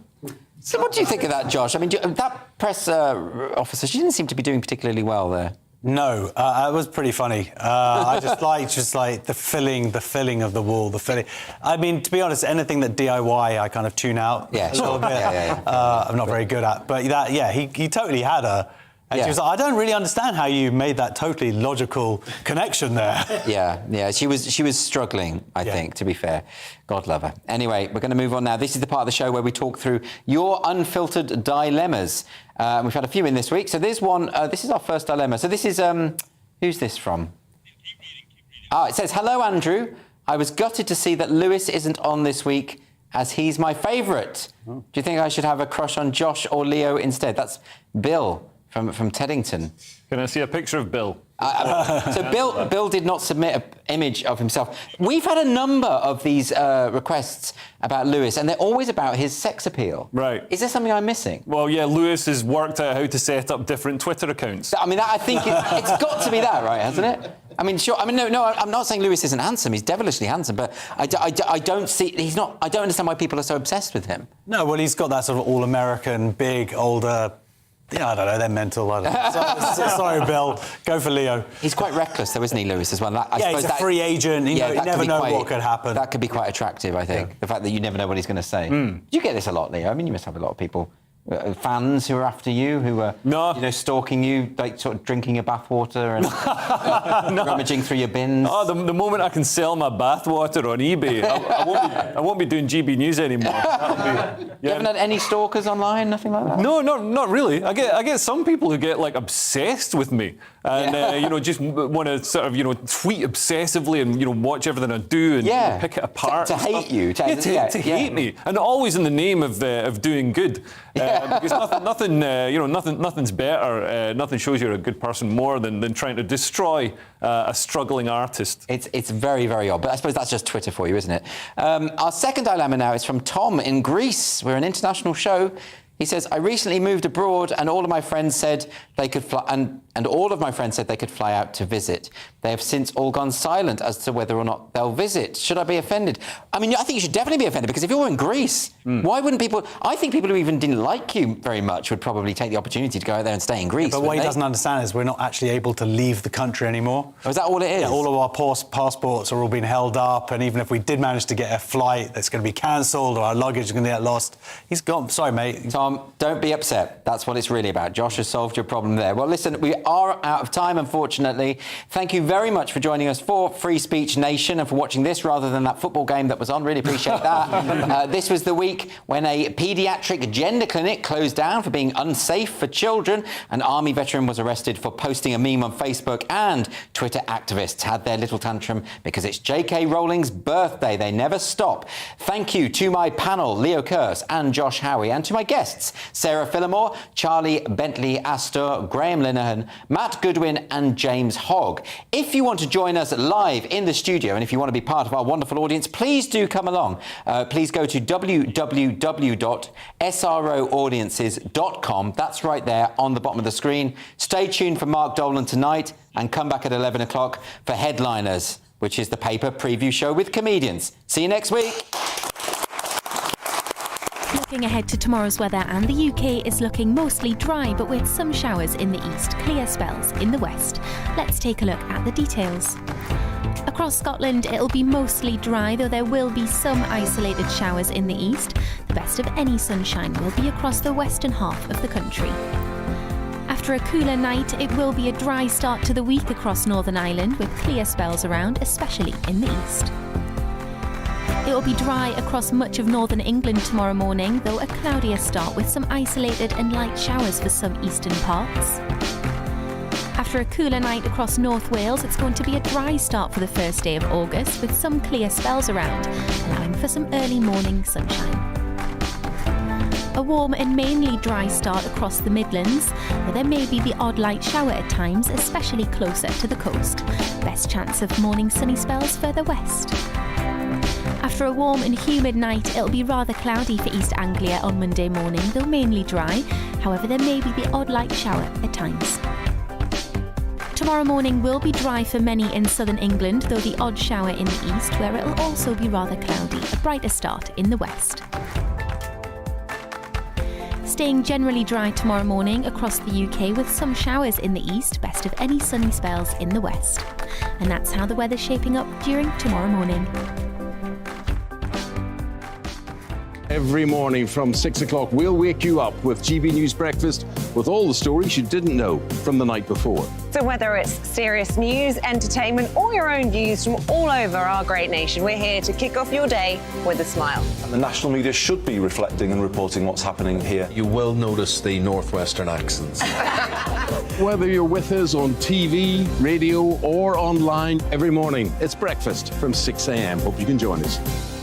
So what do you think of that, Josh? I mean, that press officer, she didn't seem to be doing particularly well there. No, it was pretty funny. I just like the filling of the wall, the filling. I mean, to be honest, anything that DIY, I kind of tune out a little bit. I'm not very good at, but he totally had her. And she was like, I don't really understand how you made that totally logical connection there. Yeah, she was struggling, I think, to be fair. God love her. Anyway, we're going to move on now. This is the part of the show where we talk through your unfiltered dilemmas. We've had a few in this week. So there's one, this is our first dilemma. So this is, who's this from? It says, hello, Andrew. I was gutted to see that Lewis isn't on this week as he's my favourite. Do you think I should have a crush on Josh or Leo instead? That's Bill from Teddington. Can I see a picture of Bill? So Bill did not submit an image of himself. We've had a number of these requests about Lewis, and they're always about his sex appeal. Right. Is there something I'm missing? Well, yeah, Lewis has worked out how to set up different Twitter accounts. I mean, I think it's got to be that, right, hasn't it? I mean, sure. I mean, no. I'm not saying Lewis isn't handsome. He's devilishly handsome, but I don't see. He's not. I don't understand why people are so obsessed with him. No, well, he's got that sort of all-American, big, older. Yeah, I don't know, they're mental. I don't know. Sorry, Bill. Go for Leo. He's quite reckless, though, isn't he, Lewis, as well? He's a free agent. You never know what could happen. That could be quite attractive, I think, the fact that you never know what he's going to say. Do you get this a lot, Leo? I mean, you must have a lot of people, fans who are after you, who are stalking you, like sort of drinking your bathwater and rummaging through your bins. Oh, the moment I can sell my bathwater on eBay, I won't be doing GB News anymore. You haven't had any stalkers online, nothing like that? No, not really. I get some people who get like obsessed with me and just want to sort of tweet obsessively and watch everything I do and pick it apart. To hate you, to hate me, and always in the name of doing good. Because nothing's better. Nothing shows you're a good person more than trying to destroy a struggling artist. It's very, very odd, but I suppose that's just Twitter for you, isn't it? Our second dilemma now is from Tom in Greece. We're an international show. He says, I recently moved abroad and all of my friends said they could fly, and all of my friends said they could fly out to visit. They have since all gone silent as to whether or not they'll visit. Should I be offended? I mean, I think you should definitely be offended, because if you're in Greece, why wouldn't people... I think people who even didn't like you very much would probably take the opportunity to go out there and stay in Greece. But what he doesn't understand is we're not actually able to leave the country anymore. Oh, is that all it is? Yeah, all of our passports are all being held up, and even if we did manage to get a flight that's going to be cancelled or our luggage is going to get lost, he's gone. Sorry, mate. Tom, don't be upset. That's what it's really about. Josh has solved your problem there. Well, listen, we are out of time, unfortunately. Thank you very much for joining us for Free Speech Nation and for watching this rather than that football game that was on. Really appreciate that. This was the week when a paediatric gender clinic closed down for being unsafe for children. An army veteran was arrested for posting a meme on Facebook, and Twitter activists had their little tantrum because it's J.K. Rowling's birthday. They never stop. Thank you to my panel, Leo Kearse and Josh Howie, and to my guests, guests, Sarah Phillimore, Charlie Bentley Astor, Graham Linehan, Matt Goodwin and James Hogg. If you want to join us live in the studio and if you want to be part of our wonderful audience, please do come along. Please go to www.sroaudiences.com. That's right there on the bottom of the screen. Stay tuned for Mark Dolan tonight and come back at 11 o'clock for Headliners, which is the paper preview show with comedians. See you next week. Looking ahead to tomorrow's weather, and the UK is looking mostly dry but with some showers in the east, clear spells in the west. Let's take a look at the details. Across Scotland, it'll be mostly dry, though there will be some isolated showers in the east. The best of any sunshine will be across the western half of the country. After a cooler night, it will be a dry start to the week across Northern Ireland, with clear spells around, especially in the east. It will be dry across much of northern England tomorrow morning, though a cloudier start with some isolated and light showers for some eastern parts. After a cooler night across North Wales, it's going to be a dry start for the first day of August, with some clear spells around, allowing for some early morning sunshine. A warm and mainly dry start across the Midlands, but there may be the odd light shower at times, especially closer to the coast. Best chance of morning sunny spells further west. After a warm and humid night, it'll be rather cloudy for East Anglia on Monday morning, though mainly dry. However, there may be the odd light shower at times. Tomorrow morning will be dry for many in southern England, though the odd shower in the east, where it'll also be rather cloudy, a brighter start in the west. Staying generally dry tomorrow morning across the UK, with some showers in the east, best of any sunny spells in the west. And that's how the weather's shaping up during tomorrow morning. Every morning from 6 o'clock, we'll wake you up with GB News Breakfast with all the stories you didn't know from the night before. So whether it's serious news, entertainment, or your own views from all over our great nation, we're here to kick off your day with a smile. And the national media should be reflecting and reporting what's happening here. You will notice the northwestern accents. Whether you're with us on TV, radio, or online, every morning, it's breakfast from 6 a.m. Hope you can join us.